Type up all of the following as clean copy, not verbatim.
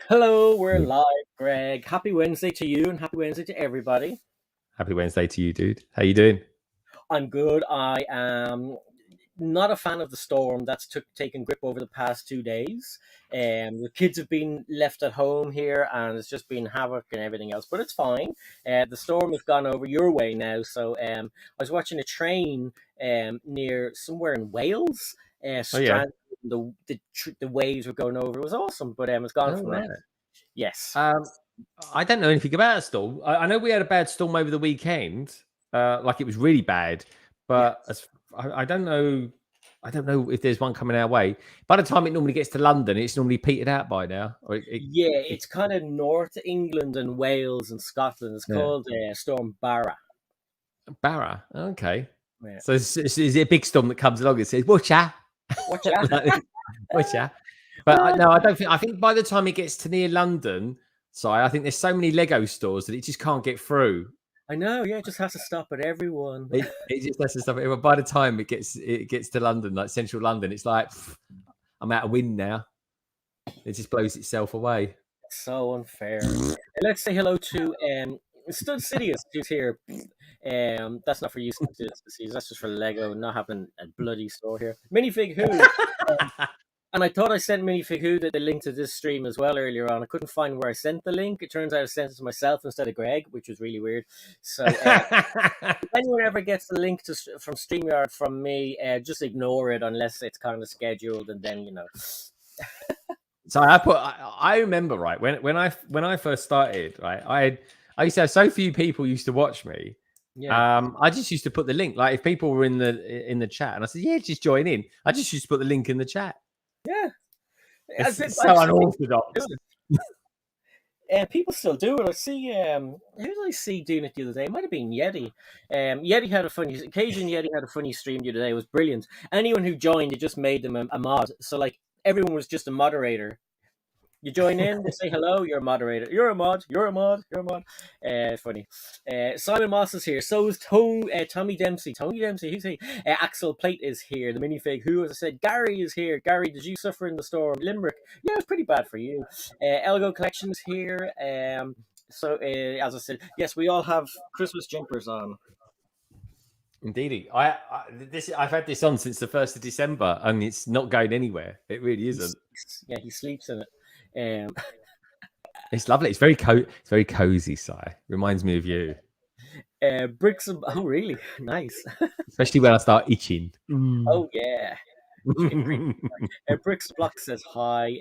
Hello, we're live, Greg. Happy Wednesday to you and happy Wednesday to everybody. Happy Wednesday to you, dude. How you doing? I'm good. I am not a fan of the storm that's taken grip over the past 2 days. The kids have been left at home here and it's just been havoc and everything else, but it's fine. The storm has gone over your way now. So I was watching a train near somewhere in Wales. Oh yeah. Stranded, the waves were going over. It was awesome, but it's gone Oh from now. right. Yes. I don't know anything about a storm. I know we had a bad storm over the weekend. Like it was really bad, Yeah. but I don't know. I don't know if there's one coming our way. By the time it normally gets to London, it's normally petered out by now. Yeah, it's kind of North England and Wales and Scotland. It's Yeah. called Storm Barra. Barra. Okay. Yeah. So is it a big storm that comes along and says, "Watch out, Watch out. watch out"? But no, I don't think. I think by the time it gets to near London, I think there's so many Lego stores that it just can't get through. I know, yeah, it just has to stop at everyone. It just has to stuff. By the time it gets to London, like central London, it's like I'm out of wind now. It just blows itself away. So unfair. Let's say hello to Stud Sidious, who's here. That's not for you, Stud Sidious. That's just for Lego, not having a bloody store here. Minifig Who. And I thought I sent Minifig Who the link to this stream as well earlier on. I couldn't find where I sent the link. It turns out I sent it to myself instead of Greg, which was really weird. So if anyone ever gets the link from StreamYard from me, just ignore it unless it's kind of scheduled, and then So I remember right when I first started, right, I used to have so few people used to watch me. Yeah. I just used to put the link, like if people were in the chat, and I said, yeah, just join in. I just used to put the link in the chat. Yeah. It's so unorthodox. People still do it. I see. Who did I see doing it the other day? It might have been Yeti. Yeti had a funny. Occasion Yeti had a funny stream the other day. It was brilliant. Anyone who joined, it just made them a mod. So like everyone was just a moderator. You join in, they say hello, you're a moderator. You're a mod, you're a mod, you're a mod. Funny. Simon Moss is here. So is Tommy Dempsey. Tony Dempsey, who's he? Axel Plate is here. The minifig who, as I said, Gary is here. Gary, did you suffer in the storm? Limerick. Yeah, it was pretty bad for you. Elgo Collection's here. As I said, yes, we all have Christmas jumpers on. Indeed, I've had this on since the 1st of December, and it's not going anywhere. It really isn't. Yeah, he sleeps in it. It's lovely. It's very cozy, Si. Reminds me of you. Bricks. Oh, really? Nice. Especially when I start itching. Oh yeah. Bricks Block says hi.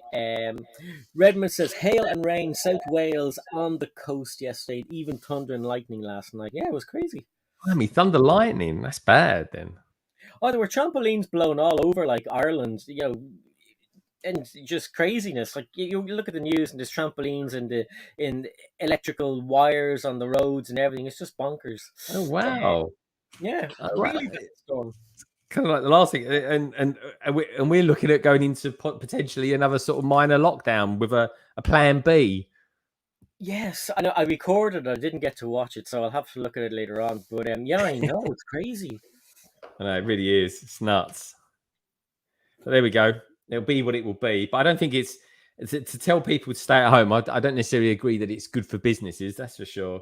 Redmond says hail and rain, South Wales on the coast yesterday. Even thunder and lightning last night. Yeah, it was crazy. I mean, thunder lightning. That's bad then. Oh, there were trampolines blown all over like Ireland. And just craziness. Like you look at the news and there's trampolines and in electrical wires on the roads and everything. It's just bonkers. Oh wow! Yeah, really bad storm. Kind of like the last thing, and we're looking at going into potentially another sort of minor lockdown with a plan B. Yes, I know. I recorded. I didn't get to watch it, so I'll have to look at it later on. But yeah, I know it's crazy. I know it really is. It's nuts. But there we go. It'll be what it will be. But I don't think it's to tell people to stay at home. I don't necessarily agree that it's good for businesses. That's for sure.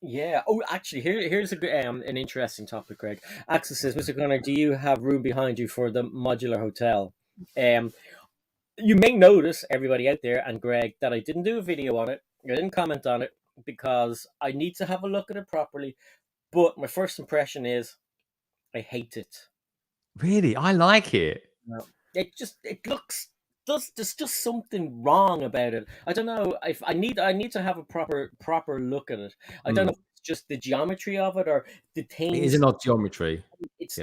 Yeah. Oh, actually, here's a good, an interesting topic, Greg. Axel says, Mr. Connor, do you have room behind you for the modular hotel? You may notice, everybody out there, and Greg, that I didn't do a video on it. I didn't comment on it because I need to have a look at it properly. But my first impression is, I hate it. Really, I like it. No. It looks. There's just something wrong about it. I don't know if I need to have a proper look at it. I don't know if it's just the geometry of it or the things. It is an odd geometry. It's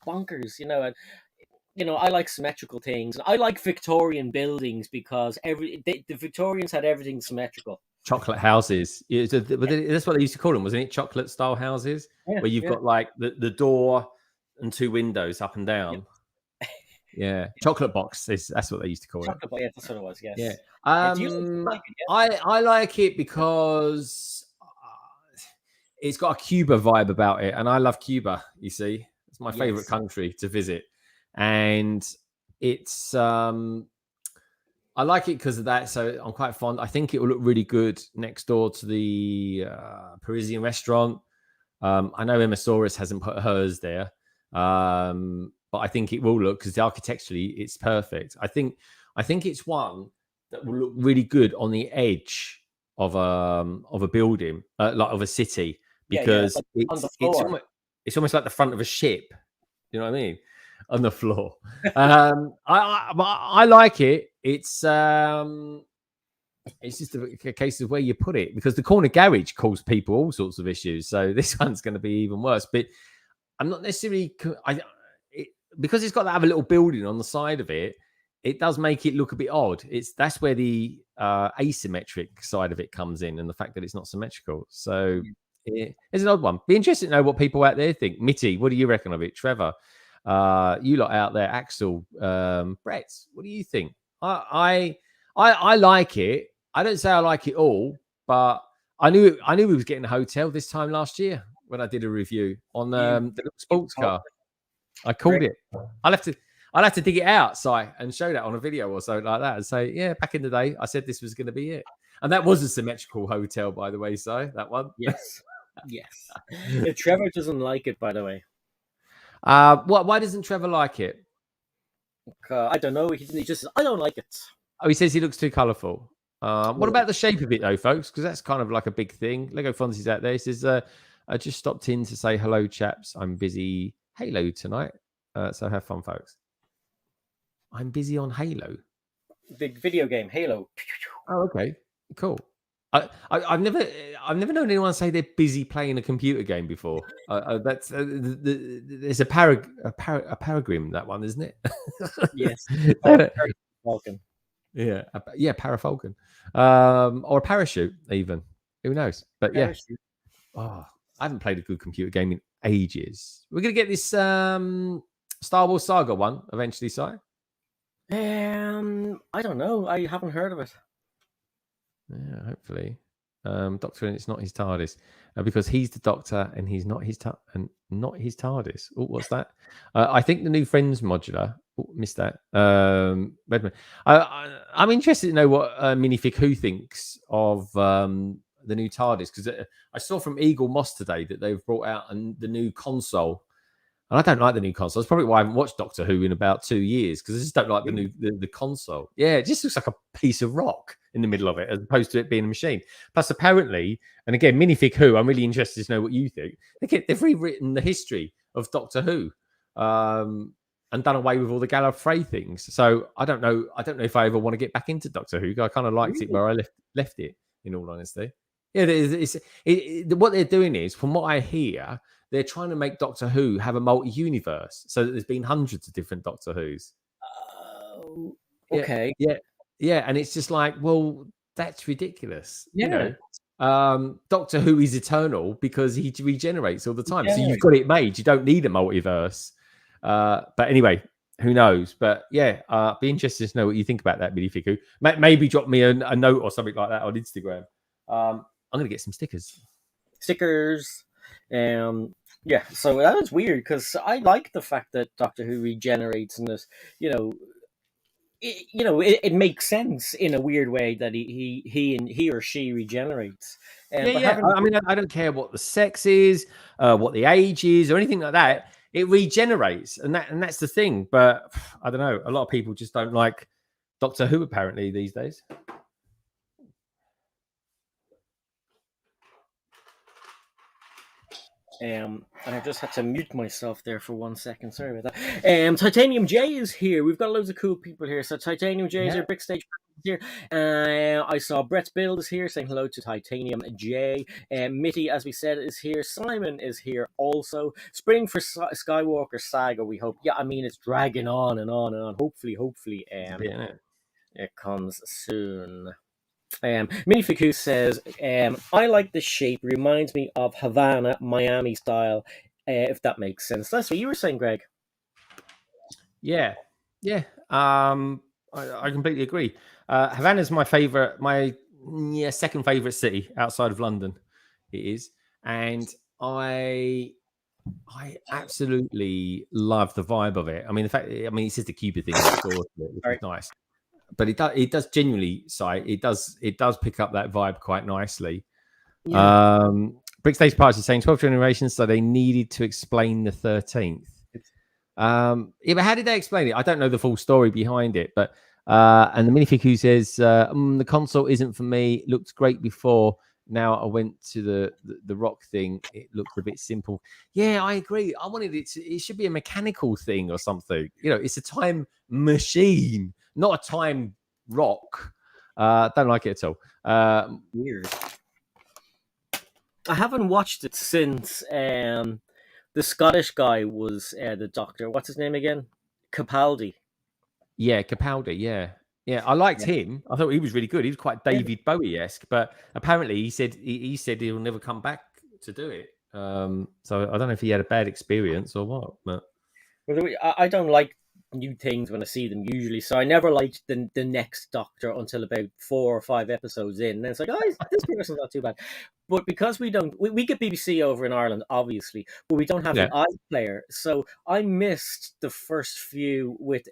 bonkers, I like symmetrical things. I like Victorian buildings because the Victorians had everything symmetrical. Chocolate houses. That's what they used to call them, wasn't it? Chocolate style houses, where you've got like the door and two windows up and down. Yeah, chocolate box. That's what they used to call it. Yeah, that's what it was. Yes. Yeah. Do you like it? I like it because it's got a Cuba vibe about it, and I love Cuba. You see, it's my favorite country to visit, and it's. I like it because of that. So I'm quite fond. I think it will look really good next door to the Parisian restaurant. I know Emma Saurus hasn't put hers there, but I think it will look, because architecturally it's perfect. I think it's one that will look really good on the edge of a building, like of a city, because like on the floor. It's almost like the front of a ship. You know what I mean? On the floor. I like it. It's just a case of where you put it, because the corner garage caused people all sorts of issues. So this one's going to be even worse. But I'm not necessarily because it's got to have a little building on the side of it. It does make it look a bit odd. That's where the asymmetric side of it comes in, and the fact that it's not symmetrical. So it's an odd one. Be interested to know what people out there think. Mitty, what do you reckon of it? Trevor, you lot out there, Axel, Brett, what do you think? I like it. I don't say I like it all, but I knew we was getting a hotel this time last year when I did a review on the sports car. I called it. I'll have to dig it out, Si, and show that on a video or something like that, and say, yeah, back in the day, I said this was going to be it. And that was a symmetrical hotel, by the way, Si, that one. Yes. Yes. Trevor doesn't like it, by the way. Why doesn't Trevor like it? I don't know. He just says, I don't like it. Oh, he says he looks too colourful. What about the shape of it, though, folks? Because that's kind of like a big thing. Lego Fonzie's out there. He says, I just stopped in to say hello, chaps. I'm busy Halo tonight. So have fun, folks. I'm busy on Halo. The video game, Halo. Oh, okay. Cool. I've never known anyone say they're busy playing a computer game before. That's there's a paragrim, that one, isn't it? Yes. Falcon. Yeah, Parafalcon, or a parachute, even. Who knows? But parachute. I haven't played a good computer game in ages. We're gonna get this Star Wars Saga one eventually, Si. I don't know. I haven't heard of it. Yeah, hopefully. Doctor, and it's not his TARDIS, because he's the Doctor and he's not his not his TARDIS. Oh, what's that? I think the new Friends modular. Oh, missed that. Redmond. I'm interested to know what Minifig Who thinks of the new TARDIS, because I saw from Eagle Moss today that they've brought out the new console. And I don't like the new console. That's probably why I haven't watched Doctor Who in about 2 years, because I just don't like the console. Yeah, it just looks like a piece of rock in the middle of it, as opposed to it being a machine. Plus, apparently, and again, Minifig Who, I'm really interested to know what you think. They've rewritten the history of Doctor Who, and done away with all the Gallifrey things. So I don't know if I ever want to get back into Doctor Who. I kind of liked it where I left it, in all honesty. Yeah, what they're doing is, from what I hear, they're trying to make Doctor Who have a multi-universe, so that there's been hundreds of different Doctor Whos. Okay. Yeah, and it's just like, well, that's ridiculous. Yeah. You know, Doctor Who is eternal because he regenerates all the time. So you've got it made. You don't need a multiverse. But anyway, who knows? But yeah, be interested to know what you think about that, Minifig Who. Maybe drop me a note or something like that on Instagram. I'm going to get some stickers. Yeah, so that was weird, because I like the fact that Doctor Who regenerates, and this, it makes sense in a weird way that he or she regenerates. I mean, I don't care what the sex is, what the age is, or anything like that. It regenerates, and that's the thing. But I don't know. A lot of people just don't like Doctor Who apparently these days. And I just had to mute myself there for 1 second. Sorry about that. Titanium J is here. We've got loads of cool people here. So Titanium J is here. Brick Stage is here. I saw Brett's Build is here, saying hello to Titanium J. Mitty, as we said, is here. Simon is here also. Spring for Skywalker Saga, we hope. Yeah, I mean, it's dragging on and on and on. Hopefully, it comes soon. Minifig Who says, I like the shape. Reminds me of Havana, Miami style, if that makes sense. That's what you were saying, Greg. Yeah. I completely agree. Havana's my favorite, second favorite city outside of London. It is, and I absolutely love the vibe of it. I mean, he says the Cuba thing next door to it, which is nice. but it does genuinely, it does pick up that vibe quite nicely. Yeah. Brickstage Party saying 12 generations, so they needed to explain the 13th. Yeah, but how did they explain it? I don't know the full story behind it, but and the minifig who says the console isn't for me. Looked great before. Now I went to the rock thing. It looked a bit simple. Yeah, I agree. I wanted it should be a mechanical thing or something. You know, it's a time machine, not a time rock. Don't like it at all. Weird. I haven't watched it since the Scottish guy was the Doctor. What's his name again? Capaldi. Yeah, Capaldi. Yeah. I liked him. I thought he was really good. He was quite David Bowie-esque, but apparently he said he'll never come back to do it. So I don't know if he had a bad experience or what. But I don't like new things when I see them usually, so I never liked the next Doctor until about 4 or 5 episodes in. And it's like, oh, this person's not too bad. But because we get BBC over in Ireland, obviously, but we don't have the iPlayer, so I missed the first few with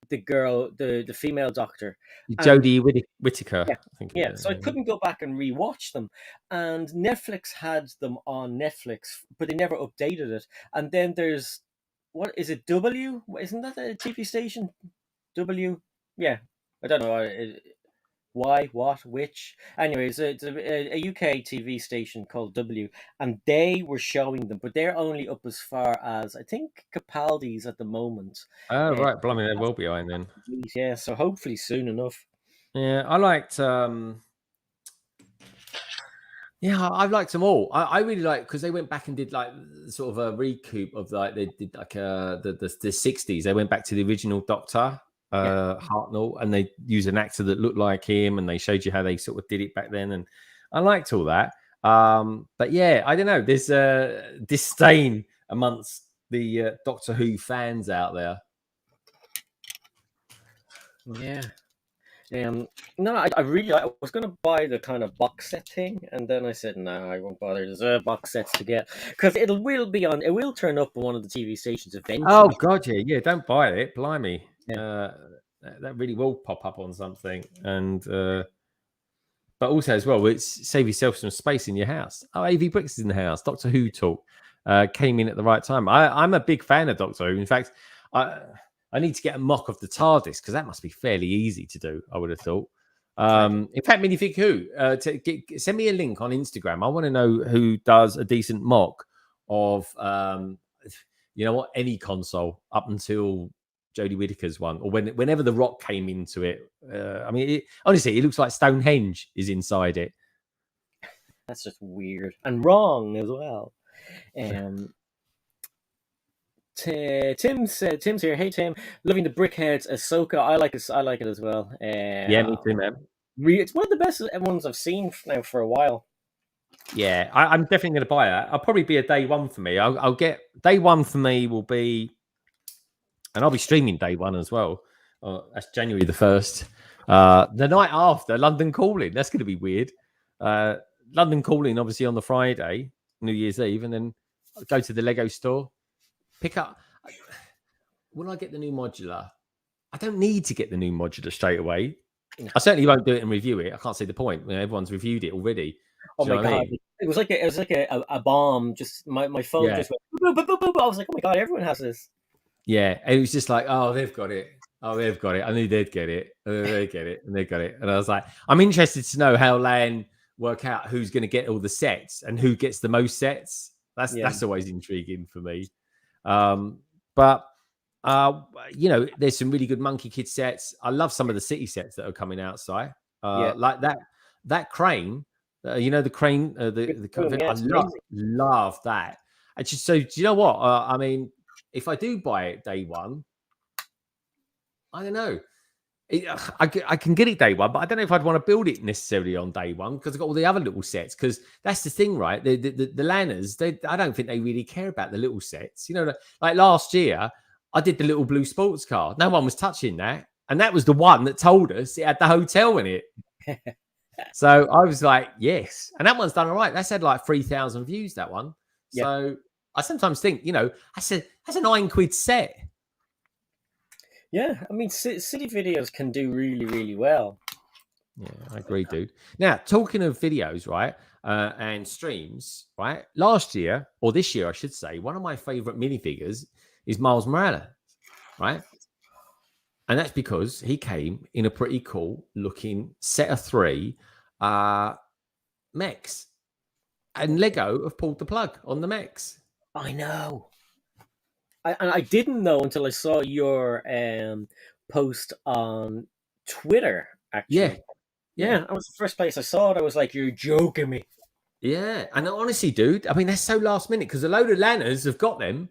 the girl, the female Doctor, Jodie Whittaker. Yeah, I think. Yeah. So I couldn't go back and rewatch them, and Netflix had them on Netflix, but they never updated it. And then there's what is it? W? Isn't that a TV station? W? Yeah, I don't know. Why? What? Which? Anyways, it's a UK TV station called W, and they were showing them, but they're only up as far as I think Capaldi's at the moment. Oh right, blimey, they will be on then. Yeah, so hopefully soon enough. Yeah, I liked. Yeah, I've liked them all. I really like because they went back and did like sort of a recoup of like they did like the 60s. They went back to the original Doctor, Hartnell, and they used an actor that looked like him, and they showed you how they sort of did it back then, and I liked all that. But yeah, I don't know. There's disdain amongst the Doctor Who fans out there. Yeah. No, I was going to buy the kind of box set thing, and then I said, no, I won't bother. There's box sets to get because it will turn up on one of the TV stations eventually. Oh god, yeah, don't buy it, blimey. Yeah. That really will pop up on something, and but also as well, it's save yourself some space in your house. Oh, AV Bricks is in the house. Doctor Who talk came in at the right time. I'm a big fan of Doctor Who. In fact, I need to get a mock of the TARDIS because that must be fairly easy to do, I would have thought. In fact, Minifig Who, send me a link on Instagram. I want to know who does a decent mock of, any console up until Jodie Whittaker's one, or whenever The Rock came into it. Honestly, it looks like Stonehenge is inside it. That's just weird and wrong as well. Tim's here. Hey Tim, loving the Brickheads Ahsoka. I like it as well. Yeah, me too, man. It's one of the best ones I've seen now for a while. Yeah, I'm definitely going to buy that. I'll probably be a day one for me. I'll get day one for me will be, and I'll be streaming day one as well. That's January the 1st. The night after London Calling. That's going to be weird. London Calling obviously on the Friday, New Year's Eve, and then I'll go to the Lego store. Pick up. When I get the new modular, I don't need to get the new modular straight away. No. I certainly won't do it and review it. I can't see the point. Everyone's reviewed it already. Oh my god! I mean? It was like a bomb. Just my phone just went. Boop, boop, boop, boop. I was like, oh my god! Everyone has this. Yeah, and it was just like, oh, they've got it. Oh, they've got it. I knew they'd get it. They get it, and they got it. And I was like, I'm interested to know how LAN work out who's going to get all the sets and who gets the most sets. That's always intriguing for me. But there's some really good Monkey Kid sets. I love some of the city sets that are coming outside. Like that crane, the crane, I love that. So do you know what? I mean, if I do buy it day one, I don't know. I can get it day one, but I don't know if I'd want to build it necessarily on day one because I've got all the other little sets. Because that's the thing, right? The LANers, I don't think they really care about the little sets. Like last year, I did the little blue sports car. No one was touching that. And that was the one that told us it had the hotel in it. So I was like, yes. And that one's done all right. That's had like 3,000 views, that one. Yeah. So I sometimes think, that's a £9 set. Yeah, I mean, city videos can do really, really well. Yeah, I agree, dude. Now, talking of videos, right, and streams, right? Last year, or this year, I should say, one of my favorite minifigures is Miles Morales, right? And that's because he came in a pretty cool looking set of 3 mechs. And Lego have pulled the plug on the mechs. I know. And I didn't know until I saw your post on Twitter. Yeah, Actually, yeah, yeah, that was the first place I saw it. I was like, "You're joking me." yeah. And honestly, dude, I mean, that's so last minute because a load of Lanners have got them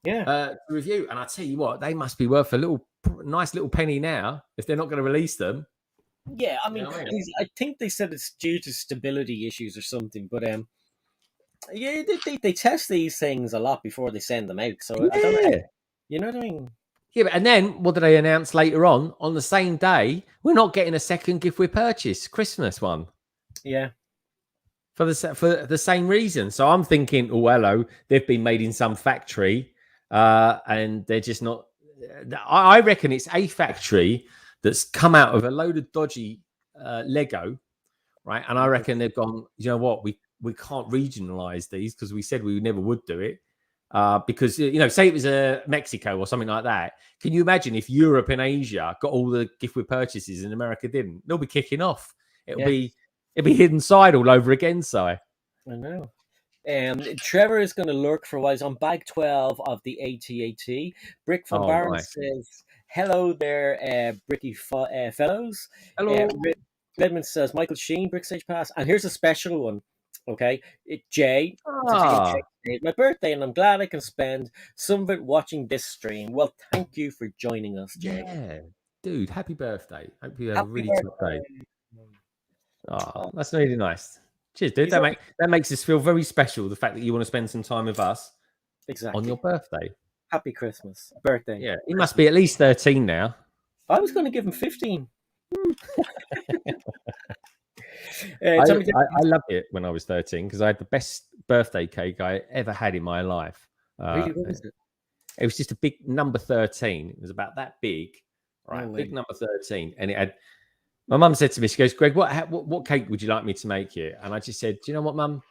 Yeah, to review. And I tell you what, they must be worth a nice little penny now if they're not going to release them. yeah. I You mean, know what I mean? I think they said it's due to stability issues or something. But yeah, they test these things a lot before they send them out. So I don't know. Yeah. You know what I mean? Yeah, and then what do they announce later on the same day? We're not getting a second gift with purchase, Christmas one. Yeah, For the same reason. So I'm thinking, oh, hello, they've been made in some factory, and they're just not. I reckon it's a factory that's come out of a load of dodgy Lego, right? And I reckon they've gone. You know what? We can't regionalize these because we said we never would do it. Because say it was Mexico or something like that. Can you imagine if Europe and Asia got all the gift with purchases and America didn't? They'll be kicking off. It'll yeah. be hidden side all over again, Si. I know. Trevor is going to lurk for a while. He's on bag 12 of the ATAT. Brick from Oh, Barron nice. says, "Hello there, Bricky fellows." Hello. Redmond says, "Michael Sheen, Brick Stage Pass." And here's a special one. Okay. Jay says, Ah, "It's my birthday and I'm glad I can spend some of it watching this stream." Well, thank you for joining us, Jay. yeah. Dude, happy birthday. Hope you have a Happy really top day. birthday. Oh, Oh, that's really nice. Cheers, dude. he's only, That makes us feel very special, the fact that you want to spend some time with us on your exactly. birthday. Happy Christmas. Birthday. Yeah, he must Christmas. be at least 13 now. I was going to give him 15. I Tommy, loved it when I was 13 because I had the best birthday cake I ever had in my life. really, what was it? It was just a big number 13. It was about that big, No right? way. Big number 13. And it had, my mum said to me, she goes, "Greg, what cake would you like me to make you?" And I just said, "Do you know what, mum?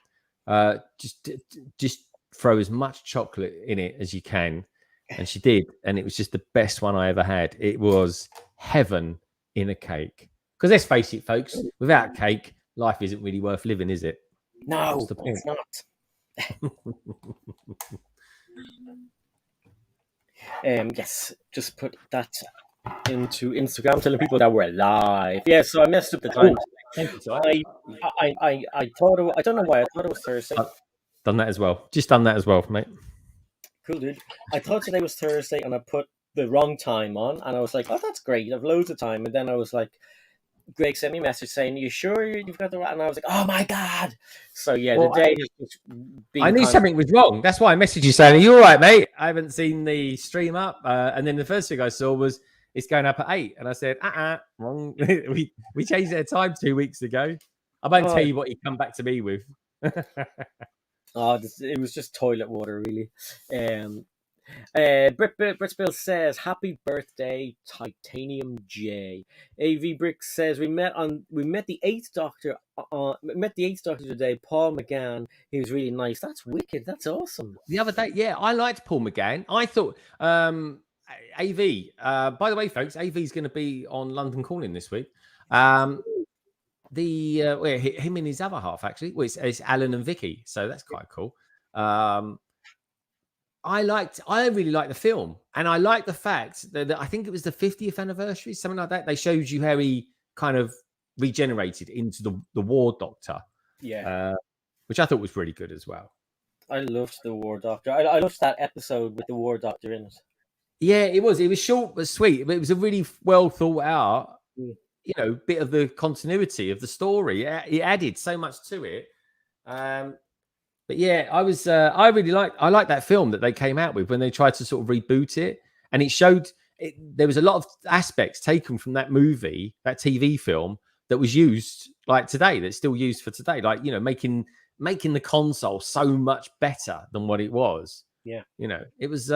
Just throw as much chocolate in it as you can." And she did. And it was just the best one I ever had. It was heaven in a cake. Because let's face it, folks, without cake, life isn't really worth living, is it? No, What's the point? it's not. Yes, just put that into Instagram, telling people that we're live. Yeah, so I messed up the time. Thank you, I thought I don't know why I thought it was Thursday. Done that as well. Just done that as well, mate. Cool, dude. I thought today was Thursday, and I put the wrong time on, and I was like, "Oh, that's great. I've loads of time." And then I was like, Greg sent me a message saying, "You sure you've got the right?" And I was like, "Oh my god!" So yeah, Well, the day has just been. I knew something was wrong. That's why I messaged you saying, "Are you all right, mate? I haven't seen the stream up." And then the first thing I saw was it's going up at 8. And I said, wrong. we changed their time 2 weeks ago. I won't tell you what he come back to me with. It was just toilet water, really. Brit Bill says, "Happy birthday, Titanium J." AV Brick says, we met the Eighth Doctor today. Paul McGann. He was really nice. That's wicked. That's awesome. The other day, yeah, I liked Paul McGann. I thought AV. By the way, folks, AV is going to be on London Calling this week. Him and his other half actually. Well, it's Alan and Vicky, so that's quite cool. I really liked the film, and I liked the fact that I think it was the 50th anniversary, something like that. They showed you how he kind of regenerated into the War Doctor, which I thought was really good as well. I loved the War Doctor. I loved that episode with the War Doctor in it. Yeah, it was. It was short but sweet. But it was a really well thought out, bit of the continuity of the story. It added so much to it. But yeah, I like that film that they came out with when they tried to sort of reboot it, and it showed there was a lot of aspects taken from that movie, that TV film, that was used like today, that's still used for today, like making the console so much better than what it was. Yeah, it was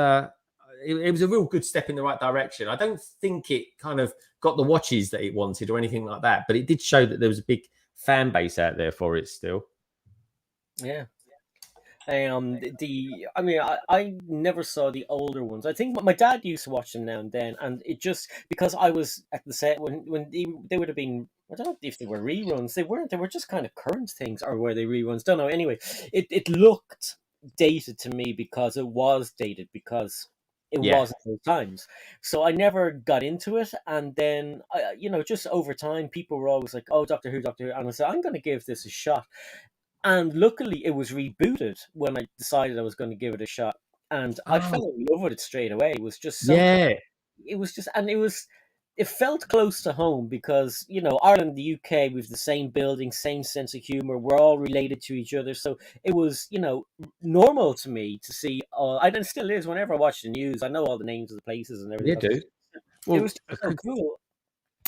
it was a real good step in the right direction. I don't think it kind of got the watches that it wanted or anything like that, but it did show that there was a big fan base out there for it still. Yeah. I mean, I never saw the older ones. I think my dad used to watch them now and then, and it just because I was at the set when they would have been. I don't know if they were reruns. They weren't. They were just kind of current things, or were they reruns? Don't know. Anyway, it looked dated to me because it was dated because it wasn't those times. So I never got into it, and then just over time, people were always like, "Oh, Doctor Who, Doctor Who," and I said, "I'm going to give this a shot." And luckily, it was rebooted when I decided I was going to give it a shot, and I fell in love with it straight away. It was just so. It was just, and it felt close to home because Ireland and the UK with the same building, same sense of humor. We're all related to each other, so it was normal to me to see. And it still is. Whenever I watch the news, I know all the names of the places and everything. Yeah, dude. Well, it was just so cool.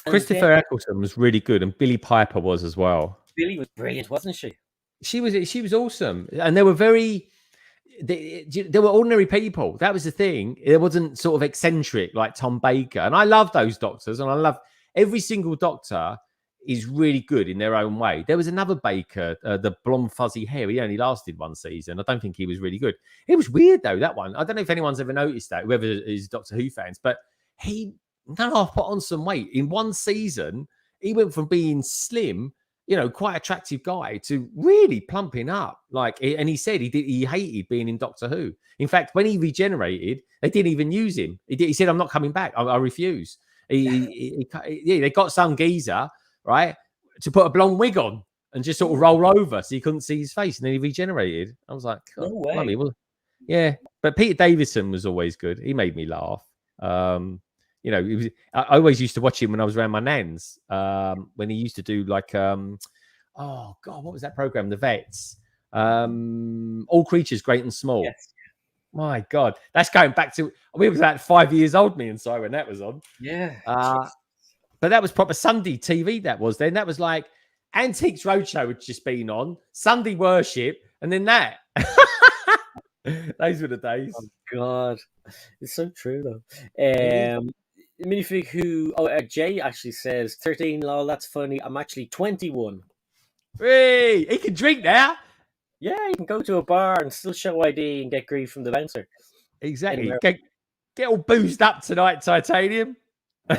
Christopher Eccleston was really good, and Billie Piper was as well. Billie was brilliant, wasn't she? She was awesome, and they were they were ordinary people. That was the thing. It wasn't sort of eccentric like Tom Baker, and I love those doctors, and I love every single doctor is really good in their own way. There was another Baker, the blonde fuzzy hair. He only lasted one season. I don't think he was really good. It was weird though, that one. I don't know if anyone's ever noticed that, whoever is Doctor Who fans, but he put on some weight in one season. He went from being slim, quite attractive guy, to really plumping up. And he said he hated being in Doctor Who. In fact, when he regenerated, they didn't even use him. He said, "I'm not coming back. I refuse." They got some geezer, right, to put a blonde wig on and just sort of roll over so you couldn't see his face, and then he regenerated. I was like, no way. Blimey, well, yeah. But Peter Davison was always good. He made me laugh. I always used to watch him when I was around my nan's. When he used to do like, oh God, what was that program? The Vets. All Creatures Great and Small. Yes. My God, that's going back to, we was about 5 years old, me and Si, when that was on. Yeah. But that was proper Sunday TV. That was then. That was like Antiques Roadshow had just been on, Sunday Worship, and then that. Those were the days. Oh God, it's so true though. Minifig who Jay actually says 13. Lol, that's funny. I'm actually 21. Hey, he can drink now. Yeah, you can go to a bar and still show ID and get grief from the bouncer. Exactly. Get all boozed up tonight, Titanium. And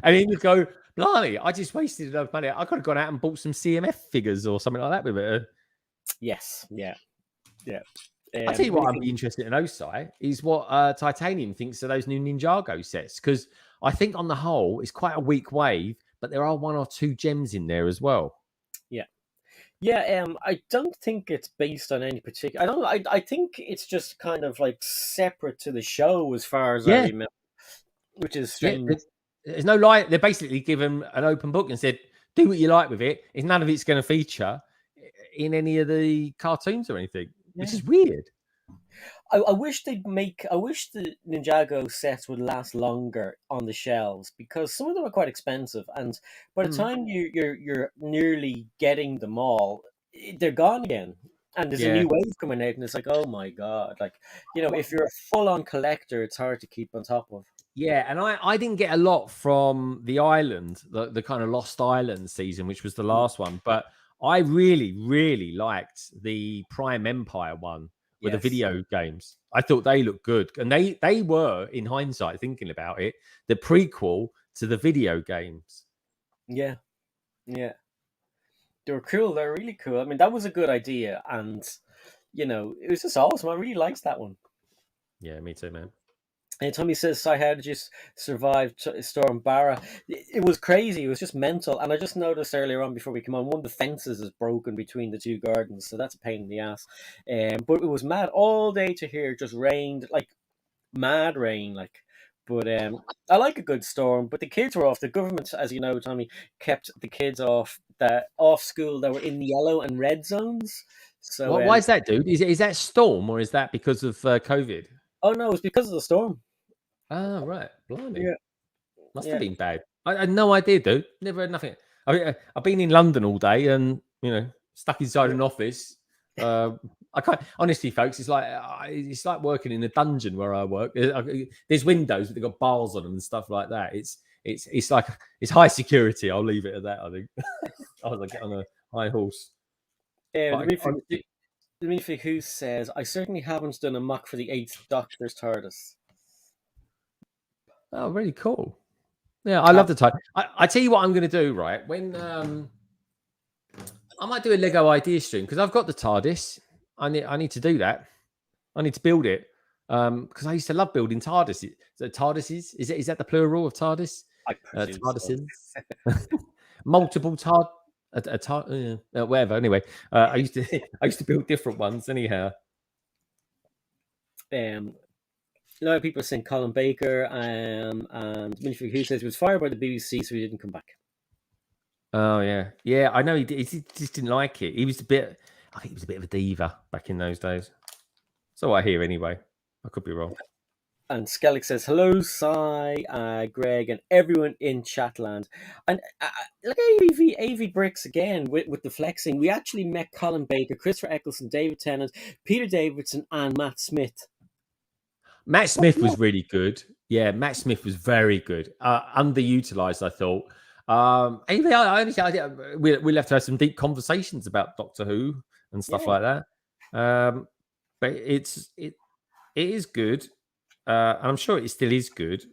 then you go, blimey, I just wasted enough money. I could have gone out and bought some CMF figures or something like that with it. Yes. Yeah. I'll tell you what I'd be interested to know, Si, is what Titanium thinks of those new Ninjago sets. Because I think on the whole, it's quite a weak wave, but there are one or two gems in there as well. Yeah. I don't think it's based on any particular. I think it's just kind of like separate to the show as far as I remember, which is strange. Yeah, there's no lie. They basically given an open book and said, do what you like with it. None of it's going to feature in any of the cartoons or anything, which is weird. I wish the Ninjago sets would last longer on the shelves because some of them are quite expensive, and by the time you're nearly getting them all, they're gone again. And there's a new wave coming out, and it's like, oh my God! Like, if you're a full-on collector, it's hard to keep on top of. Yeah, and I didn't get a lot from the island, the kind of Lost Island season, which was the last one, but I really, really liked the Prime Empire one with the video games. I thought they looked good. And they were, in hindsight, thinking about it, the prequel to the video games. Yeah. They were cool. They're really cool. I mean, that was a good idea. And, it was just awesome. I really liked that one. Yeah, me too, man. And Tommy says, "So how did you survive Storm Barra?" It was crazy. It was just mental. And I just noticed earlier on before we came on, one of the fences is broken between the two gardens, so that's a pain in the ass. But it was mad all day to hear. Just rained like mad rain, like. But I like a good storm. But the kids were off. The government, as you know, Tommy, kept the kids off school that were in the yellow and red zones. So why is that, dude? Is that storm or is that because of COVID? Oh no, it's because of the storm. Oh right, blimey. Yeah, must have been bad. I had no idea, dude. Never had nothing. I've been in London all day and stuck inside an office, I can't honestly, folks. It's like working in a dungeon where I work. There's windows, but they've got bars on them and stuff like that. It's like it's high security. I'll leave it at that. I think. I was like get on a high horse. Dimitri Who says, "I certainly haven't done a mock for the 8th Doctor's TARDIS." Oh, really cool. Yeah, I love the type. I tell you what I'm going to do, right? When I might do a Lego idea stream because I've got the TARDIS. I need to do that. I need to build it because I used to love building TARDIS. So TARDISes is that the plural of TARDIS? TARDISes. Multiple whatever. Anyway, I used to build different ones. Anyhow, a lot of people are saying Colin Baker and Dimitri Who says he was fired by the BBC, so he didn't come back. Oh yeah. I know he just didn't like it. I think he was a bit of a diva back in those days. So I hear anyway. I could be wrong. And Skellig says, "Hello, Cy, Greg, and everyone in Chatland." And look at AV Bricks again with the flexing. We actually met Colin Baker, Christopher Eccleston, David Tennant, Peter Davidson, and Matt Smith. Matt Smith was really good. Yeah, Matt Smith was very good. Underutilized, I thought. We'll have to have some deep conversations about Doctor Who and stuff like that. But it is good. And I'm sure it still is good,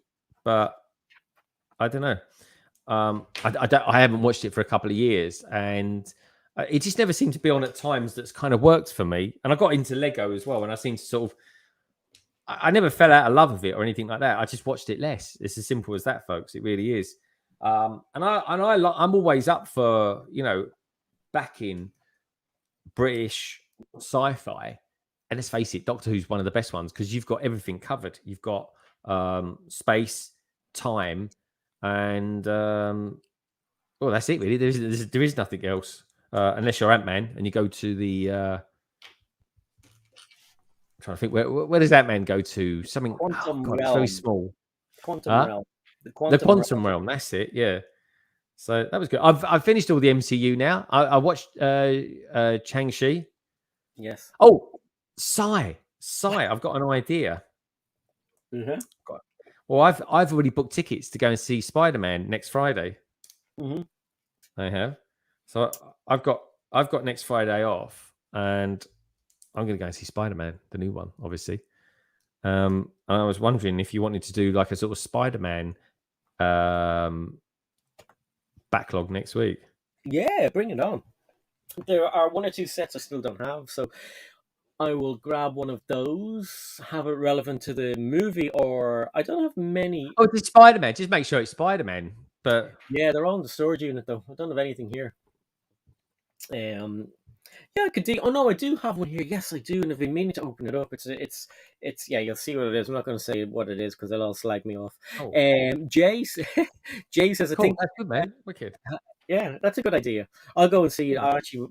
but I don't know. I haven't watched it for a couple of years, and it just never seemed to be on at times that's kind of worked for me. And I got into Lego as well, and I seem to sort of, I never fell out of love with it or anything like that. I just watched it less. It's as simple as that, folks. It really is. And I'm always up for backing British sci-fi. And let's face it, Doctor Who's one of the best ones because you've got everything covered. You've got space, time, and that's it really. There is nothing else unless you're Ant-Man and you go to the. I'm trying to think where does Ant-Man go to? Something. Quantum realm. It's very small. Quantum realm. The quantum realm. That's it. Yeah. So that was good. I've finished all the MCU now. I watched Shang-Chi. Yes. Oh. Sigh, I've got an idea. Mm-hmm. Well, I've already booked tickets to go and see Spider-Man next Friday. Mm-hmm. I have. So I've got next Friday off, and I'm going to go and see Spider-Man, the new one, obviously. And I was wondering if you wanted to do like a sort of Spider-Man backlog next week. Yeah, bring it on. There are 1 or 2 sets I still don't have, so I will grab one of those, have it relevant to the movie, or I don't have many. Oh, it's Spider-Man. Just make sure it's Spider-Man. But yeah, they're all in the storage unit though. I don't have anything here. Yeah, I could do. Oh no, I do have one here. Yes, I do, and I've been meaning to open it up. It's. Yeah, you'll see what it is. I'm not going to say what it is because they'll all slag me off. Oh. Jay says, "I think that's good, man. Wicked. Yeah, that's a good idea. I'll go and see it. I actually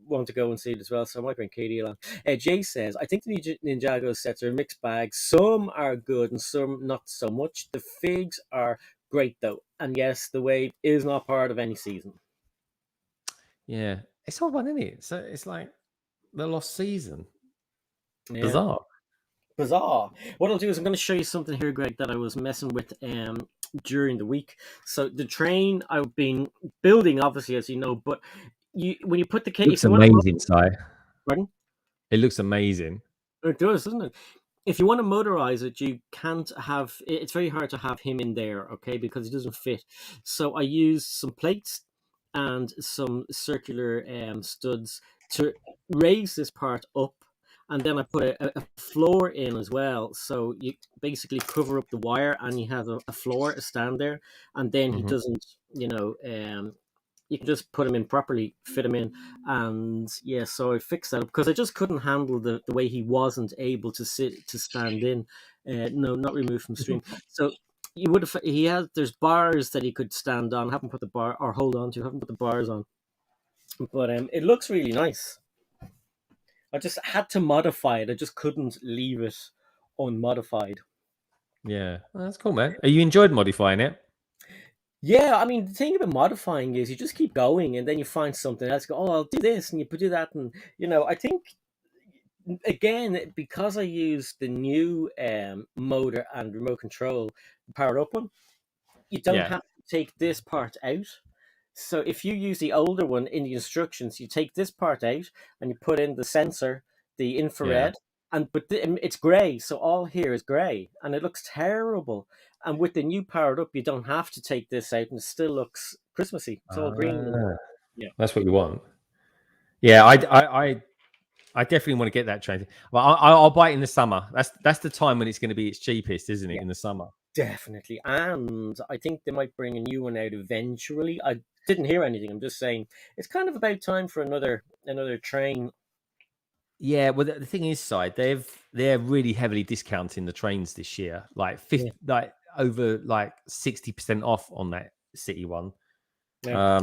want to go and see it as well, so I might bring Katie along." Jay says, "I think the Ninjago sets are a mixed bag. Some are good and some not so much. The figs are great though, and yes, the wave is not part of any season." Yeah, it's odd one, isn't it? So it's like the lost season. Yeah. Bizarre. What I'll do is I'm going to show you something here, Greg, that I was messing with during the week. So the train I've been building, obviously, as you know, but when you put the case, it looks amazing, Si. Pardon? It looks amazing. It does, doesn't it? If you want to motorize it, you can't have. It's very hard to have him in there, okay, because he doesn't fit. So I use some plates and some circular studs to raise this part up. And then I put a floor in as well. So you basically cover up the wire and you have a floor, a stand there. And then he doesn't, you can just put him in properly, fit him in. And yeah, so I fixed that up because I just couldn't handle the way he wasn't able to stand in. No, not removed from stream. So you would have, there's bars that he could stand on. I haven't put the bar or hold on to, haven't put the bars on. But it looks really nice. I just had to modify it. I just couldn't leave it unmodified. Yeah, that's cool, man. Are you enjoyed modifying it? Yeah, I mean, the thing about modifying is you just keep going and then you find something else. Go, oh, I'll do this and you do that. And, I think again, because I use the new motor and remote control powered up one, you don't Yeah, have to take this part out. So if you use the older one in the instructions, you take this part out and you put in the sensor, the yeah. infrared, but it's grey. So all here is grey, and it looks terrible. And with the new powered up, you don't have to take this out, and it still looks Christmassy. It's all green. Yeah, That's what you want. Yeah, I definitely want to get that train. Well, I'll buy it in the summer. That's the time when it's going to be its cheapest, isn't it? yeah, In the summer. definitely. And I think they might bring a new one out eventually. I didn't hear anything. I'm just saying it's kind of about time for another train. Yeah, well, the thing is, they're really heavily discounting the trains this year, like Yeah, like over like 60% off on that city one. yeah,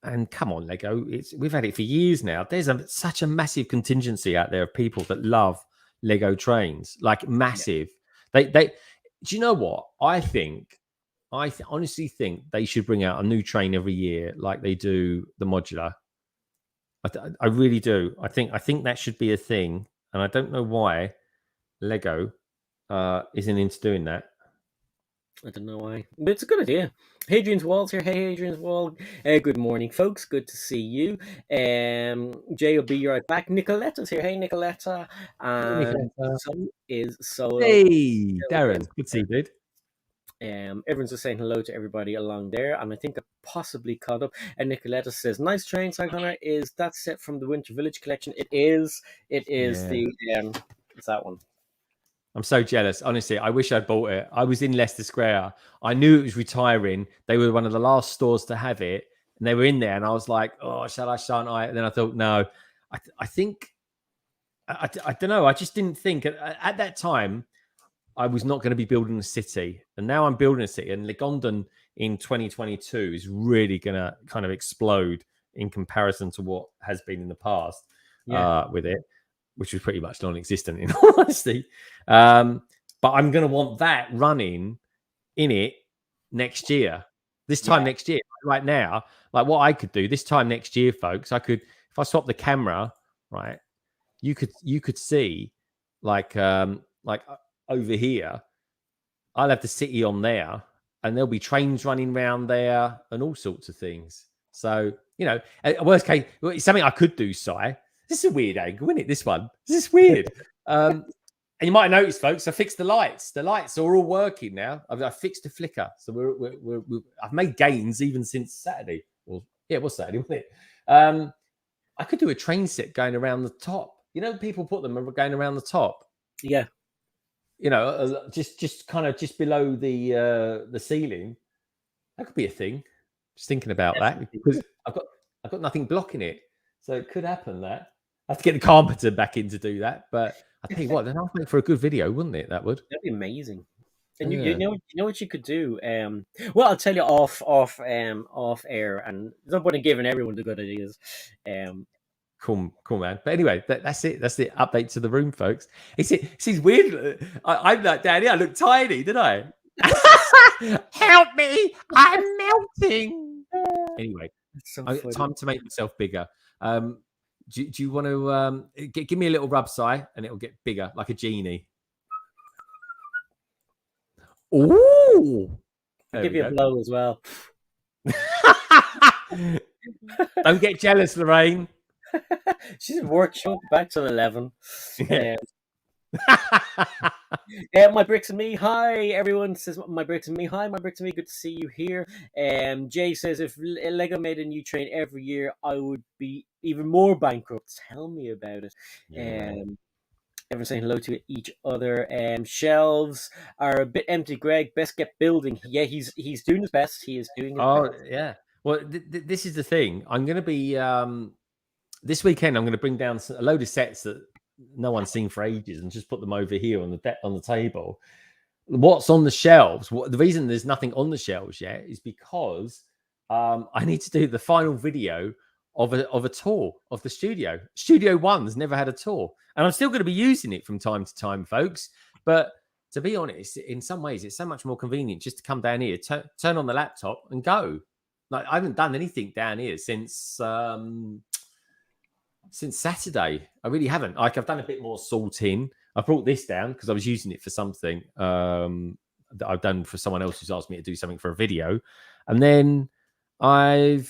And come on, Lego, we've had it for years now. There's such a massive contingency out there of people that love Lego trains, like yeah. massive. They do you know what? I honestly think they should bring out a new train every year, like they do the modular. I really do. I think that should be a thing, and I don't know why Lego isn't into doing that. I don't know why, but it's a good idea. Hadrian's Wall's here. Hey, Hadrian's Wall. Good morning, folks. Good to see you. Jay will be right back. Nicoletta's here. Hey, Nicoletta. Hey, And Nicola. so is Solo. Hey, Darren. Good to see you, dude. Everyone's just saying hello to everybody along there, and I think I possibly caught up. And Nicoletta says, "Nice train, O Connor. Is that set from the Winter Village collection? It is. It is Yeah. the it's that one. I'm so jealous. Honestly, I wish I'd bought it. I was in Leicester Square. I knew it was retiring. They were one of the last stores to have it, and they were in there. And I was like, "Oh, shan't I?" And then I thought, "No, I think I don't know. I just didn't think at that time I was not going to be building a city, and now I'm building a city. And Legondon in 2022 is really going to kind of explode in comparison to what has been in the past with it, which was pretty much non-existent in all honesty. But I'm going to want that running in it next year. This time next year, right now, like what I could do this time next year, folks. I could, if I swap the camera, right, you could see like over here, I'll have the city on there, and there'll be trains running around there and all sorts of things. So, you know, worst case, it's something I could do, Si. This is a weird angle, isn't it? This one. This is weird. And you might have noticed, folks, I fixed the lights. The lights are all working now. I fixed the flicker. So I've made gains even since Saturday. Well, yeah, it was Saturday, wasn't it? I could do a train set going around the top. You know, people put them going around the top. Yeah. You know, just kind of just below the ceiling. That could be a thing. Just thinking about that because I've got nothing blocking it, so it could happen. That I have to get the carpenter back in to do that. But I tell you what, then I'll make for a good video, wouldn't it? That would. That'd be amazing. And you know what you could do. Well, I'll tell you off air, and no point in giving everyone the good ideas. Cool, man. But anyway, that's it. That's the update to the room, folks. It's weird. I'm like, Danny, I look tiny, didn't I? Help me! I'm melting. Anyway, So time to make myself bigger. Do you want to give me a little rub, Si, and it'll get bigger, like a genie? Ooh! I'll give you a blow as well. Don't get jealous, Lorraine. She's at work. She won't be back till 11. Yeah. My bricks and me. Hi, everyone says my bricks and me. Hi, my bricks and me. Good to see you here. Jay says if Lego made a new train every year, I would be even more bankrupt. Tell me about it. Yeah. Everyone's saying hello to each other. Shelves are a bit empty. Greg, best get building. Yeah, he's doing his best. He is doing his best. Yeah. Well, this is the thing. I'm going to be this weekend. I'm going to bring down a load of sets that no one's seen for ages and just put them over here on the table. What's on the shelves? The reason there's nothing on the shelves yet is because I need to do the final video of a tour of the studio. Studio One's never had a tour, and I'm still going to be using it from time to time, folks. But to be honest, in some ways, it's so much more convenient just to come down here, turn on the laptop, and go. Like I haven't done anything down here since Since Saturday. I really haven't. Like, I've done a bit more sorting. I brought this down because I was using it for something that I've done for someone else who's asked me to do something for a video. And then I'm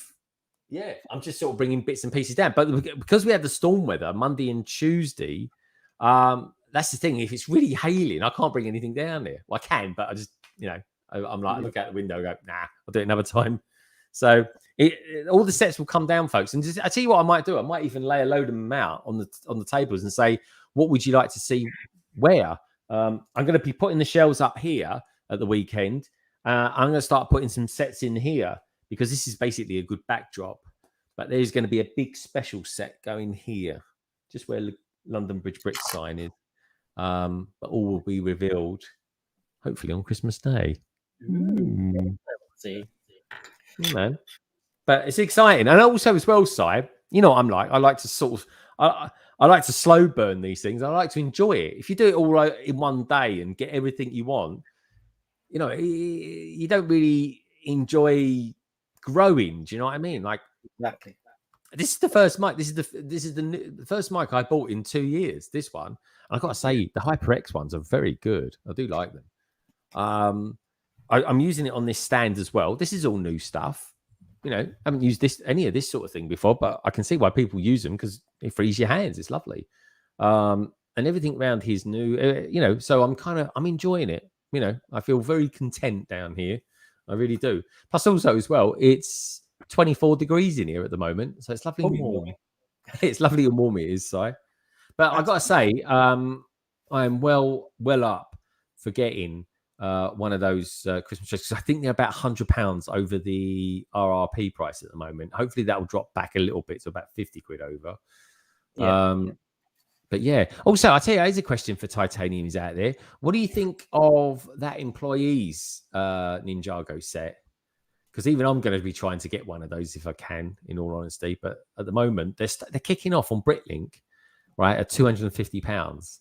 just sort of bringing bits and pieces down. But because we had the storm weather Monday and Tuesday, that's the thing. If it's really hailing, I can't bring anything down there. Well, I can, but I just, I'm like, I look out the window and go, nah, I'll do it another time. So all the sets will come down, folks. And I tell you what I might do. I might even lay a load of them out on the tables and say, what would you like to see where? I'm going to be putting the shelves up here at the weekend. I'm going to start putting some sets in here because this is basically a good backdrop. But there's going to be a big special set going here, just where London Bridge Bricks sign is. But all will be revealed, hopefully, on Christmas Day. See. Man. But it's exciting. And also as well, Si, you know what I'm like. I like to sort of I like to slow burn these things. I like to enjoy it. If you do it all right in one day and get everything you want, you don't really enjoy growing. Do you know what I mean? Like, exactly. This is the first mic. This is the first mic I bought in 2 years. This one, and I got to say, the HyperX ones are very good. I do like them. I'm using it on this stand as well. This is all new stuff. I haven't used any of this sort of thing before, but I can see why people use them because it frees your hands. It's lovely. And everything around here is new, so I'm enjoying it. I feel very content down here. I really do. Plus also as well, it's 24 degrees in here at the moment. So it's lovely and warm. It's lovely and warm it is, Si. But I've got to say, I'm well up for getting one of those Christmas trees because I think they're about £100 over the RRP price at the moment. Hopefully that will drop back a little bit to about 50 quid over. But yeah. Also, I'll tell you, here's a question for Titaniums out there. What do you think of that employees Ninjago set? Because even I'm going to be trying to get one of those if I can, in all honesty. But at the moment, they're kicking off on Britlink, right, at £250.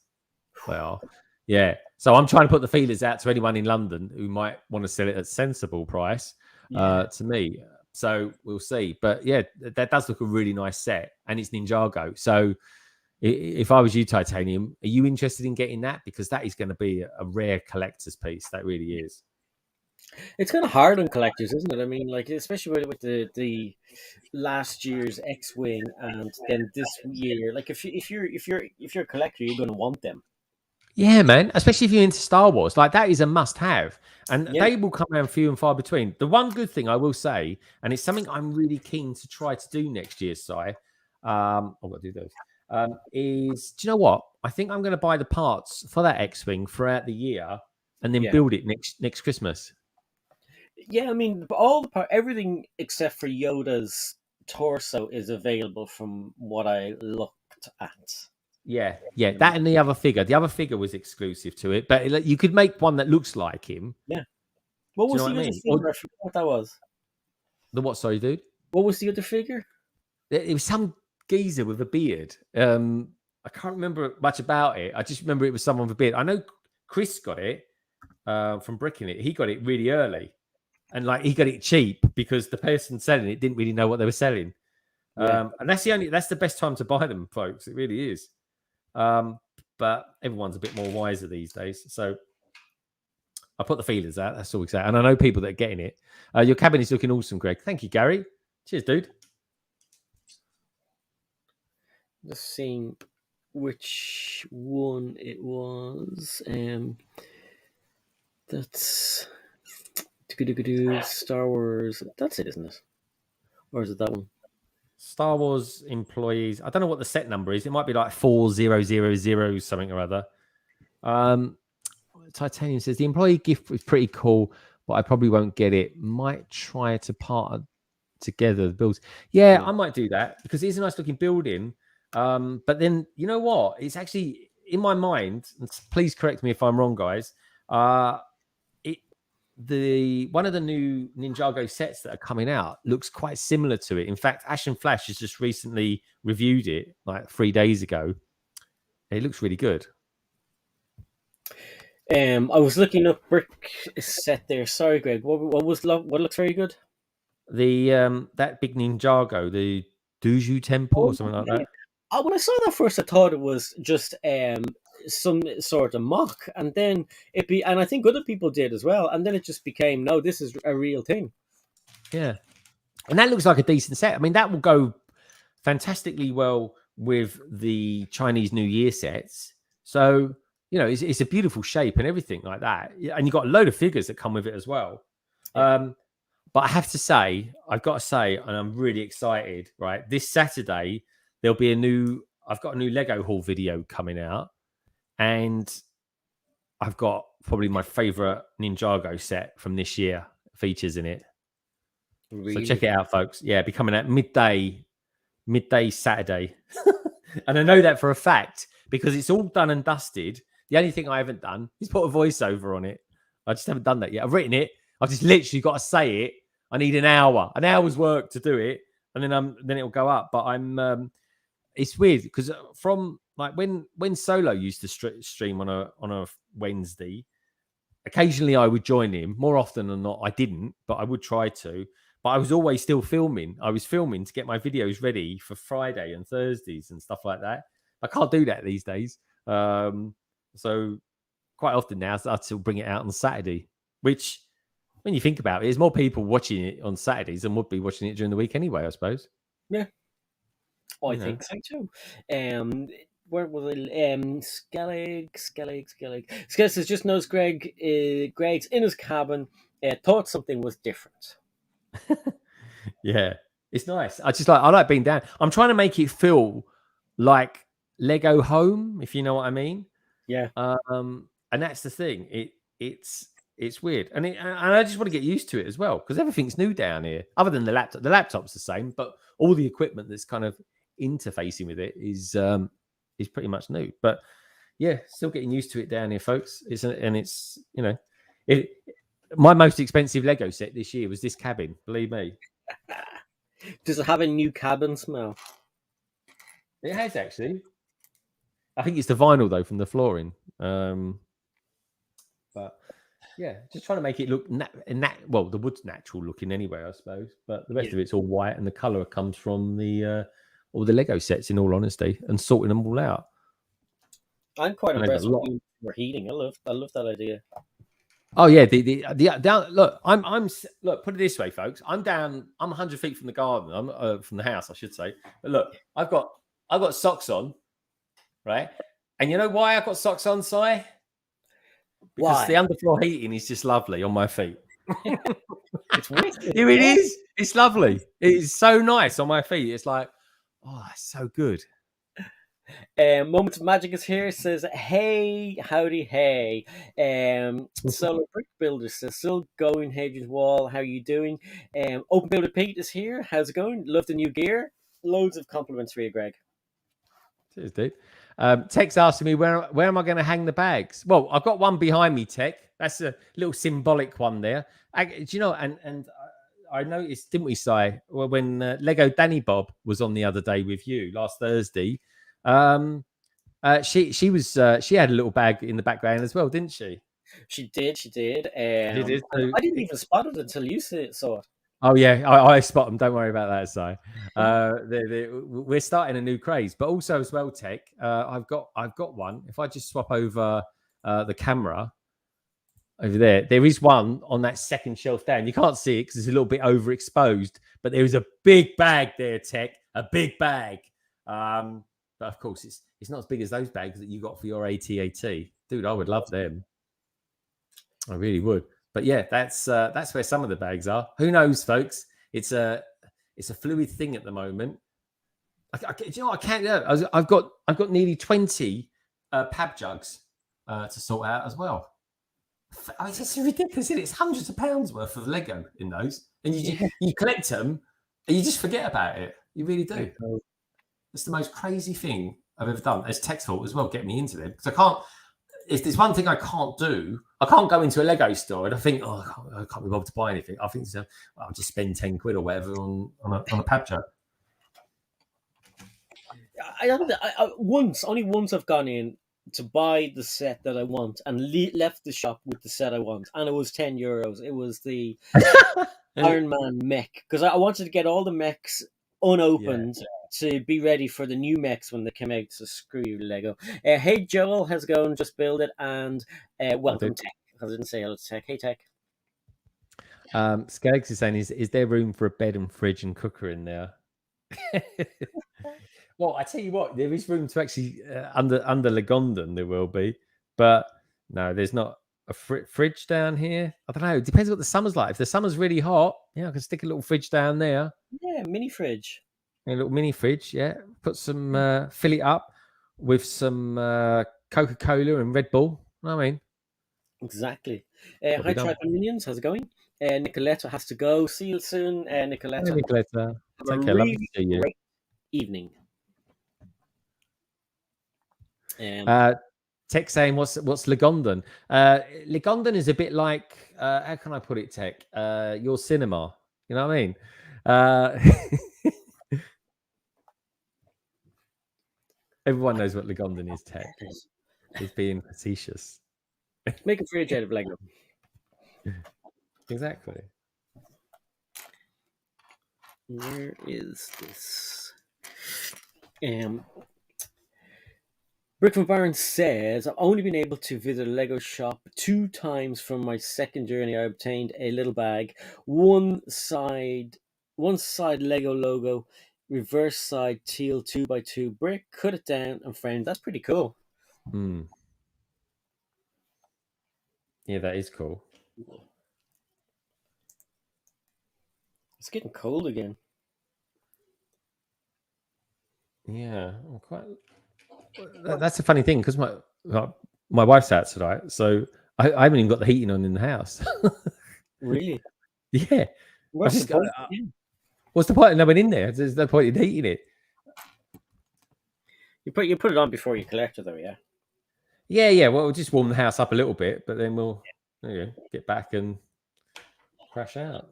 They are. Yeah. So I'm trying to put the feelers out to anyone in London who might want to sell it at sensible price to me. So we'll see. But yeah, that does look a really nice set. And it's Ninjago. So if I was you, Titanium, are you interested in getting that? Because that is going to be a rare collector's piece. That really is. It's kind of hard on collectors, isn't it? I mean, like, especially with the last year's X-Wing and then this year, like if you're a collector, you're going to want them. Yeah, man. Especially if you're into Star Wars, like that is a must-have, and they will come around few and far between. The one good thing I will say, and it's something I'm really keen to try to do next year, Si. I've got to do those. Is do you know what? I think I'm going to buy the parts for that X-Wing throughout the year, and then build it next Christmas. Yeah, I mean, everything except for Yoda's torso is available from what I looked at. Yeah, that and the other figure. The other figure was exclusive to it, but you could make one that looks like him. Yeah. What was the other figure? I forgot what that was. The what? Sorry, dude. What was the other figure? It was some geezer with a beard. I can't remember much about it. I just remember it was someone with a beard. I know Chris got it from Bricking It. He got it really early, and like he got it cheap because the person selling it didn't really know what they were selling. And that's the best time to buy them, folks. It really is. But everyone's a bit more wiser these days. So I put the feelers out. That's all we say. And I know people that are getting it. Your cabin is looking awesome, Greg. Thank you, Gary. Cheers, dude. Just seeing which one it was. That's Star Wars. That's it, isn't it? Or is it that one? Star Wars employees. I don't know what the set number is. It might be like 4000 something or other. Titanium says the employee gift is pretty cool, but I probably won't get it. Might try to part together the builds. Yeah, I might do that because it's a nice looking building. But then you know what? It's actually in my mind. Please correct me if I'm wrong, guys. One of the new Ninjago sets that are coming out looks quite similar to it. In fact, Ash and Flash has just recently reviewed it like 3 days ago. It looks really good. I was looking up brick set there. Sorry, Greg. What looks very good? The that big Ninjago, the Duju Temple or something like that. when I saw that first, I thought it was just some sort of mock, and then and I think other people did as well, and then it just became, no, this is a real thing. Yeah, and that looks like a decent set. I mean, that will go fantastically well with the Chinese New Year sets. So, it's a beautiful shape and everything like that. And you've got a load of figures that come with it as well. Yeah. But I have to say, I've got to say, and I'm really excited, right? This Saturday, there'll be I've got a new Lego haul video coming out. And I've got probably my favorite Ninjago set from this year features in it. Really? So check it out, folks. Yeah, it'll be coming out midday Saturday. And I know that for a fact because it's all done and dusted. The only thing I haven't done is put a voiceover on it. I just haven't done that yet. I've written it. I've just literally got to say it. I need an hour's work to do it, and then it'll go up. But it's weird because from like when Solo used to stream on a Wednesday, occasionally I would join him. More often than not, I didn't, but I would try to. But I was always still filming. I was filming to get my videos ready for Friday and Thursdays and stuff like that. I can't do that these days. So quite often now, I still bring it out on Saturday, which, when you think about it, there's more people watching it on Saturdays than would be watching it during the week anyway, I suppose. Yeah. I think so too. Where was it? Skellig says, just knows Greg's in his cabin. Thought something was different. Yeah, it's nice. I like being down. I'm trying to make it feel like Lego home, if you know what I mean. Yeah. And that's the thing. It's weird, and I just want to get used to it as well because everything's new down here. Other than the laptop, the laptop's the same, but all the equipment that's kind of interfacing with it is pretty much new. But yeah, still getting used to it down here, folks. My most expensive Lego set this year was this cabin. Believe me. Does it have a new cabin smell? It has, actually. I think it's the vinyl though from the flooring. But yeah, just trying to make it look well, the wood's natural looking anyway, I suppose. But the rest of it's all white, and the colour comes from all the Lego sets. In all honesty, and sorting them all out. I'm quite impressed with your heating. I love that idea. Oh yeah, the look. Look. Put it this way, folks. I'm 100 feet from the garden. I'm from the house, I should say. But look, I've got socks on, right? And you know why I've got socks on, Si? Because the underfloor heating is just lovely on my feet. It's wicked. It is. It's lovely. It is so nice on my feet. It's like, oh, it's so good. Moments of Magic is here. Says, hey, howdy, hey. Solar Brick Builder says, still going, Hadrian's Wall. How are you doing? Open Builder Pete is here. How's it going? Love the new gear. Loads of compliments for you, Greg. Cheers, dude. Tech's asking me where am I going to hang the bags? Well, I've got one behind me, Tech. That's a little symbolic one there. Do you know? And I noticed, didn't we, Si? Well, when Lego Danny Bob was on the other day with you last Thursday, she had a little bag in the background as well, didn't she? She did. I didn't even spot it until you saw it. Oh yeah, I spot them. Don't worry about that, Si. We're starting a new craze, but also as well, Tech. I've got one. If I just swap over the camera over there, there is one on that second shelf down. You can't see it because it's a little bit overexposed, but there is a big bag there, Tech. A big bag. But of course, it's not as big as those bags that you got for your AT-AT. Dude, I would love them. I really would. But yeah, that's where some of the bags are. Who knows, folks? It's a fluid thing at the moment. Do you know what? I can't. I've got nearly 20 pab jugs to sort out as well. I mean, it's ridiculous. It's hundreds of pounds worth of Lego in those, and you collect them, and you just forget about it. You really do. It's the most crazy thing I've ever done. It's Tech's fault as well. Get me into them because I can't. If there's one thing I can't do, I can't go into a Lego store and I think, I can't be bothered to buy anything. I think I'll just spend 10 quid or whatever on a pab jug. Only once I've gone in to buy the set that I want and left the shop with the set I want, and it was €10. It was the Iron Man mech because I wanted to get all the mechs unopened to be ready for the new mechs when they come out. So screw you, Lego. Hey Joel, how's it going? Just build it, and welcome Tech. I didn't say hello to Tech. Hey Tech. Skaggs is saying, is there room for a bed and fridge and cooker in there? Well, I tell you what, there is room to actually under Legondon. There will be, but no, there's not a fridge down here. I don't know. It depends what the summer's like. If the summer's really hot, yeah, I can stick a little fridge down there. Yeah, mini fridge. A little mini fridge. Yeah, put some fill it up with some Coca-Cola and Red Bull. You know what I mean? Exactly. Hi, Tripod Minions. How's it going? Nicoletta has to go. See you soon, Nicoletta. Hi, Nicoletta. Take care. Lovely to see you. Great evening. Tech saying, what's Legondon? Legondon is a bit like, how can I put it, Tech? Your cinema. You know what I mean? Everyone knows what Legondon is, Tech. He's being facetious. Make a fridge out of Lego. Exactly. Where is this? Brick from Baron says, I've only been able to visit a Lego shop 2 times from my second journey. I obtained a little bag, one side Lego logo, reverse side teal 2x2 brick, cut it down and framed. That's pretty cool. Yeah, that is cool. It's getting cold again. Yeah, I'm quite. That's a funny thing because my wife's out tonight, so I haven't even got the heating on in the house. Really? Yeah. What's the point of knowing in there? There's no point in heating it. You put it on before you collect it, though, yeah. Yeah. Well, we'll just warm the house up a little bit, but then we'll get back and crash out.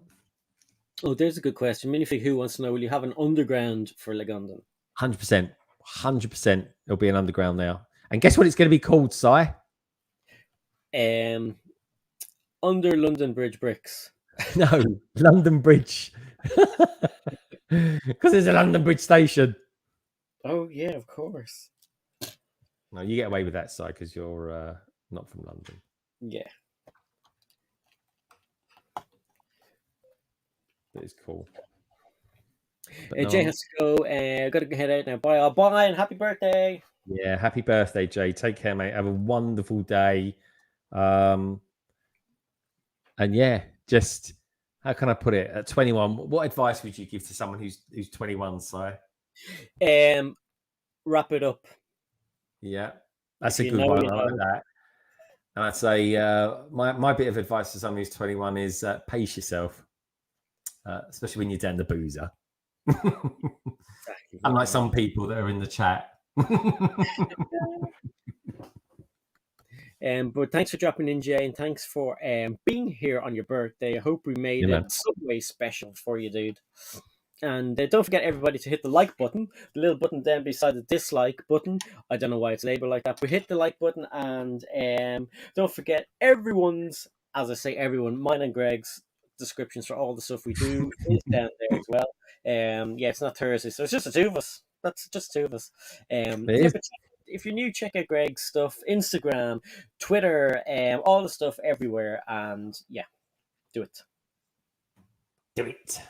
Oh, there's a good question. Minifig Who wants to know: will you have an underground for Legondon? 100%. 100%. It'll be an underground now. And guess what it's going to be called, Si? Under London Bridge bricks. No, London Bridge. Because there's a London Bridge station. Oh, yeah, of course. No, you get away with that, Si, because you're not from London. Yeah. That is cool. Jay has to go. Got to head out now. Bye. Bye and happy birthday. Yeah, happy birthday, Jay. Take care, mate. Have a wonderful day. And yeah, just how can I put it? At 21, what advice would you give to someone who's 21, Si? Wrap it up. Yeah, that's a good one. I like that. And I'd say my bit of advice to someone who's 21 is pace yourself, especially when you're down the boozer. Exactly. Unlike some people that are in the chat. But thanks for dropping in, Jay, and thanks for being here on your birthday. I hope we made it some way special for you, dude. And don't forget, everybody, to hit the like button, the little button down beside the dislike button. I don't know why it's labeled like that, but hit the like button, and don't forget everyone's, as I say, mine and Greg's descriptions for all the stuff we do is down there as well. Yeah, it's not Thursday, so it's just the 2 of us. That's just 2 of us. If you're new, check out Greg's stuff, Instagram, Twitter, all the stuff everywhere, and yeah, do it. Do it.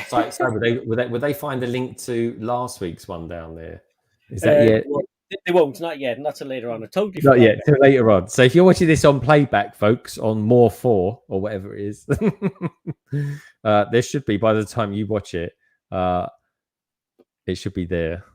So would they find a link to last week's one down there? Is that yet? Well, they won't. Not yet. Not till later on. Totally. Not yet. Till later on. So if you're watching this on playback, folks, on More 4 or whatever it is, there should be, by the time you watch it, it should be there.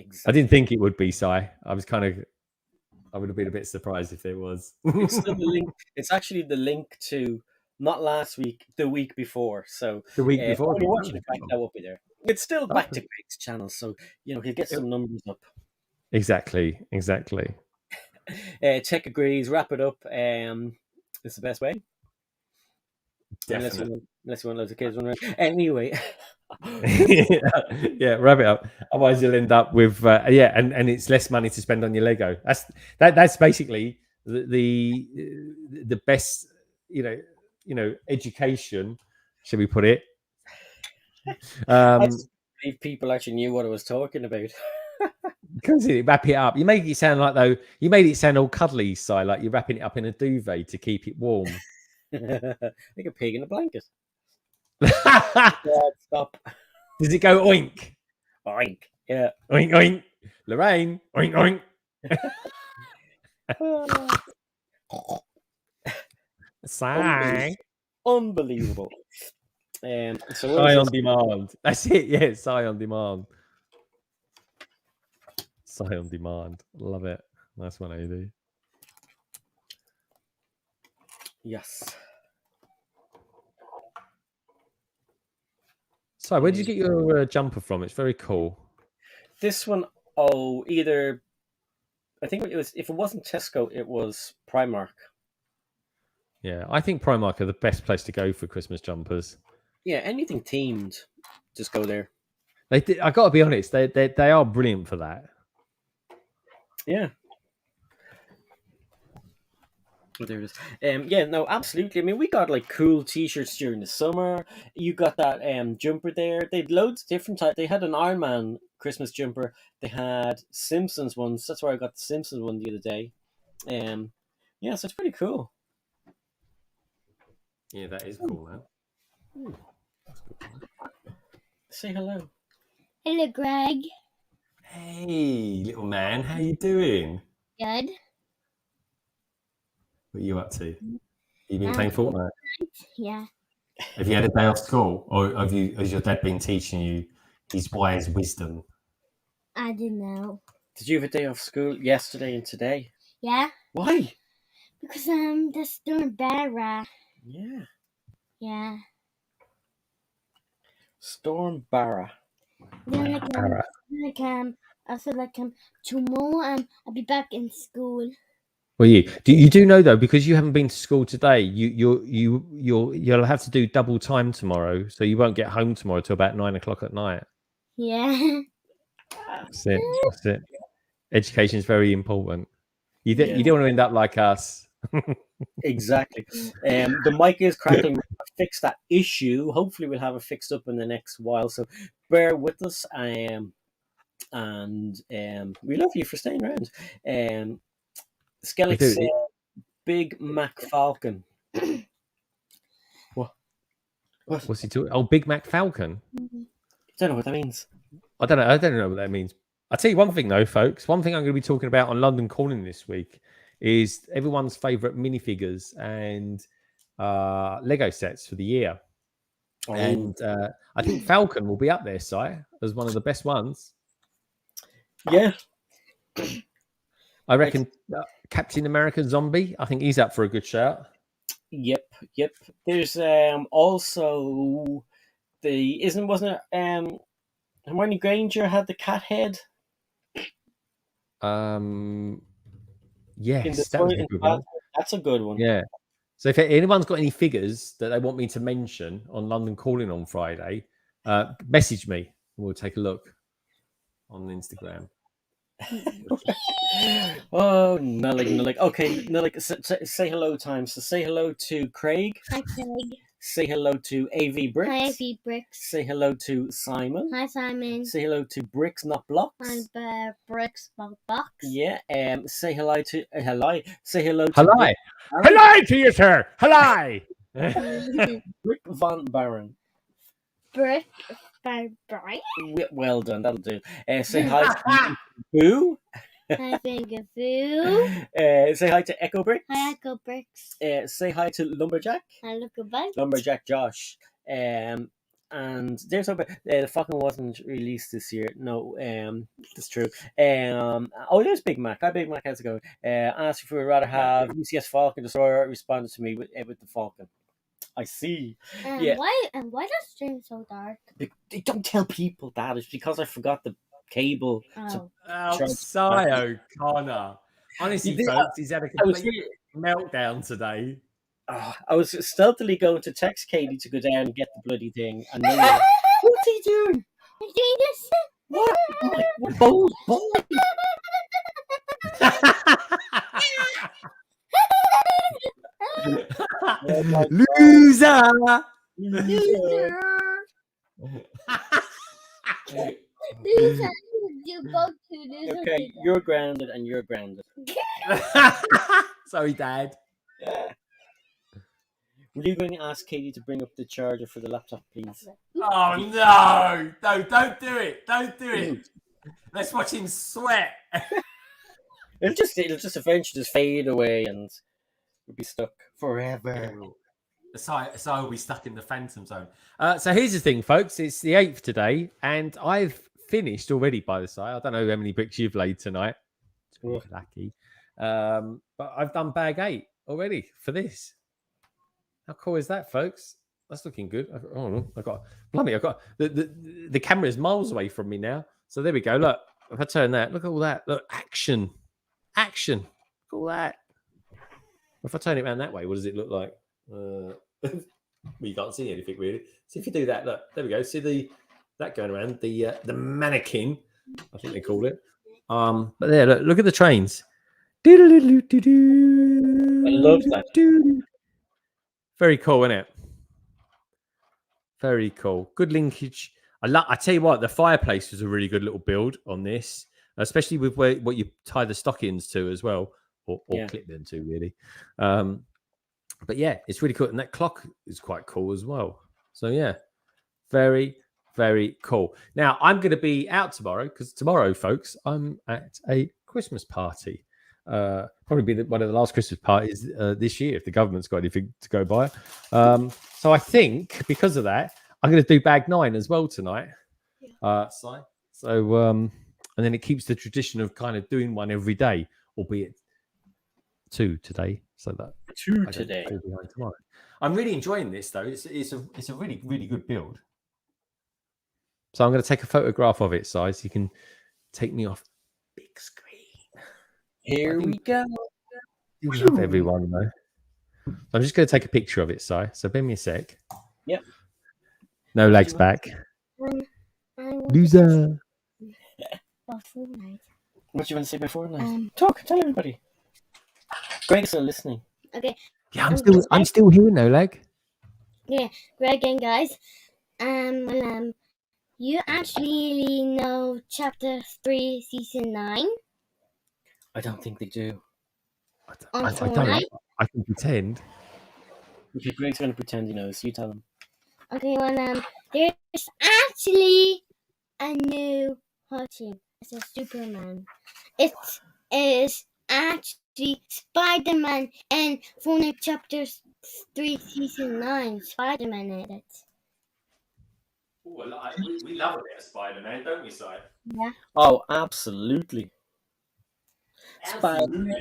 Exactly. I didn't think it would be, Si. I would have been a bit surprised if it was. It's still the link. It's actually the link to. Not last week, the week before. So the week before, you're watching it back, that will be there. It's still back to Greg's channel, so he'll get some numbers up. Exactly. Tech agrees. Wrap it up. It's the best way. Definitely. Unless you want loads of kids running around. Anyway. Yeah, wrap it up. Otherwise, you'll end up with and it's less money to spend on your Lego. That's basically the best, education, should we put it, I just believe people actually knew what I was talking about. Because wrap it up. You made it sound like though. You made it sound all cuddly, Si, like you're wrapping it up in a duvet to keep it warm. Like a pig in a blanket. Does Stop. it go oink? Oink. Yeah. Oink oink. Lorraine. Oink oink. Sigh. Unbelievable. So Sigh on demand. That's it. Yeah, sigh on demand. Sigh on demand. Love it. That's what I do. Yes. So, where did you get your jumper from? It's very cool. This one, either I think it was. If it wasn't Tesco, it was Primark. Yeah, I think Primark are the best place to go for Christmas jumpers. Yeah, anything themed, just go there. I got to be honest, they are brilliant for that. Yeah. Oh, there it is. Yeah, no, absolutely. I mean, we got like cool T-shirts during the summer. You got that jumper there. They had loads of different types. They had an Iron Man Christmas jumper. They had Simpsons ones. That's where I got the Simpsons one the other day. Yeah, so it's pretty cool. Yeah, that is cool, man. Ooh, that's good. Say hello. Hello, Greg. Hey, little man. How you doing? Good. What are you up to? You been playing Fortnite? Yeah. Have you had a day off school, or has your dad been teaching you his wise wisdom? I don't know. Did you have a day off school yesterday and today? Yeah. Why? Because the storm Barra. Yeah. Yeah. Storm Barra. Then tomorrow I'll be back in school. Well, you do know though, because you haven't been to school today, you'll have to do double time tomorrow, so you won't get home tomorrow till about 9 o'clock at night. Yeah. That's it. That's it. Education is very important. You don't want to end up like us. Exactly. The mic is cracking. Fix that issue. Hopefully, we'll have it fixed up in the next while. So bear with us. And we love you for staying around. Skellig said, Big Mac Falcon. What? What's he doing? Oh, Big Mac Falcon. I don't know what that means. I don't know what that means. I'll tell you one thing though, folks. One thing I'm going to be talking about on London Calling this week is everyone's favourite minifigures and Lego sets for the year. Oh. And I think Falcon will be up there, Si, as one of the best ones. Yeah. I reckon Captain America Zombie, I think he's up for a good shout. Yep. There's also wasn't it Hermione Granger had the cat head? Yes, that was a good one. That's a good one. Yeah. So if anyone's got any figures that they want me to mention on London Calling on Friday, message me and we'll take a look on Instagram. Oh, Nullig. Okay, Nullig, say hello time. So say hello to Craig. Hi, Craig. Say hello to AV Bricks. Hi, AV Bricks. Say hello to Simon. Hi, Simon. Say hello to Bricks Not Blocks. Hi, Bricks Not Blocks. Yeah. Say hello to Say hello to Hello to you, sir. Hello. Brick Von Baron. Brick Von Baron. Well done. That'll do. Say hi to Boo. Hi, Finger Boo. Say hi to Echo Bricks. Hi, Echo Bricks. Say hi to Lumberjack. Hi, Lumberjack. Lumberjack Josh. And there's the Falcon wasn't released this year. No, that's true. There's Big Mac. Hi, Big Mac. How's it going? Asked if we would rather have UCS Falcon Destroyer. Responded to me with the Falcon. I see. Yeah. Why the stream so dark? They don't tell people that. It's because I forgot the cable. Si O'Connor. Honestly, folks, he's had a complete meltdown today. I was stealthily going to text Katie to go down and get the bloody thing. And then what's he doing? He's doing this. What? What bowl? Loser. You both do this. Okay, you're grounded and you're grounded. Sorry, Dad. Were you going to ask Katie to bring up the charger for the laptop, please? Oh no! No, don't do it! Don't do it! Let's watch him sweat. It'll just eventually just fade away and we'll be stuck forever. So we'll be stuck in the phantom zone. So here's the thing, folks. It's the 8th today, and I've finished already by the side. I don't know how many bricks you've laid tonight. It's lucky. But I've done bag 8 already for this. How cool is that, folks? That's looking good. I got the camera is miles away from me now. So there we go. Look, if I turn that, look at all that. Look, action. Look at all that. If I turn it around that way, what does it look like? Well, you can't see anything really. So if you do that, look, there we go. See that going around the mannequin, I think they call it. But there, look at the trains. I love that. Very cool, isn't it? Very cool. Good linkage. I tell you what, the fireplace was a really good little build on this, especially with what you tie the stockings to as well, or clip them to really. But yeah, it's really cool, and that clock is quite cool as well. So yeah, very, very cool. Now I'm going to be out tomorrow because tomorrow, folks, I'm at a Christmas party. Probably be one of the last Christmas parties this year if the government's got anything to go by. So I think because of that, I'm going to do bag 9 as well tonight. So and then it keeps the tradition of kind of doing one every day, albeit 2 today. So that 2 today. Tomorrow. I'm really enjoying this though. It's a really, really good build. So I'm going to take a photograph of it, so you can take me off big screen. Here we go. You love everyone though. So I'm just going to take a picture of it, Si. So bear me a sec. Yep. No legs back. Loser. About Fortnite. What do you want to say before night? Tell everybody. Greg's still listening. Okay. Yeah, I'm still here, no leg. Yeah, Greg and guys. You actually know Chapter 3, Season 9? I don't think they do. On I Fortnite? I can pretend. Okay, Greg's going to pretend he knows. You tell him. Okay, there's actually a new team. It's a Superman. It is actually Spider-Man and Fortnite Chapter 3, Season 9. Spider-Man in it. Ooh, we love a bit of Spider-Man, don't we, Si? Yeah. Oh, absolutely. Spider-Man.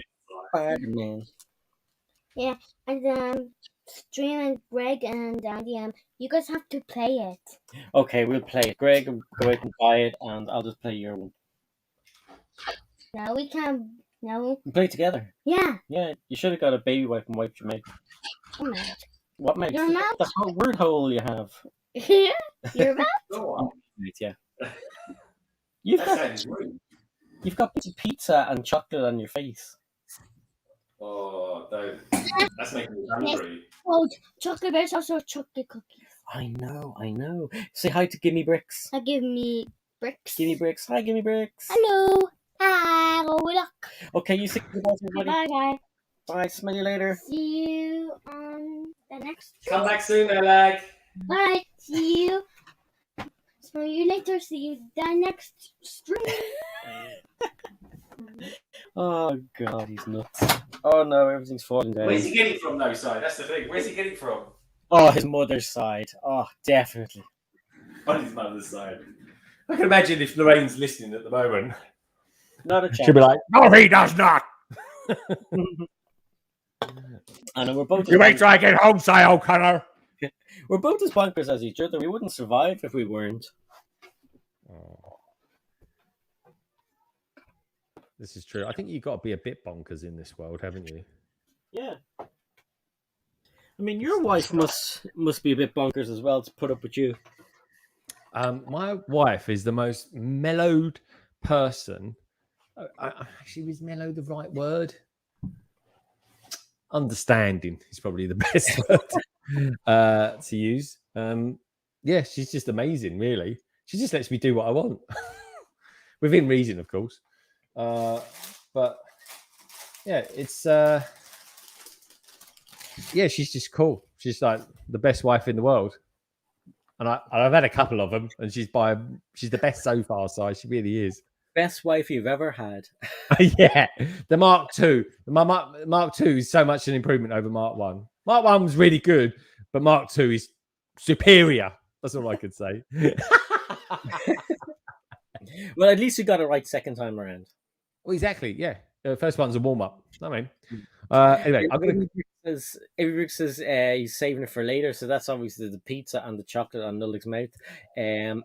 Yeah, and Stream and Greg and Daddy, you guys have to play it. Okay, we'll play it. Greg, go out and buy it, and I'll just play your one. Now we can. Now. We play together. Yeah. Yeah, you should have got a baby wipe and wiped your mouth. Your mouth. What mouth? Your mouth? The word hole you have. Yeah. Your mouth. Oh, yeah. You've got bits of pizza and chocolate on your face. Oh, that's making me hungry. Oh, chocolate bars, also chocolate cookies. I know. Say hi to Gimme Bricks. Give me bricks. Gimme Bricks. Hi, Gimme Bricks. Hello. Hello. Okay, you say goodbye to everybody. Bye. Bye. Smell you later. See you on the next. Come back soon, Oleg. Bye. See you. Smell you later. See you the next stream. Oh God, he's nuts. Oh no, everything's falling down. Where's he getting from, though, Si? That's the thing. Where's he getting from? Oh, his mother's side. Oh, definitely. On his mother's side. I can imagine if Lorraine's listening at the moment. Not a chance. She'll be like, "No, he does not." I know we're both. You wait till I get home, Si O'Connor. We're both as bonkers as each other. We wouldn't survive if we weren't. This is true. I think you've got to be a bit bonkers in this world, haven't you? Yeah. I mean, your wife must be a bit bonkers as well to put up with you. My wife is the most mellowed person. Actually, is mellow the right word? Understanding is probably the best word to use. Yeah, she's just amazing, really. She just lets me do what I want. Within reason, of course. But yeah, it's yeah, she's just cool. She's like the best wife in the world. And I've had a couple of them, and she's the best so far, so she really is. Best wife you've ever had. Yeah, the Mark II. Mark II is so much an improvement over Mark I. Mark I was really good, but Mark II is superior. That's all I could say. Well, at least you got it right second time around. Well, exactly. Yeah, the first one's a warm up. I mean, anyway, I'm gonna. Everybody says he's saving it for later, so that's obviously the pizza and the chocolate on Nullig's mouth. And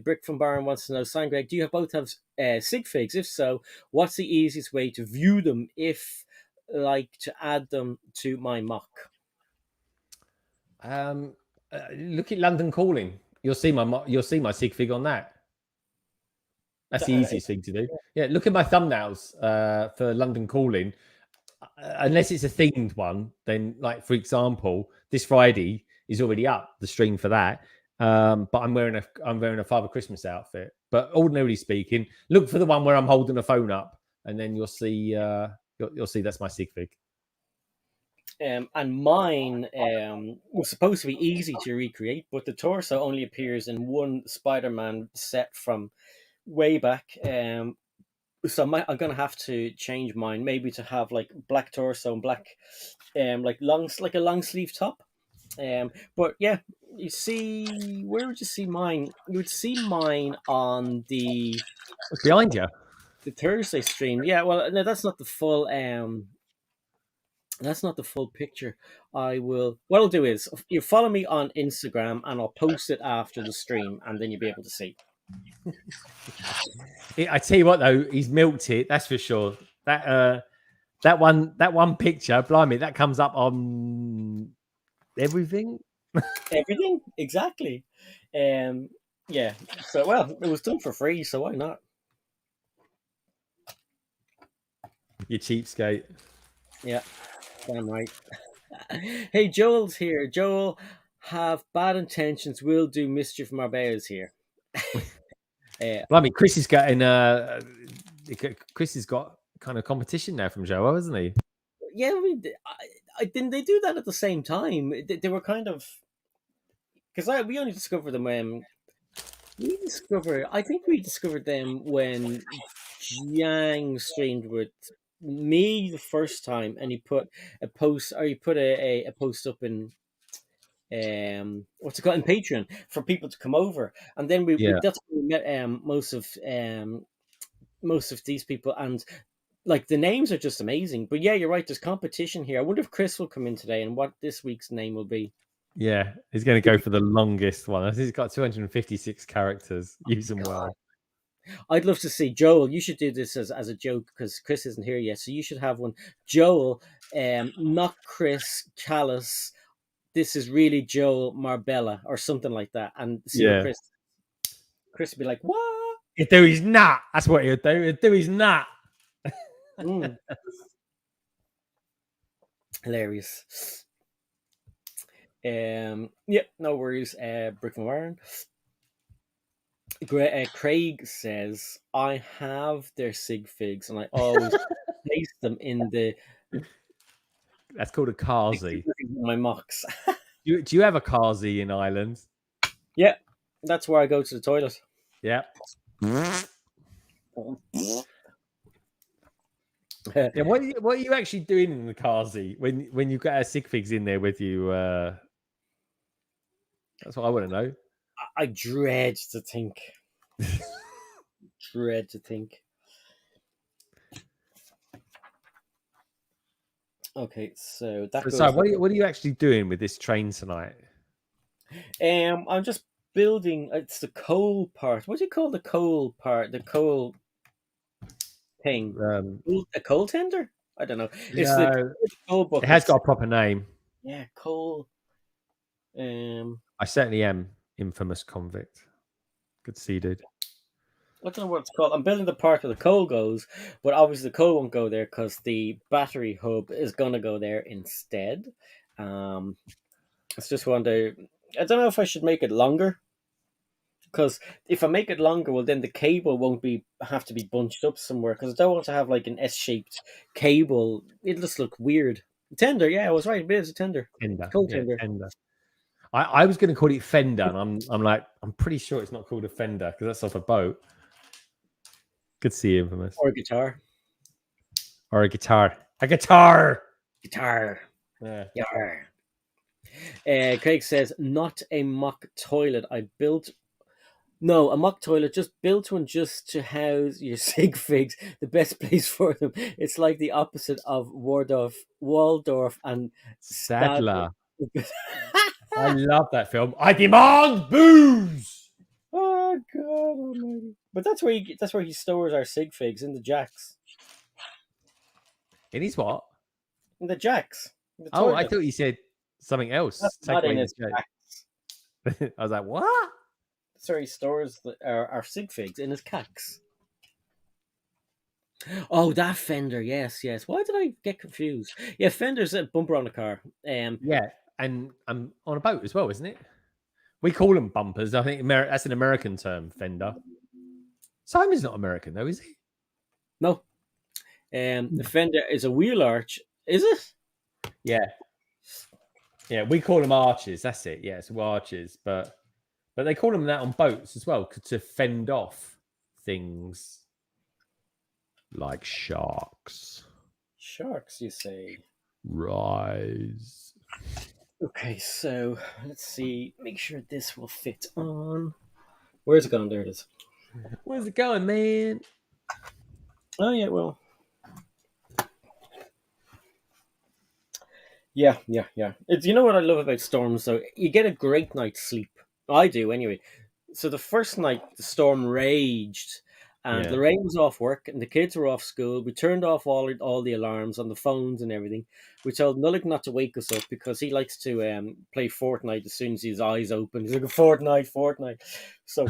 Brick from Barn wants to know, Sign Greg, do you both have sig figs? If so, what's the easiest way to view them if like to add them to my mock? Look at London Calling. You'll see my sig fig on that. That's the easiest thing to do. Yeah, look at my thumbnails for London Calling. Unless it's a themed one, then like for example, this Friday is already up the stream for that. But I'm wearing a Father Christmas outfit. But ordinarily speaking, look for the one where I'm holding a phone up, and then you'll see that's my sig fig. And mine was supposed to be easy to recreate, but the torso only appears in one Spider-Man set from way back. So I'm gonna have to change mine, maybe to have like black torso and black, like a long sleeve top. But yeah, you see, where would you see mine? You would see mine on the behind you, the Thursday stream. Yeah, well, no, that's not the full. That's not the full picture. I will. What I'll do is you follow me on Instagram, and I'll post it after the stream, and then you'll be able to see. I tell you what, though, he's milked it. That's for sure. That one picture, blimey, that comes up on everything. Everything, exactly. Yeah. So well, it was done for free, so why not? You cheapskate. Yeah, damn right. Hey, Joel's here. Joel, have bad intentions, will do mischief. Marbella's here. Blimey, Chris is getting Chris has got kind of competition now from Joel, hasn't he? Yeah, I mean, didn't they do that at the same time? They were kind of, because we only discovered them when I think we discovered them when Jiang streamed with me the first time, and he put a post, or he put a post up in what's it called, in Patreon for people to come over, and then that's when we met most of these people, and like the names are just amazing. But yeah, you're right, there's competition here. I wonder if Chris will come in today and what this week's name will be. Yeah, he's going to go for the longest one. I think he's got 256 characters. Use them well. I'd love to see Joel. You should do this as a joke because Chris isn't here yet, so you should have one. Joel, not Chris Callis. This is really Joel Marbella or something like that, and see what Chris would be like. What? He'd do his nut. That's what he'd do. He'd do his nut. Hilarious. No worries. Brick and Warren. Craig says, I have their sig figs and I always place them in the. That's called a Kazi. My mocks. Do you have a Kazi in Ireland? Yeah, that's where I go to the toilet. Yeah. Yeah, what are you actually doing in the Kazi when you've got our sig figs in there with you? That's what I want to know. I dread to think. Dread to think. Okay, so that. So what are you actually doing with this train tonight? I'm just building. It's the coal part. What do you call the coal part? The coal thing. A coal tender? I don't know. It's the coal bucket. It has got a proper name. Yeah, coal. I certainly am infamous convict. Good to see you, dude. I don't know what it's called. I'm building the part where the coal goes, but obviously the coal won't go there because the battery hub is going to go there instead. It's just one to I don't know if I should make it longer. Because if I make it longer, well, then the cable won't have to be bunched up somewhere. Because I don't want to have like an S-shaped cable. It'll just look weird. Tender, yeah, I was right. It is a tender. Tender. Cold Yeah, tender. tender. I was going to call it Fender, and I'm pretty sure it's not called a Fender because that's off a boat. Could see Infamous. Or a guitar. Or a guitar. A guitar. Guitar. Yeah. Craig says, not a mock toilet. No, a mock toilet, just built one just to house your sig figs. The best place for them. It's like the opposite of Waldorf and Sadler. I love that film. I demand booze. Oh God Almighty! But that's where he stores our sig figs, in the jacks. In his what? In the jacks. In the Oh, toilet. I thought you said something else. That's not in his jacks. I was like, what? That's where he stores our sig figs, in his cacks. Oh, that Fender, yes. Why did I get confused? Yeah, Fender's a bumper on the car. Yeah, and on a boat as well, isn't it? We call them bumpers. I think that's an American term, Fender. Simon's not American, though, is he? No. The Fender is a wheel arch. Is it? Yeah. Yeah, we call them arches. That's it. Yeah, it's arches. But they call them that on boats as well, to fend off things like sharks. Sharks, you say? Rise. Okay, so let's see. Make sure this will fit on. Where's it gone? There it is. Where's it going, man? Oh, yeah, well. Yeah. It's, you know what I love about storms, though? You get a great night's sleep. I do, anyway. So the first night, the storm raged, and the rain was off work, and the kids were off school. We turned off all the alarms on the phones and everything. We told Nullick not to wake us up because he likes to play Fortnite as soon as his eyes open. He's like, Fortnite. So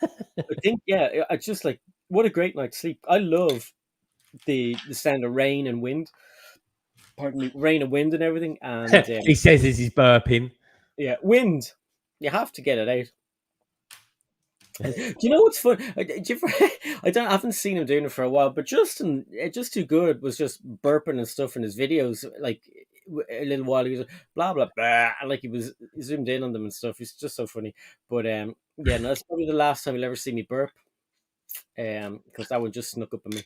I think, yeah, I just like, what a great night's sleep. I love the sound of rain and wind. Pardon me, rain and wind and everything. And he says as he's burping. Yeah, wind. You have to get it out. Do you know what's fun? I haven't seen him doing it for a while, but Justin, just too good, was just burping and stuff in his videos. Like a little while, he was blah blah blah, and like he zoomed in on them and stuff. He's just so funny. But yeah, no, that's probably the last time you'll ever see me burp. Because that one just snuck up on me.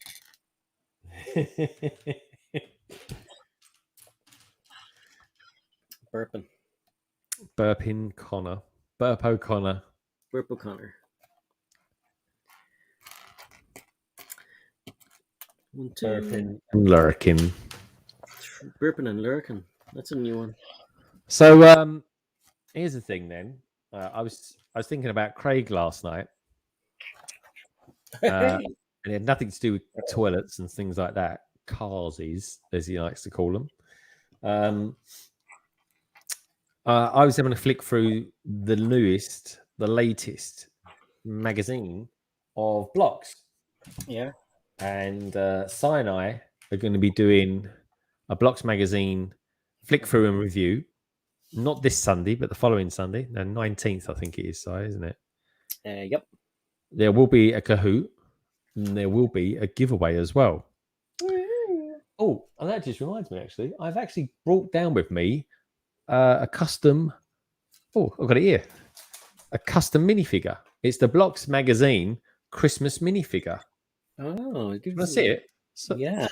Burping Connor. Burp O'Connor. Burp O'Connor. 1, 2. Burping and lurking. Burping and lurking. That's a new one. So here's the thing then. I was thinking about Craig last night. And it had nothing to do with toilets and things like that. Carsies, as he likes to call them. I was having a flick through the latest magazine of blocks. Yeah. And Si and I are going to be doing a blocks magazine flick through and review. Not this Sunday, but the following Sunday. The 19th, I think it is, Si, isn't it? Yep. There will be a Kahoot. And there will be a giveaway as well. Oh, and that just reminds me, actually. I've actually brought down with me a custom... Oh, I've got it here. A custom minifigure. It's the Blocks Magazine Christmas minifigure. Oh, you want to see it? So, yeah.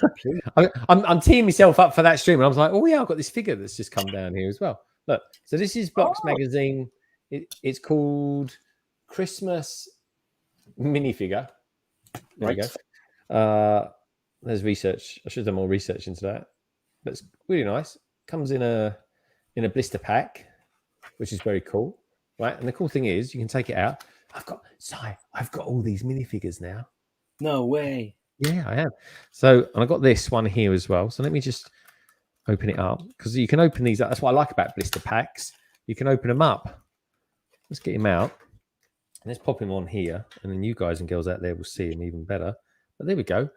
I'm teeing myself up for that stream. And I was like, oh, yeah, I've got this figure that's just come down here as well. Look, so this is Blocks Magazine. It's called Christmas minifigure. There you go. There's research. I should have done more research into that. But it's really nice. Comes in a blister pack, which is very cool. Right. And the cool thing is you can take it out. I've got all these minifigures now. No way. Yeah, I have. So, and I got this one here as well. So let me just open it up because you can open these up. That's what I like about blister packs. You can open them up. Let's get him out. Let's pop him on here, and then you guys and girls out there will see him even better. But there we go.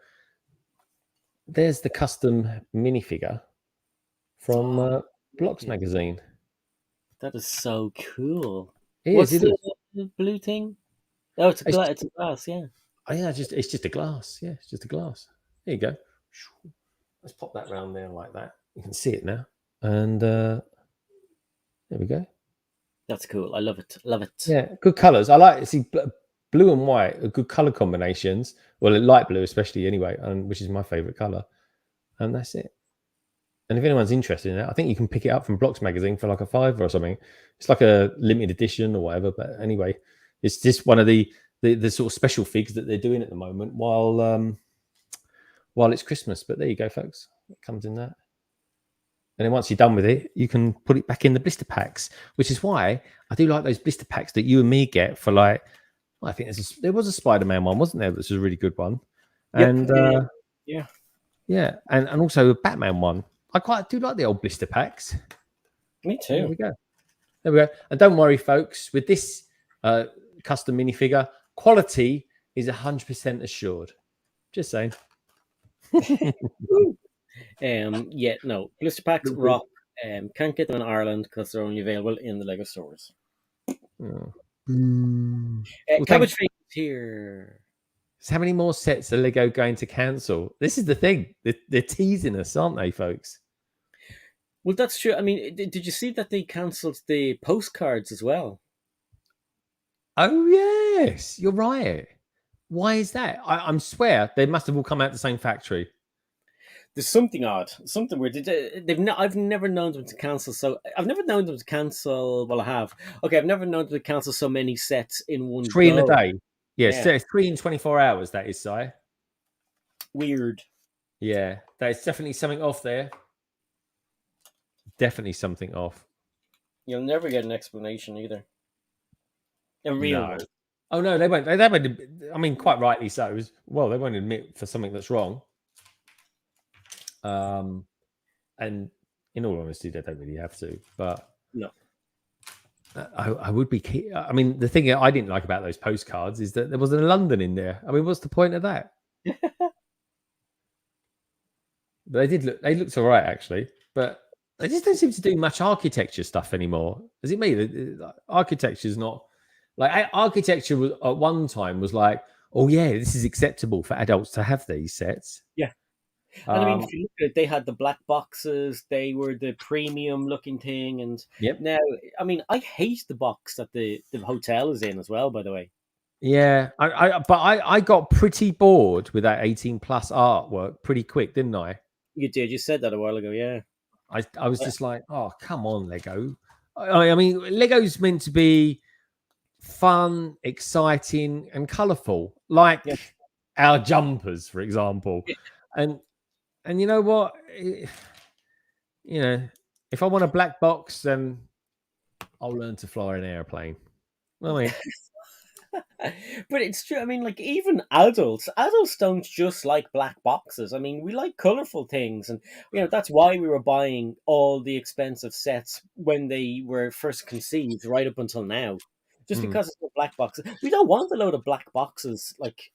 There's the custom minifigure from Blocks Magazine. That is so cool. It What's is. It the blue thing? Oh, it's a glass. It's a glass. Yeah. Oh, yeah, it's just a glass. Yeah, it's just a glass. There you go. Let's pop that round there like that. You can see it now. And there we go. That's cool. I love it. Love it. Yeah, good colours. I like see blue and white are good colour combinations. Well, light blue especially anyway, which is my favourite colour. And that's it. And if anyone's interested in it, I think you can pick it up from Blocks magazine for like a $5 or something. It's like a limited edition or whatever. But anyway, it's just one of the sort of special figs that they're doing at the moment while it's Christmas. But there you go, folks. It comes in that. And then once you're done with it, you can put it back in the blister packs, which is why I do like those blister packs that you and me get for like, I think there was a Spider-Man one, wasn't there? This was a really good one. Yep. And yeah. And also a Batman one. I quite do like the old blister packs. Me too. There we go. And don't worry, folks, with this custom minifigure, quality is 100% assured. Just saying. No. Blister packs rock. Can't get them in Ireland because they're only available in the Lego stores. Oh. Cabbage Face here. So how many more sets are Lego going to cancel? This is the thing. They're teasing us, aren't they, folks? Well, that's true. I mean, did you see that they cancelled the postcards as well? Oh, yes. You're right. Why is that? I swear they must have all come out the same factory. There's something odd, something weird. I've never known them to cancel. I've never known them to cancel. Well, I have. Okay, I've never known them to cancel so many sets in one. 3 in a day. Yeah. So 3 in 24 hours. That is, Si. Weird. Yeah, that is definitely something off there. Definitely something off. You'll never get an explanation either. A real one. Oh no, they won't. They won't. I mean, quite rightly so. Well, they won't admit for something that's wrong. And in all honesty, they don't really have to. But no, I would be. I mean, the thing I didn't like about those postcards is that there wasn't a London in there. I mean, what's the point of that? But they looked all right actually, but they just don't seem to do much architecture stuff anymore. Is it me? Architecture is not like architecture was at one time was like, oh yeah, this is acceptable for adults to have these sets. Yeah. And I mean, if you look at it, they had the black boxes, they were the premium looking thing. And now, I mean, I hate the box that the hotel is in as well, by the way. Yeah, I got pretty bored with that 18+ artwork pretty quick, didn't I? You did. You said that a while ago, yeah. I was just like, oh, come on, Lego. I mean, Lego's meant to be fun, exciting, and colourful, like our jumpers, for example. Yeah. And you know what? You know, if I want a black box, then I'll learn to fly an airplane. Well, I mean, but it's true. I mean, like even adults don't just like black boxes. I mean, we like colorful things, and you know that's why we were buying all the expensive sets when they were first conceived, right up until now, just because it's black boxes. We don't want a load of black boxes, like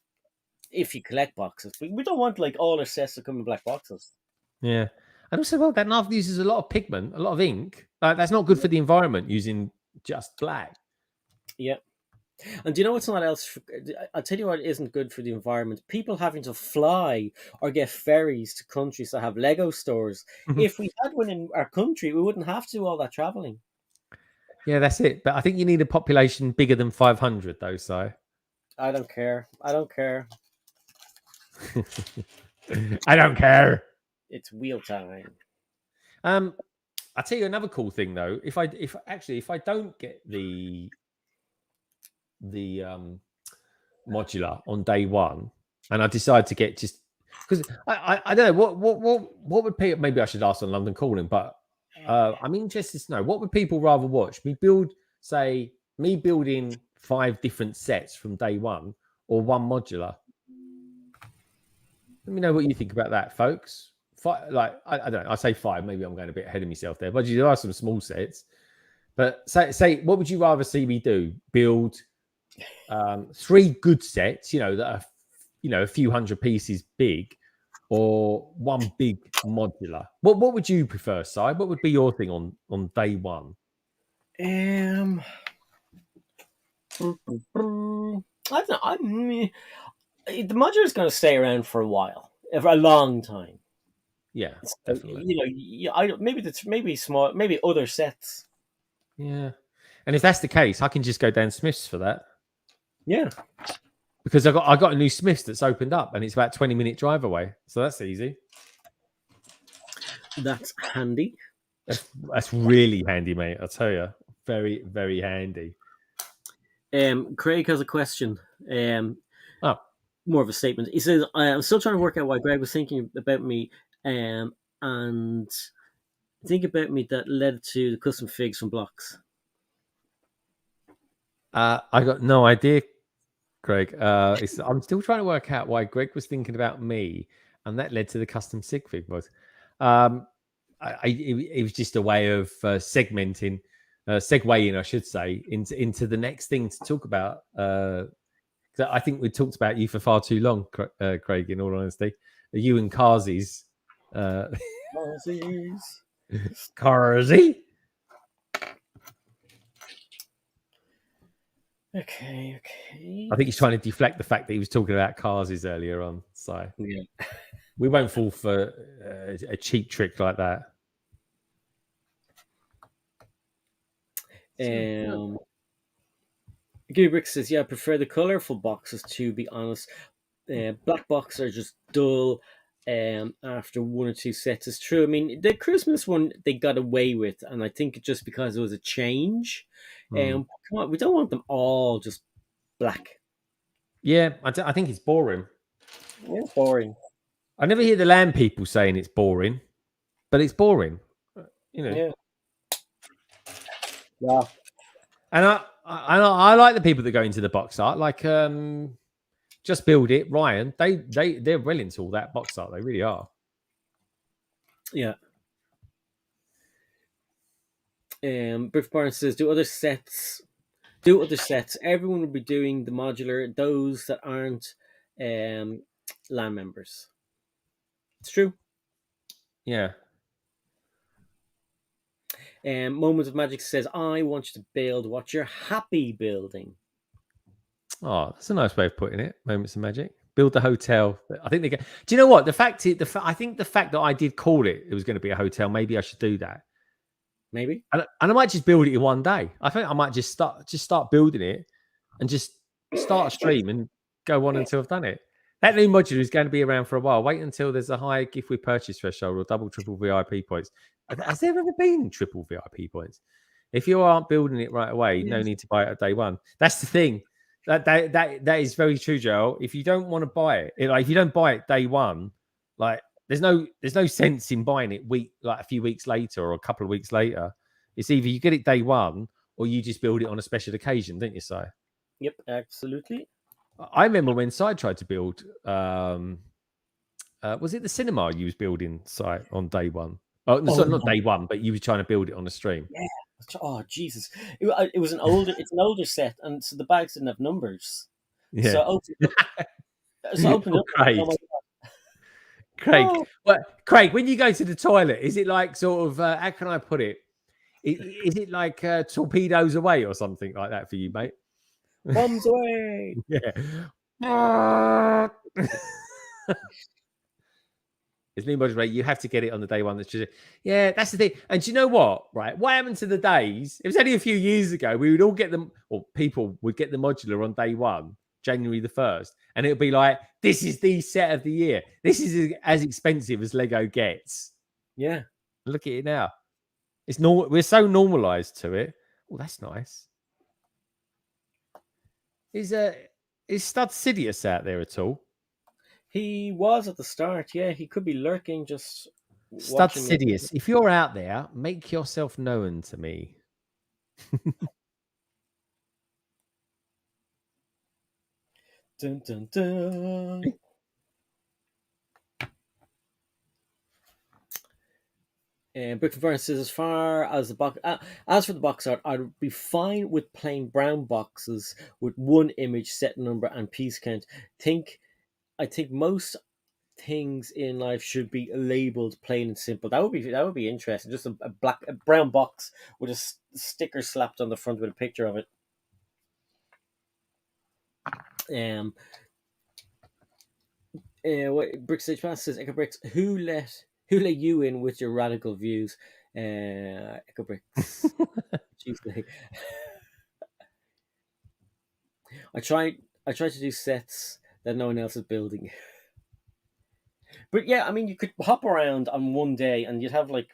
if you collect boxes. We don't want like all our sets to come in black boxes. Yeah, and also, well, that knife uses a lot of pigment, a lot of ink. That's not good for the environment using just black. Yeah. And do you know what's not else? I'll tell you what isn't good for the environment. People having to fly or get ferries to countries that have Lego stores. If we had one in our country, we wouldn't have to do all that traveling. Yeah, that's it. But I think you need a population bigger than 500, though, Si. I don't care. I don't care. I don't care. It's wheel time. I'll tell you another cool thing, though. If I don't get the modular on day one, and I decide to get just because I don't know what would people, maybe I should ask on London Calling, but I'm interested to know what would people rather watch me building 5 different sets from day one or one modular. Let me know what you think about that, folks. I don't know. I say 5. Maybe I'm going a bit ahead of myself there, but there are some small sets. But say, what would you rather see me do? Build 3 good sets, that are, a few hundred pieces big, or one big modular. What would you prefer, Si? What would be your thing on day one? I don't know. The modular is going to stay around for a while, for a long time. Yeah, So, definitely. Maybe small, maybe other sets. Yeah, and if that's the case, I can just go down Smith's for that. Yeah, because I got a new Smith's that's opened up, and it's about 20-minute drive away, so that's easy. That's handy. That's really handy, mate. I'll tell you, very very handy. Craig has a question. Oh. More of a statement. He says, "I'm still trying to work out why Greg was thinking about me, and think about me that led to the custom figs from Blocks." I got no idea, Craig. I'm still trying to work out why Greg was thinking about me, and that led to the custom sig fig was. It was just a way of segueing, I should say, into the next thing to talk about. I think we talked about you for far too long, Craig. In all honesty, you and Kazi's. Kazi. Okay. I think he's trying to deflect the fact that he was talking about Kazi's earlier on. So yeah, we won't fall for a cheap trick like that. Gubrick says, "Yeah, I prefer the colorful boxes. To be honest, black boxes are just dull. After one or two sets, it's true. I mean, the Christmas one they got away with, and I think just because it was a change. Come on, we don't want them all just black. Yeah, I think it's boring. It's boring. I never hear the land people saying it's boring, but it's boring. You know. Yeah. And I like the people that go into the box art, like Just Build It, Ryan. They're well into all that box art. They really are. Yeah. Biff Barnes says, do other sets. Everyone will be doing the modular. Those that aren't LAN members. It's true. Yeah. Moments of Magic says, I want you to build what you're happy building. Oh, that's a nice way of putting it. Moments of Magic. Build the hotel. I think they get. Do you know what? I think the fact that I did call it was going to be a hotel, maybe I should do that. Maybe. And I might just build it in one day. I think I might just start building it and just start a stream and go on until I've done it. That new modular is going to be around for a while. Wait until there's a high gift with purchase threshold or double, triple VIP points. Has there ever been triple VIP points? If you aren't building it right away, no need to buy it at day one. That's the thing. That is very true, Joel. If you don't want to buy it, like if you don't buy it day one, like there's no sense in buying it a few weeks later or a couple of weeks later. It's either you get it day one or you just build it on a special occasion, don't you, Si? Yep, absolutely. I remember when Si tried to build. Was it the cinema you was building, Si, on day one? Not day one, but you were trying to build it on a stream. Yeah. Oh Jesus! It was an older. It's an older set, and so the bags didn't have numbers. Yeah. So open up. Craig. Oh Craig. Oh. Well, Craig, when you go to the toilet, is it like sort of? How can I put it? Is it like torpedoes away or something like that for you, mate? Bombs away. Yeah. It's new modular. You have to get it on the day one. That's just that's the thing. And do you know what? Right, what happened to the days? It was only a few years ago. We would all get them, or people would get the modular on day one, January the 1st, and it would be like, "This is the set of the year. This is as expensive as Lego gets." Yeah, look at it now. It's normal. We're so normalized to it. Oh, that's nice. Is Stud Sidious out there at all? He was at the start. Yeah, he could be lurking. Just Stud Sidious. If you're out there, make yourself known to me. Dun, dun, dun. Brick Burns says, as for the box art, I'd be fine with plain brown boxes with one image, set number, and piece count. I think most things in life should be labeled plain and simple. That would be interesting. Just a brown box with a sticker slapped on the front with a picture of it. What Brickstage Pass says, Echo Bricks, who let you in with your radical views? Echo Bricks. Tuesday. I try to do sets that no one else is building. But yeah, I mean, you could hop around on one day and you'd have like,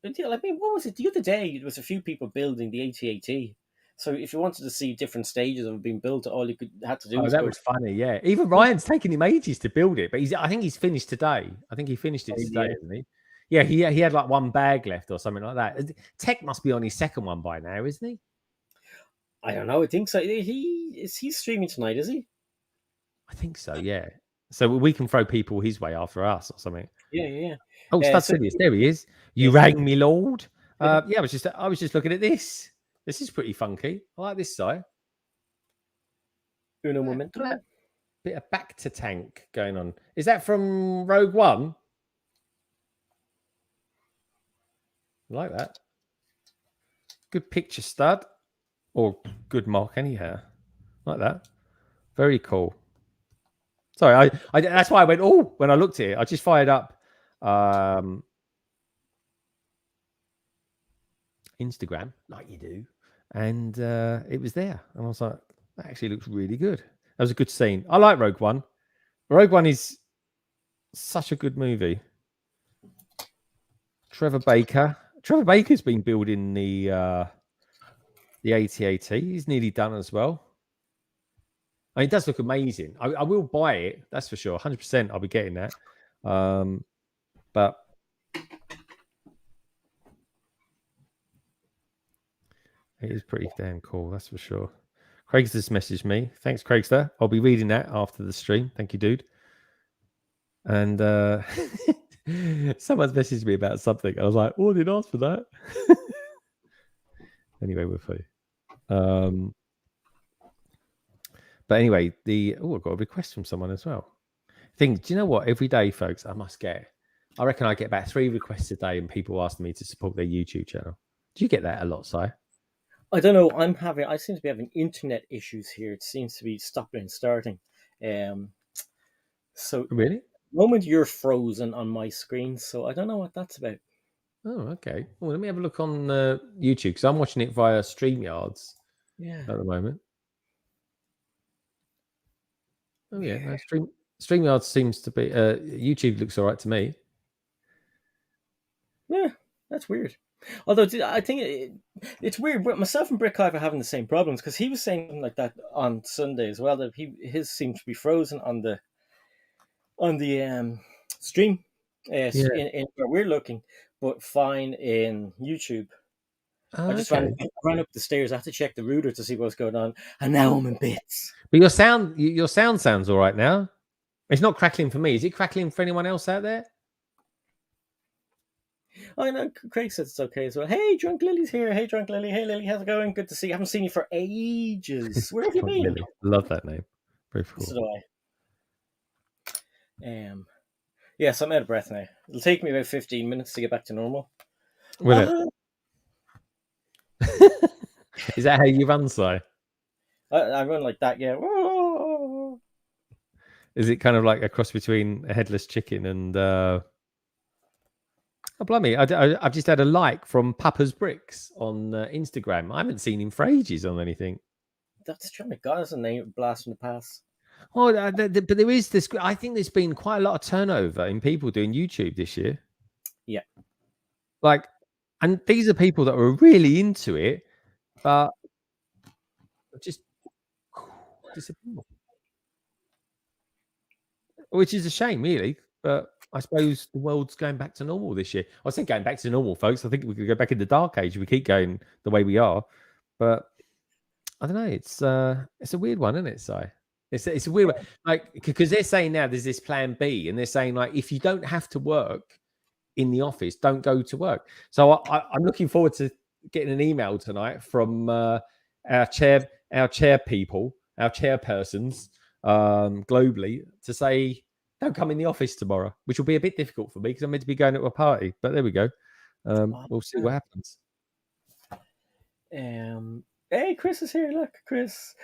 I mean, what was it? The other day, there was a few people building the AT-AT. So if you wanted to see different stages of it being built, all you had to do was that was funny, yeah. Even Ryan's taken him ages to build it, but I think he's finished today. I think he finished it today, hasn't he? Yeah, he had like one bag left or something like that. Tech must be on his second one by now, isn't he? I don't know. I think so. He's streaming tonight, is he? I think so, yeah. So we can throw people his way after us or something. Yeah. Oh, Studsilius, there he is. You rang me, Lord. Yeah, I was just looking at this. This is pretty funky. I like this side. Uno momento. Bit of back to tank going on. Is that from Rogue One? I like that. Good picture stud. Or good mark anyhow. Like that. Very cool. Sorry, I that's why I went, oh, when I looked at it. I just fired up Instagram, like you do. And it was there. And I was like, that actually looks really good. That was a good scene. I like Rogue One. Rogue One is such a good movie. Trevor Baker's been building the AT-AT. He's nearly done as well. I mean, it does look amazing. I will buy it. That's for sure. 100% I'll be getting that. But it is pretty damn cool. That's for sure. Craig's just messaged me. Thanks, Craigster. I'll be reading that after the stream. Thank you, dude. And someone's messaged me about something. I was like, oh, I didn't ask for that. Anyway, we're free. But anyway, I've got a request from someone as well. Do you know what? Every day, folks, I reckon I get about 3 requests a day and people asking me to support their YouTube channel. Do you get that a lot, Si? I don't know. I seem to be having internet issues here. It seems to be stopping and starting. So really? At the moment you're frozen on my screen, so I don't know what that's about. Oh, okay. Well, let me have a look on YouTube because I'm watching it via StreamYards. Yeah. At the moment. Oh yeah, no, StreamYard seems to be. YouTube looks all right to me. Yeah, that's weird. Although I think it's weird. But myself and Brickhive are having the same problems because he was saying something like that on Sunday as well. That his seems to be frozen on the stream, in where we're looking, but fine in YouTube. I just ran up the stairs. I had to check the router to see what's going on, and now I'm in bits. But your sound sounds all right now. It's not crackling for me. Is it crackling for anyone else out there? I know Craig says it's okay as well. Hey, Drunk Lily's here. Hey, Drunk Lily. Hey, Lily, how's it going? Good to see you. I haven't seen you for ages. Where have you been? Lily. Love that name. Very cool. So do I. Yes, I'm out of breath now. It'll take me about 15 minutes to get back to normal. Will it? Is that how you run, Si? I run like that, yeah. Is it kind of like a cross between a headless chicken and... Oh, blimey. I've just had a like from Papa's Bricks on Instagram. I haven't seen him for ages on anything. That's true. My God, that's a name blast from the past. Oh, but there is this... I think there's been quite a lot of turnover in people doing YouTube this year. Yeah. Like, and these are people that were really into it, but just disappointed. Which is a shame, really. But I suppose the world's going back to normal this year. I say going back to normal, folks. I think we could go back in the dark age if we keep going the way we are. But I don't know. It's a weird one, isn't it, Si? It's a weird one. Like, because they're saying now there's this plan B, and they're saying, like, if you don't have to work in the office, don't go to work. So I'm looking forward to getting an email tonight from our chairpersons globally to say don't come in the office tomorrow, which will be a bit difficult for me because I'm meant to be going to a party. But there we go. We'll see what happens. Hey, Chris is here. Look, Chris,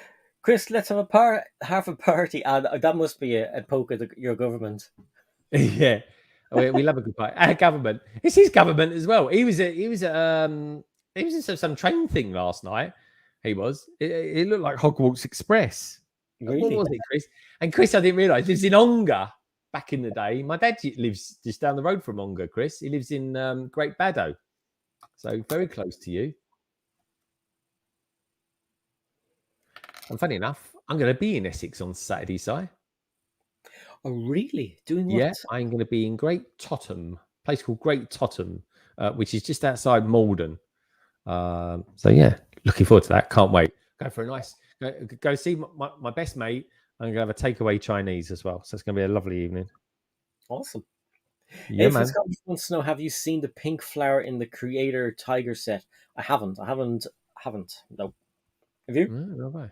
let's have a party, and that must be a poke at your government. Yeah, we love a good party. Our government. It's his government as well. He was in some train thing last night. He was. It looked like Hogwarts Express. Really? What was it, Chris? And Chris, I didn't realise, lives in Ongar. Back in the day, my dad lives just down the road from Ongar. Chris, he lives in Great Baddow, so very close to you. And funny enough, I'm going to be in Essex on Saturday, Si. Oh, really? Doing what? Yeah, I'm going to be in Great Totham, a place called Great Totham, which is just outside Malden. So yeah, looking forward to that. Can't wait. Go for a nice go see my best mate. I'm going to have a takeaway Chinese as well. So it's going to be a lovely evening. Awesome. Yeah, if man. Scott wants to know, have you seen the pink flower in the Creator Tiger set? I haven't. No. Have you? No way.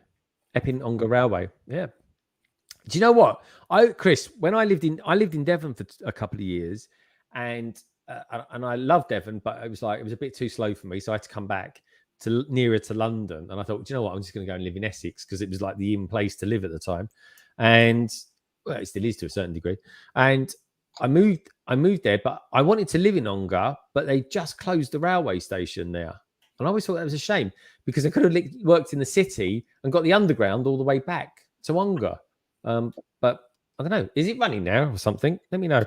Epping Ongar Railway. Yeah. Do you know what? Chris, when I lived in Devon for a couple of years, and I loved Devon, but it was a bit too slow for me, so I had to come back to nearer to London. And I thought, do you know what? I'm just going to go and live in Essex because it was like the in place to live at the time, and well, it still is to a certain degree. And I moved there, but I wanted to live in Ongar, but they just closed the railway station there. And I always thought that was a shame because I could have worked in the city and got the underground all the way back to Ongar. But I don't know. Is it running now or something? Let me know.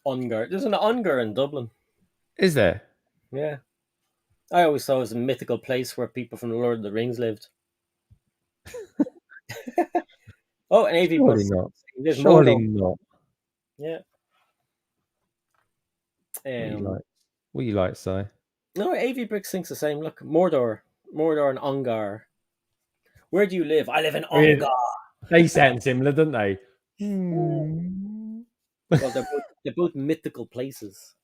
Ongar. There's an Ongar in Dublin. Is there? Yeah. I always thought it was a mythical place where people from the Lord of the Rings lived. Oh, and AV Surely not. Surely not. Yeah. What do you like, Si? No, AV Bricks thinks the same. Look, Mordor and Ongar. Where do you live? I live in Ongar. They sound similar, don't they? Well, they're both mythical places.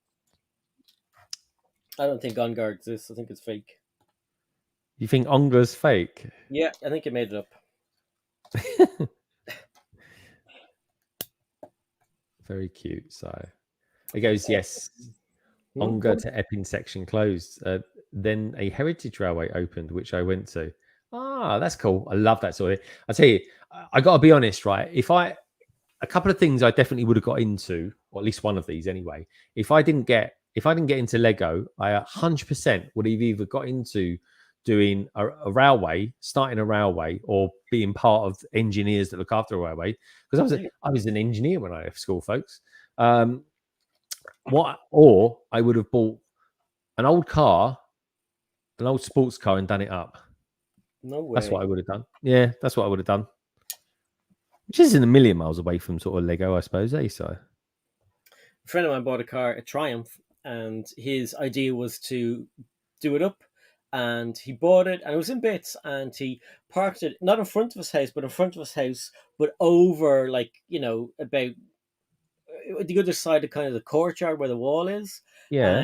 I don't think Ongar exists. I think it's fake. You think Ongar's fake? Yeah, I think you made it up. Very cute, Si. It goes, yes. Ongar to Epping section closed. Then a heritage railway opened, which I went to. Ah, that's cool. I love that sort of thing. I tell you, I got to be honest, right? A couple of things I definitely would have got into, or at least one of these anyway. If I didn't get into Lego, I 100% would have either got into doing a railway, starting a railway, or being part of engineers that look after a railway. Because I was an engineer when I left school, folks. Or I would have bought an old sports car and done it up. No way. That's what I would have done. Yeah, that's what I would have done. Which isn't a million miles away from sort of Lego, I suppose, So a friend of mine bought a Triumph, and his idea was to do it up. And he bought it, and it was in bits, and he parked it not in front of his house, but in front of his house, but over, like, about the other side of kind of the courtyard where the wall is. Yeah.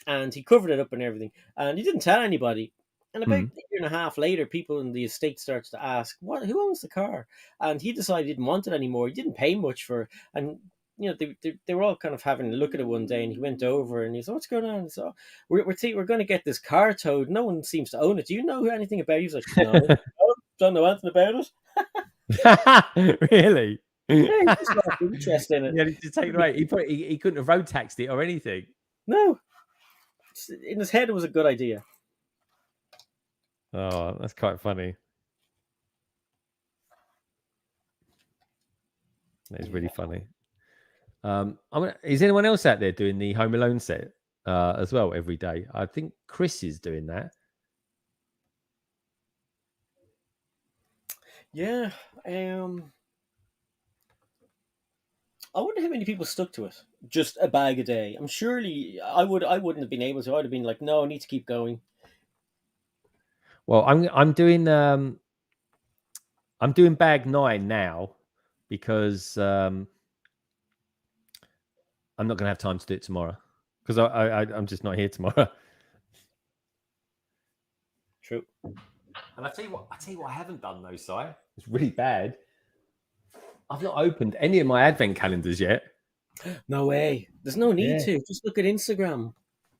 And he covered it up and everything, and he didn't tell anybody. And about a year and a half later, people in the estate started to ask, who owns the car? And he decided he didn't want it anymore. He didn't pay much for it. And, they were all kind of having a look at it one day, and he went over and he said, what's going on? So we're going to get this car towed. No one seems to own it. Do you know anything about it? He's like, no, don't know anything about it. Really? Yeah, he just lost interest in it. Yeah, to take it away. He couldn't have road taxed it or anything. No. In his head, it was a good idea. Oh, that's quite funny. That is really funny. Is anyone else out there doing the Home Alone set as well every day? I think Chris is doing that. Yeah. I wonder how many people stuck to it. Just a bag a day. I'm surely I wouldn't have been able to. I'd have been like, no, I need to keep going. Well, I'm doing bag 9 now because I'm not going to have time to do it tomorrow because I'm just not here tomorrow. True. And I tell you what I haven't done though, Si. It's really bad. I've not opened any of my advent calendars yet. No way. There's no need to. Just look at Instagram.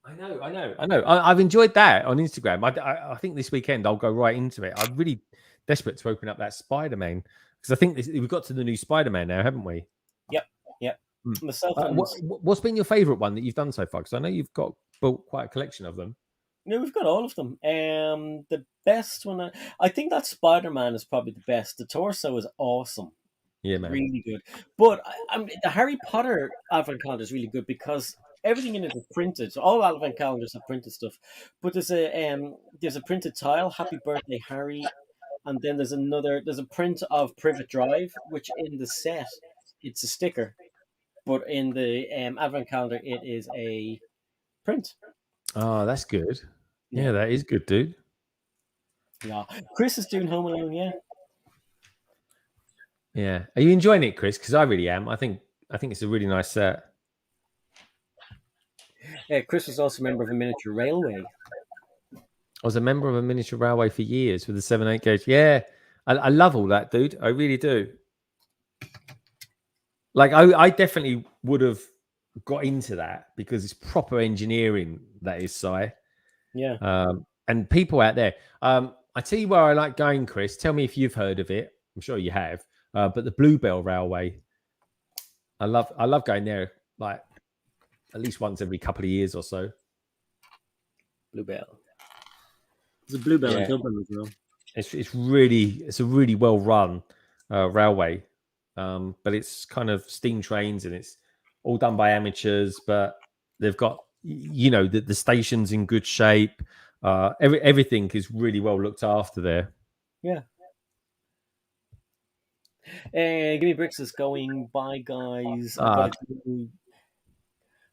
I know. I've enjoyed that on Instagram. I think this weekend I'll go right into it. I'm really desperate to open up that Spider-Man because I think we've got to the new Spider-Man now, haven't we? Yep. Myself what's been your favourite one that you've done so far? Because I know you've built quite a collection of them. Yeah, we've got all of them. The best one, I think that Spider-Man is probably the best. The torso is awesome. Yeah, man. Really good. But the Harry Potter advent calendar is really good because everything in it is printed. So all advent calendars have printed stuff. But there's a printed tile, Happy Birthday Harry, and then there's a print of Privet Drive, which in the set it's a sticker, but in the advent calendar it is a print. Oh, that's good. Yeah, that is good, dude. Yeah, Chris is doing Home Alone. Yeah. Are you enjoying it, Chris? Because I really am. I think it's a really nice set. Chris was also a member of a miniature railway. I was a member of a miniature railway for years with a 7/8 gauge. Yeah, I love all that, dude. I really do. Like, I definitely would have got into that because it's proper engineering. That is, Si. Yeah. And people out there. I tell you where I like going, Chris. Tell me if you've heard of it. I'm sure you have. But the Bluebell Railway, I love going there, like at least once every couple of years or so. Bluebell. There's a Bluebell in Dublin as well. It's a really well run railway, but it's kind of steam trains and it's all done by amateurs. But they've got the station's in good shape. Everything is really well looked after there. Yeah. Gimme Bricks is going. Bye, guys.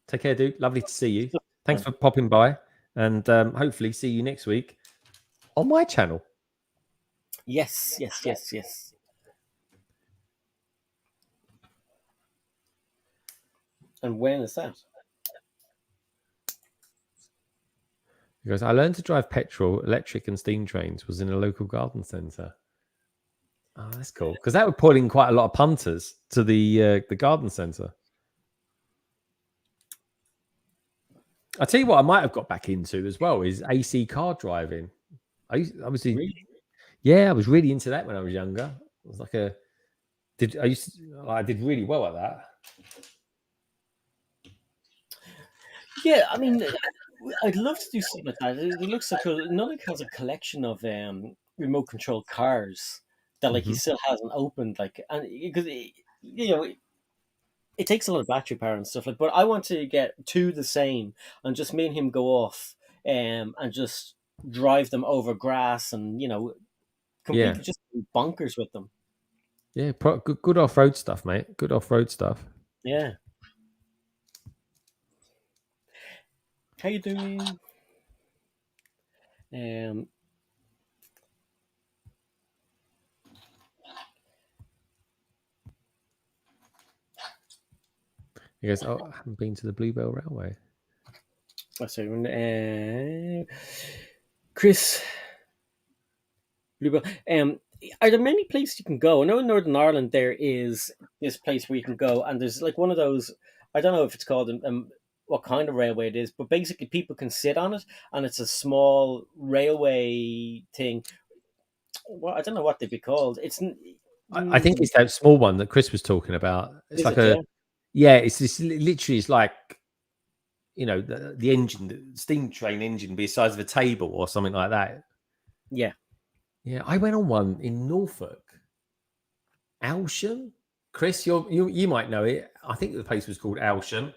Take care, dude. Lovely to see you. Thanks for popping by, and hopefully see you next week on my channel. Yes. And when is that? He goes, I learned to drive petrol, electric, and steam trains. Was in a local garden centre. Oh, that's cool. Because that would pull in quite a lot of punters to the garden centre. I tell you what, I might have got back into as well is AC car driving. I was really into that when I was younger. It was like I did really well at that. Yeah, I mean, I'd love to do something like that. It looks like Nullick has a collection of remote control cars that he still hasn't opened, and because it takes a lot of battery power and stuff but I want to get two the same and just me and him go off and just drive them over grass and completely just bonkers with them. Yeah, good off-road stuff, mate. Good off-road stuff. Yeah. How you doing? He goes, oh, I haven't been to the Bluebell Railway. Oh, sorry. Chris. Bluebell. Are there many places you can go? I know in Northern Ireland there is this place where you can go, and there's like one of those. I don't know if it's called what kind of railway it is, but basically people can sit on it, and it's a small railway thing. Well, I don't know what they'd be called. I think it's that small one that Chris was talking about. It's it's this literally. It's like the engine, the steam train engine, be the size of a table or something like that. Yeah. Yeah, I went on one in Norfolk. Aylsham? Chris, you might know it. I think the place was called Aylsham.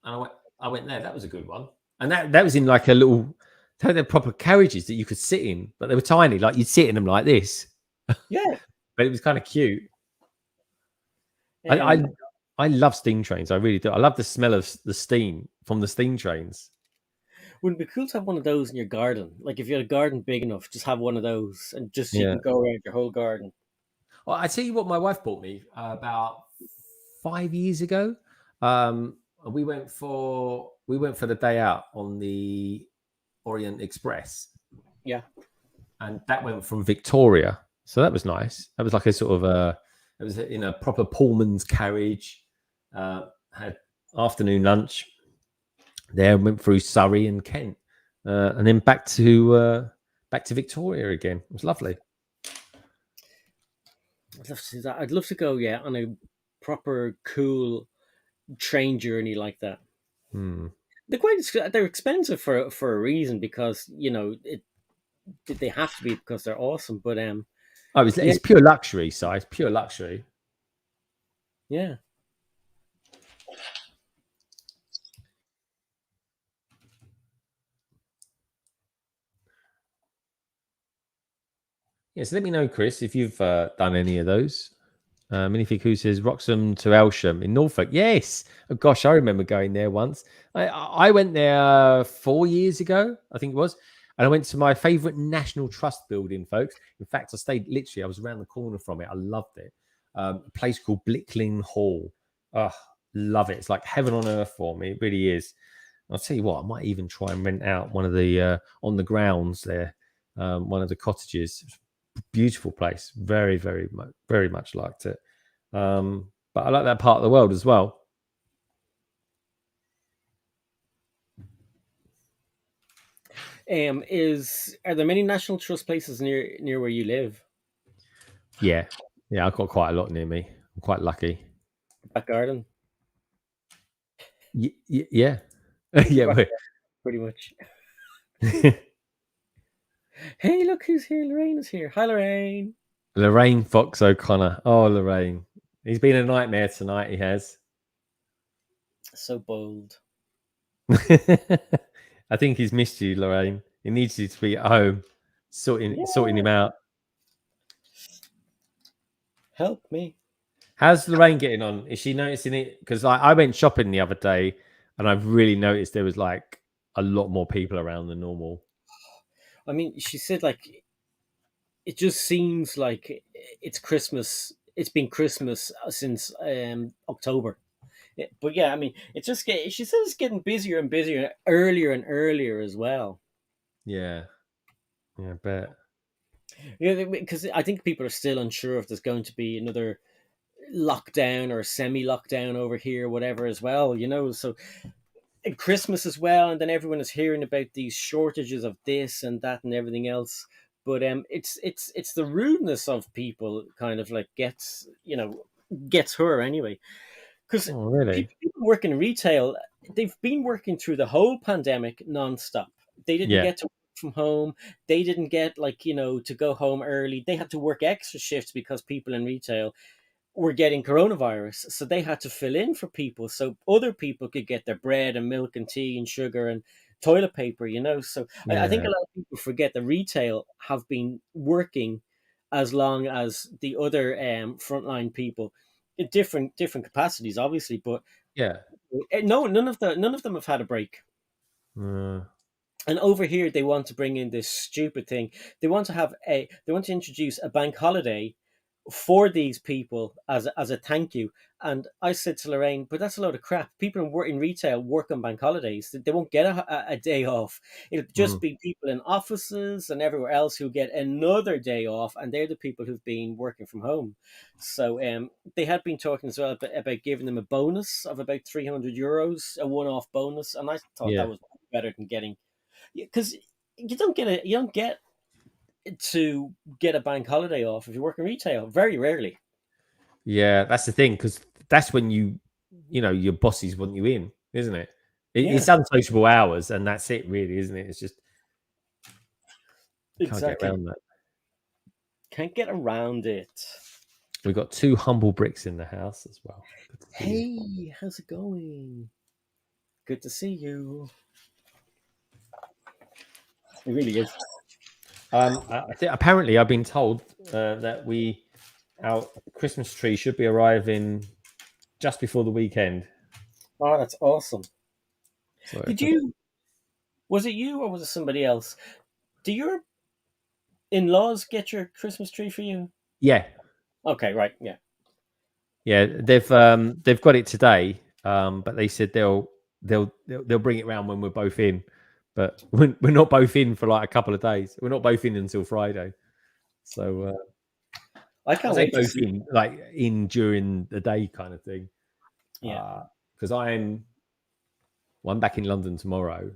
And I went there. That was a good one. And that was in like a little, they had proper carriages that you could sit in, but they were tiny. Like you'd sit in them like this. Yeah. But it was kind of cute. I love steam trains. I really do. I love the smell of the steam from the steam trains. Wouldn't it be cool to have one of those in your garden? Like if you had a garden big enough, just have one of those and just you can go around your whole garden. Well, I tell you what, my wife bought me about 5 years ago. We went for the day out on the Orient Express. Yeah, and that went from Victoria, so that was nice. That was like a sort of It was in a proper Pullman's carriage. Had afternoon lunch there, went through Surrey and Kent, and then back to Victoria again. It was lovely. I'd love to do that. I'd love to go, on a proper cool train journey like that. They're expensive for a reason, because they have to be, because they're awesome. But it's pure luxury, Si. It's pure luxury. Yeah. So let me know, Chris, if you've done any of those. Minifig who says Wroxham to Elsham in Norfolk. Yes. Oh, gosh, I remember going there once. I went there 4 years ago, I think it was. And I went to my favourite National Trust building, folks. In fact, I was around the corner from it. I loved it. A place called Blickling Hall. Oh, love it. It's like heaven on earth for me. It really is. I'll tell you what, I might even try and rent out one of the, on the grounds there, one of the cottages. Beautiful place. Very, very much liked it. But I like that part of the world as well. Are there many National Trust places near where you live? Yeah, I've got quite a lot near me. I'm quite lucky. Back garden. Yeah, yeah, pretty much. Hey, look who's here! Lorraine is here. Hi, Lorraine. Lorraine Fox O'Connor. Oh, Lorraine. He's been a nightmare tonight. He has. So bold. I think he's missed you, Lorraine. He needs you to be at home, sorting him out. Help me. How's Lorraine getting on? Is she noticing it? Because I went shopping the other day, and I've really noticed there was like a lot more people around than normal. I mean, she said like it just seems like it's Christmas. It's been Christmas since October. But yeah, I mean, she says it's getting busier and busier, earlier and earlier as well. Yeah, I bet. Yeah, because I think people are still unsure if there's going to be another lockdown or semi-lockdown over here, whatever, as well. So and Christmas as well, and then everyone is hearing about these shortages of this and that and everything else. But it's the rudeness of people kind of like gets her anyway. Because really? people work in retail, they've been working through the whole pandemic nonstop. They didn't get to work from home. They didn't get to go home early. They had to work extra shifts because people in retail were getting coronavirus. So they had to fill in for people so other people could get their bread and milk and tea and sugar and toilet paper, So I think a lot of people forget that retail have been working as long as the other frontline people in different capacities, obviously, but no, none of them have had a break. And over here, they want to bring in this stupid thing. They want to introduce a bank holiday for these people as a thank you. And I said to Lorraine, but that's a load of crap. People in retail work on bank holidays. They won't get a day off. It'll just be people in offices and everywhere else who get another day off, and they're the people who've been working from home. So they had been talking as well about giving them a bonus of about €300, a one-off bonus, and I thought that was better than getting, because you don't get to get a bank holiday off if you work in retail. Very rarely. Yeah, that's the thing, because that's when your bosses want you in, isn't it? It's unsociable hours, and that's it, really, isn't it? It's just can't get around that. Can't get around it. We've got 2 humble bricks in the house as well. Hey, how's it going? Good to see you. It really is. Apparently, I've been told that our Christmas tree should be arriving just before the weekend. Oh, that's awesome. So, was it you or was it somebody else? Do your in-laws get your Christmas tree for you? Yeah. Okay, right, yeah. Yeah, they've got it today, but they said they'll bring it around when we're both in. But we're not both in for like a couple of days. We're not both in until Friday. So I can't say wait to both see. in during the day kind of thing. Yeah. Because I'm back in London tomorrow.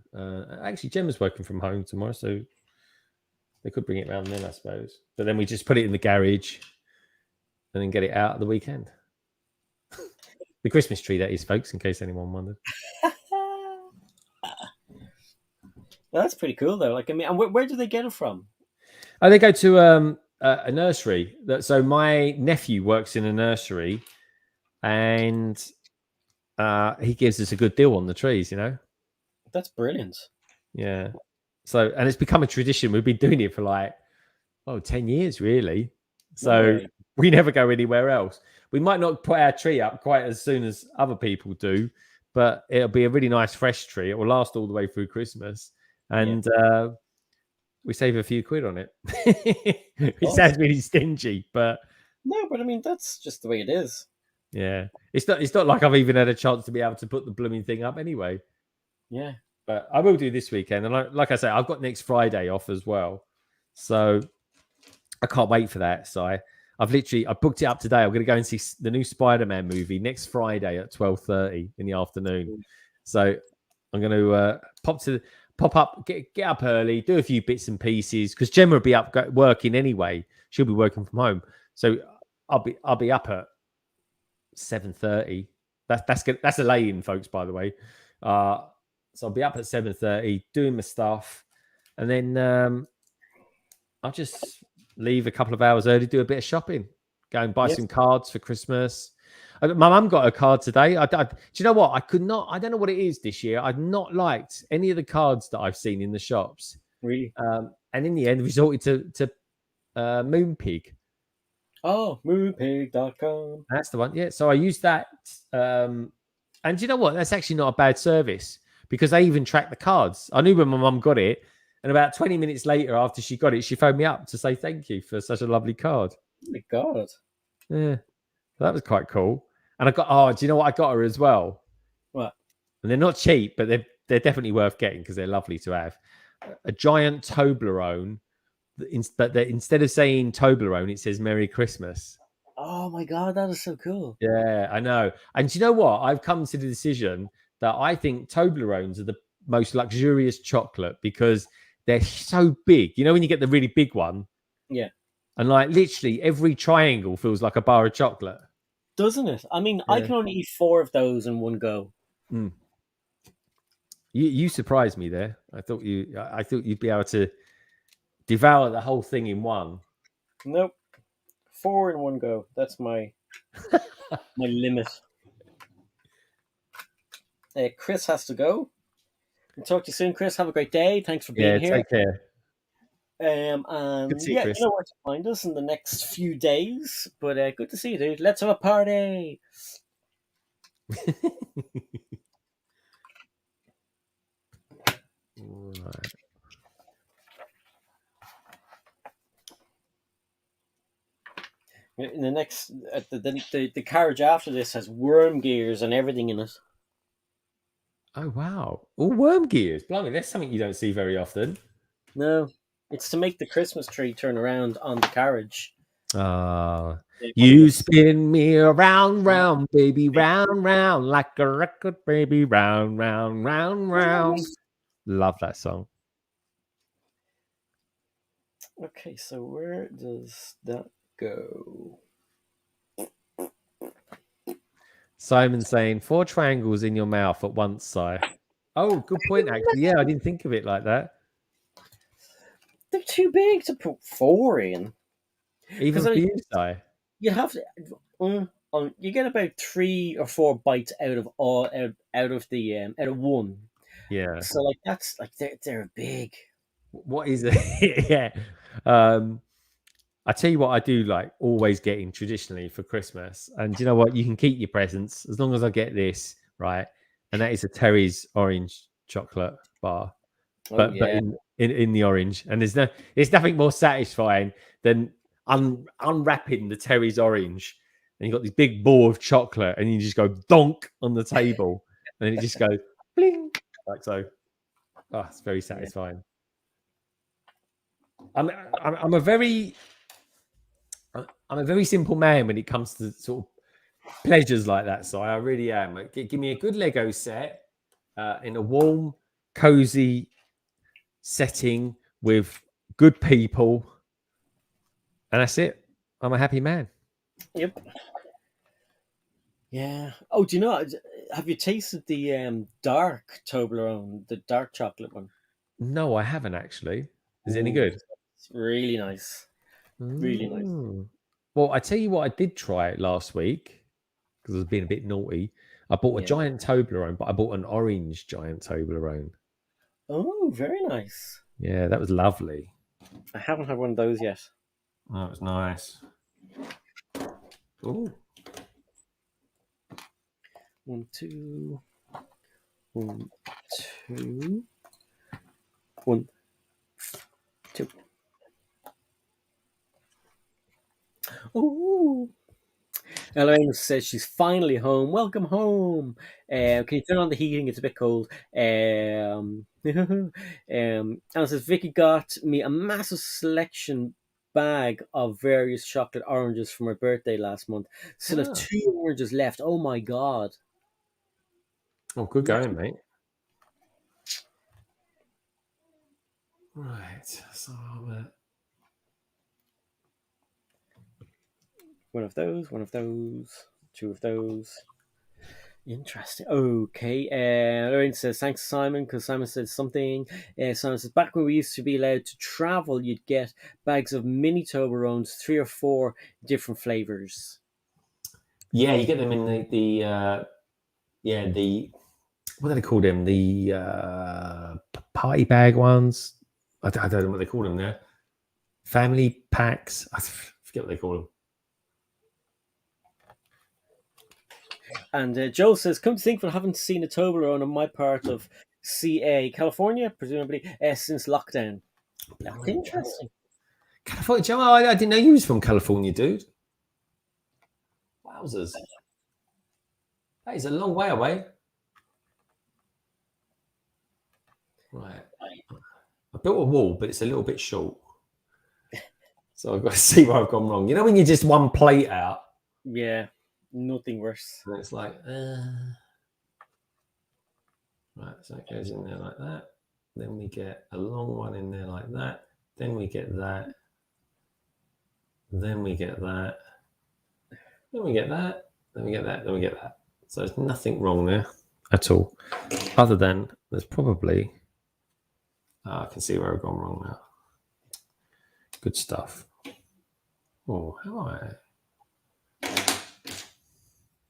Actually, Gemma's working from home tomorrow, so they could bring it round then, I suppose. But then we just put it in the garage and then get it out at the weekend. The Christmas tree, that is, folks, in case anyone wondered. That's pretty cool, though. Like, I mean, and where do they get it from? Oh, they go to a nursery. So my nephew works in a nursery, and he gives us a good deal on the trees. That's brilliant. Yeah. So, and it's become a tradition. We've been doing it for 10 years, really. So we never go anywhere else. We might not put our tree up quite as soon as other people do, but it'll be a really nice fresh tree. It will last all the way through Christmas. And we save a few quid on it. It sounds really stingy, but no, but I mean, that's just the way it is. Yeah. It's not like I've even had a chance to be able to put the blooming thing up anyway. Yeah. But I will do this weekend. And like I say, I've got next Friday off as well. So I can't wait for that. So I booked it up today. I'm going to go and see the new Spider-Man movie next Friday at 12:30 in the afternoon. So I'm going to pop up, get up early, do a few bits and pieces, because Gemma will be up working anyway. She'll be working from home. So I'll be up at 7:30. That's a lay-in, folks, by the way. So I'll be up at 7:30 doing my stuff, and then I'll just leave a couple of hours early, do a bit of shopping, go and buy some cards for Christmas. My mum got a card today. Do you know what? I don't know what it is this year. I've not liked any of the cards that I've seen in the shops. Really? And in the end, resorted to Moonpig. Oh, moonpig.com. That's the one. Yeah. So I used that. And you know what? That's actually not a bad service, because they even track the cards. I knew when my mum got it. And about 20 minutes later, after she got it, she phoned me up to say thank you for such a lovely card. Oh my God. Yeah. That was quite cool. And do you know what I got her as well? What? And they're not cheap, but they're definitely worth getting because they're lovely to have. A giant Toblerone, but instead of saying Toblerone, it says Merry Christmas. Oh my God, that is so cool. Yeah, I know. And do you know what? I've come to the decision that I think Toblerones are the most luxurious chocolate because they're so big. You know when you get the really big one? Yeah. And literally every triangle feels like a bar of chocolate. Doesn't it? I mean, I can only eat 4 of those in one go. Mm. You surprised me there. I thought you'd be able to devour the whole thing in one. Nope. 4 in one go. That's my limit. Chris has to go. I'll talk to you soon, Chris. Have a great day. Thanks for being here. Take care. And good to see you, Chris. You know where to find us in the next few days. But good to see you, dude. Let's have a party. Right. In the next, the carriage after this has worm gears and everything in it. Oh wow! All worm gears. Blimey, that's something you don't see very often. No, it's to make the Christmas tree turn around on the carriage. You spin me around, round, baby, round, round, like a record, baby, round, round, round, round. Love that song. Okay, so where does that go? Simon saying 4 triangles in your mouth at once, Si. Oh, good point, actually. Yeah, I didn't think of it like that. They're too big to put 4 in. Even for you, Si. You have to. You get about 3 or 4 bites out of one. Yeah. So that's they're big. What is it? Yeah. I tell you what I do always getting traditionally for Christmas. And you know what? You can keep your presents as long as I get this, right? And that is a Terry's orange chocolate bar. But in the orange. And there's nothing more satisfying than unwrapping the Terry's orange. And you've got this big ball of chocolate and you just go donk on the table. And then it just goes bling. Like so. Oh, it's very satisfying. I'm I'm a very simple man when it comes to sort of pleasures like that. So I really am. Give me a good Lego set in a warm, cozy setting with good people, and that's it. I'm a happy man. Yep. Yeah. Oh, do you know? Have you tasted the dark Toblerone, the dark chocolate one? No, I haven't actually. Is it any good? It's really nice. Really nice. Well, I tell you what, I did try it last week because I was being a bit naughty. I bought a giant Toblerone, but I bought an orange giant Toblerone. Oh, very nice. Yeah, that was lovely. I haven't had one of those yet. Oh, it was nice. Ooh. 1, 2. 1, 2. 1, 2. Ooh. Elaine says she's finally home. Welcome home. Can you turn on the heating? It's a bit cold. Anna says Vicky got me a massive selection bag of various chocolate oranges for my birthday last month. Still have 2 oranges left. Oh my god. Oh, good going, mate. Right. So one of those, 2 of those. Interesting. Okay. Lorraine says, thanks, Simon, because Simon said something. Simon says, back when we used to be allowed to travel, you'd get bags of mini Toblerones, 3 or 4 different flavors. Yeah, you get them in the what do they call them? The party bag ones. I don't know what they call them there. Family packs. I forget what they call them. And Joe says, come to think of it, I haven't seen a Toblerone in my part of CA, California, presumably, since lockdown. That's interesting. California, Joe, I didn't know you was from California, dude. Wowzers. That is a long way away. Right. I built a wall, but it's a little bit short. So I've got to see where I've gone wrong. You know when you're just one plate out? Yeah, nothing worse. And it's like, right, so it goes in there like that. Then we get a long one in there like that. Then we get that. Then we get that. Then we get that. Then we get that. Then we get that. So there's nothing wrong there at all. Other than there's probably... I can see where I've gone wrong now. Good stuff. Oh, how I...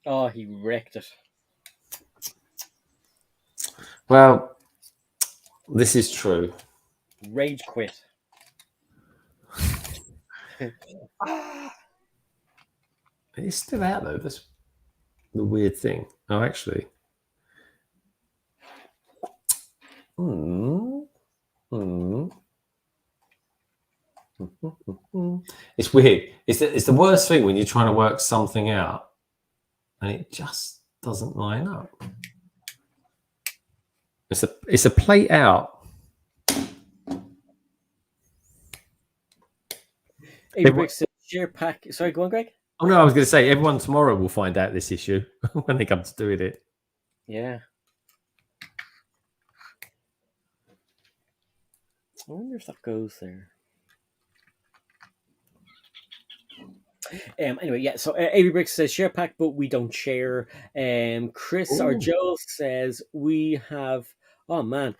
Oh, he wrecked it. Well, this is true. Rage quit. It's still out though. That's the weird thing. Oh, actually. It's weird. It's the worst thing when you're trying to work something out and it just doesn't line up. It's a plate out. Share pack. Sorry, go on, Greg. Oh no, I was going to say everyone tomorrow will find out this issue when they come to doing it. Yeah. I wonder if that goes there. Anyway, yeah. So Avery Bricks says share pack, but we don't share. Chris or Joe says we have. Oh man,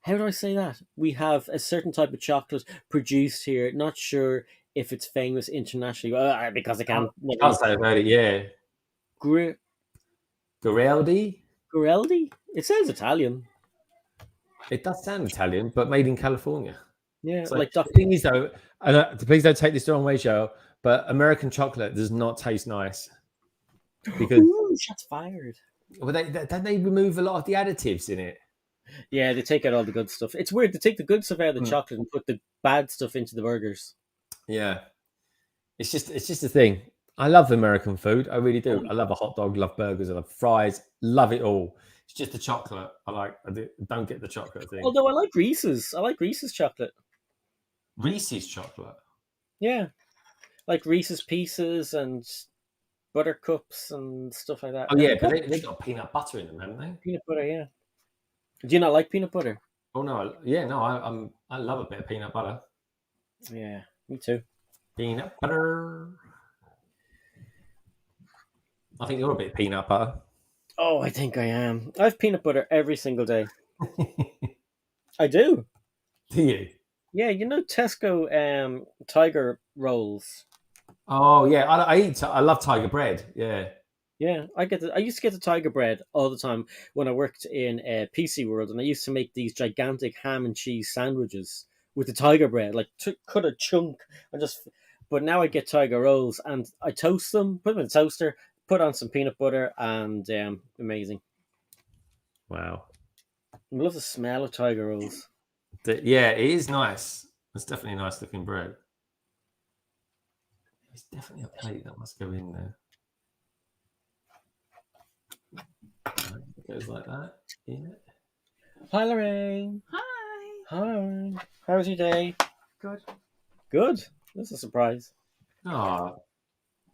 how do I say that? We have a certain type of chocolate produced here. Not sure if it's famous internationally because I can't. I'll say about it. Yeah. Gheraldi. Gheraldi. It sounds Italian. It does sound Italian, but made in California. Yeah, so like the thing is though, and please don't take this the wrong way, Joe, but American chocolate does not taste nice because shots fired. Well, they remove a lot of the additives in it. Yeah, they take out all the good stuff. It's weird. They take the good stuff out of the chocolate and put the bad stuff into the burgers. Yeah, it's just a thing. I love American food. I really do. I love a hot dog, love burgers, I love fries, love it all. It's just the chocolate. I don't get the chocolate thing. Although I like Reese's. I like Reese's chocolate. Reese's chocolate? Yeah. like Reese's Pieces and Buttercups and stuff like that. Oh yeah, but they got peanut butter in them, haven't they? Peanut butter, yeah. Do you not like peanut butter? Oh no, yeah, no, I love a bit of peanut butter. Yeah, me too. Peanut butter. I think you're a bit of peanut butter. Oh, I think I am. I have peanut butter every single day. I do. Do you? Yeah, you know Tesco Tiger rolls. Oh yeah, I love Tiger bread. Yeah. Yeah, I used to get the Tiger bread all the time when I worked in PC World, and I used to make these gigantic ham and cheese sandwiches with the Tiger bread, like cut a chunk and just. But now I get Tiger rolls and I toast them, put them in the toaster, put on some peanut butter, and amazing. Wow. I love the smell of Tiger rolls. Yeah, it is nice. It's definitely a nice looking bread. There's definitely a plate that must go in there. It goes like that. Yeah. Hi, Lorraine. Hi. Hi. How was your day? Good. Good. That's a surprise. Oh.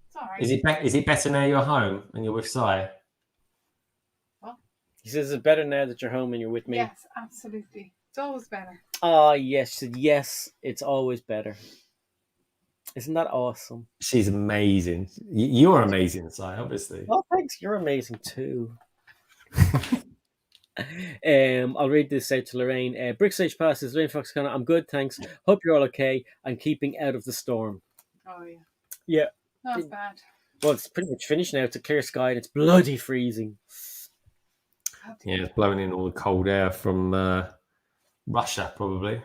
It's all right. Is it better now you're home and you're with Si? He says it's better now that you're home and you're with me. Yes, absolutely. It's always better. Ah, yes. She said, yes, it's always better. Isn't that awesome? She's amazing. You're amazing, Si, obviously. Oh, thanks. You're amazing too. I'll read this out to Lorraine. Brickstage passes. Lorraine Fox Connor. I'm good, thanks. Hope you're all okay and keeping out of the storm. Oh, yeah. Yeah. Not bad. Well, it's pretty much finished now. It's a clear sky and it's bloody freezing. Yeah, it's blowing in all the cold air from Russia, probably.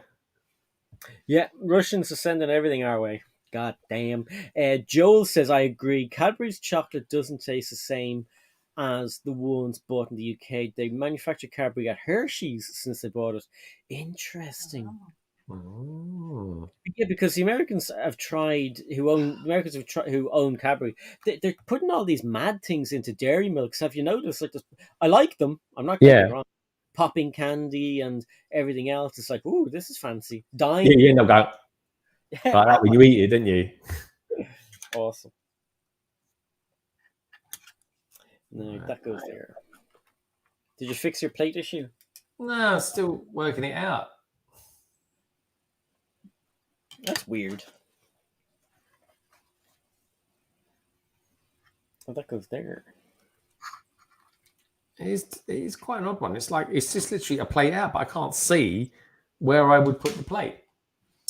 Yeah, Russians are sending everything our way. God damn. Joel says, I agree. Cadbury's chocolate doesn't taste the same as the ones bought in the UK. They manufacture Cadbury at Hershey's since they bought it. Interesting. Oh. Yeah, because the Americans who own Cadbury, they're putting all these mad things into dairy milks. Have you noticed? Like, I like them. I'm not getting it wrong. Popping candy and everything else. It's like, ooh, this is fancy. Dime. Yeah, you end up going like that when you eat it, didn't you? Awesome. No, that goes there. Did you fix your plate issue? No, I'm still working it out. That's weird. Well, that goes there. It is quite an odd one. It's like it's just literally a plate out, but I can't see where I would put the plate.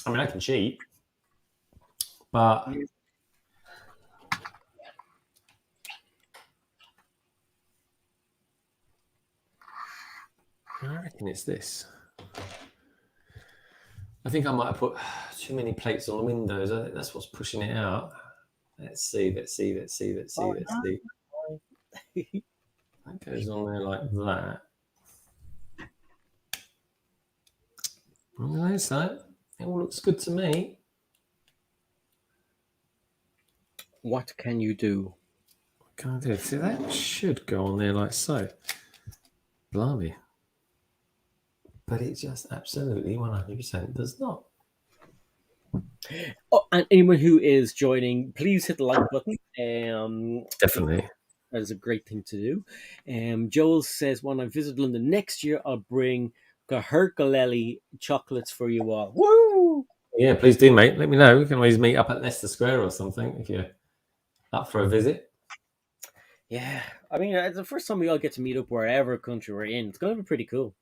I mean, I can cheat, but I reckon it's this. I think I might have put too many plates on the windows. I think that's what's pushing it out. Let's see. That goes on there like that. No, so it all looks good to me. What can you do? What can I do? See, that should go on there like so. Blimey. But it just absolutely 100% does not. Oh, and anyone who is joining, please hit the like button. Definitely. That is a great thing to do. Joel says, when I visit London next year, I'll bring the Herculele chocolates for you all. Woo! Yeah, please do, mate. Let me know. We can always meet up at Leicester Square or something if you're up for a visit. Yeah. I mean, it's the first time we all get to meet up wherever country we're in. It's going to be pretty cool.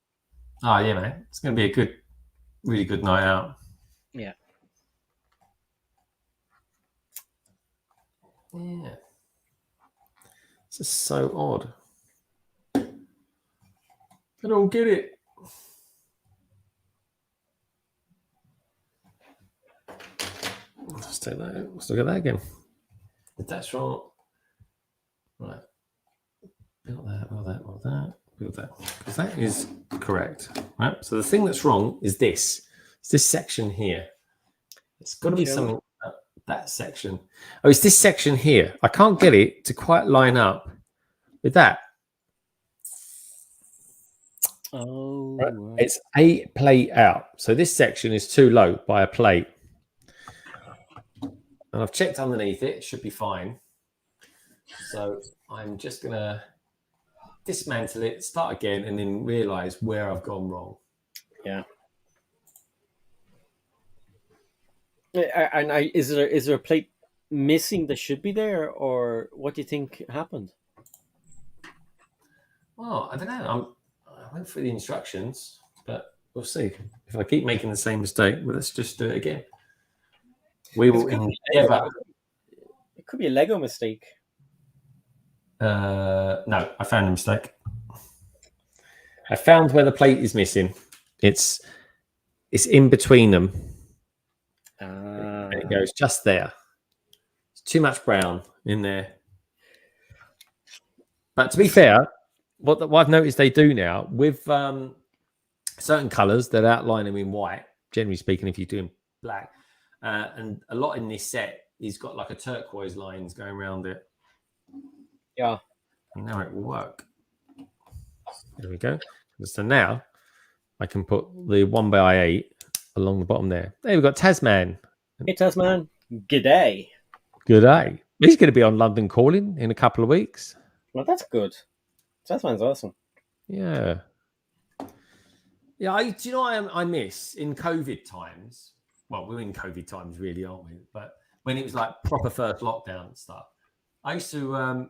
Oh, yeah, mate. It's going to be a really good night out. Yeah. Yeah. This is so odd. I don't get it. Let's take that. Let's look at that again. If that's wrong. Right. Build that. Because that is correct. Right. So the thing that's wrong is this. It's this section here. It's got to be something. That section. Oh, it's this section here. I can't get it to quite line up with that. Oh, right. It's a plate out. So this section is too low by a plate. And I've checked underneath it. It should be fine. So I'm just going to dismantle it, start again, and then realise where I've gone wrong. Yeah. And is there a plate missing that should be there, or what do you think happened? Well, I don't know. I went through the instructions, but we'll see. If I keep making the same mistake, well, let's just do it again. We will endeavour. It could be a Lego mistake. No, I found a mistake. I found where the plate is missing. It's in between them. And it goes just there. It's too much brown in there. But to be fair, what I've noticed they do now with certain colours that outline them in white, generally speaking, if you're doing black, and a lot in this set, he's got like a turquoise lines going around it. Yeah. And now it will work. There we go. So now I can put the 1x8 along the bottom there. There we've got Tasman. Hey, Tasman. G'day. Good day. He's going to be on London Calling in a couple of weeks. Well, that's good. Tasman's awesome. Yeah. Yeah, do you know what I miss in COVID times? Well, we're in COVID times, really, aren't we? But when it was like proper first lockdown and stuff, I used to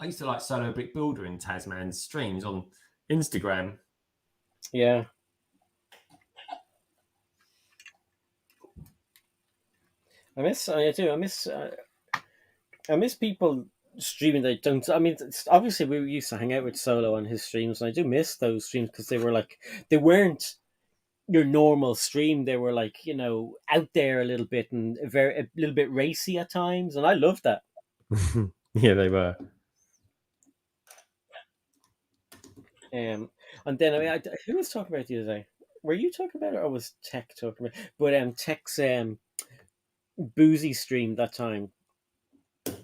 like Solo Brick Builder in Tasman's streams on Instagram. Yeah. I miss people streaming that don't. I mean, obviously we used to hang out with Solo on his streams, and I do miss those streams because they weren't your normal stream. They were like, out there a little bit and a little bit racy at times, and I loved that. Yeah, they were. And then who was talking about it the other day? Were you talking about it, or was Tech talking about it? But Tech's boozy stream that time.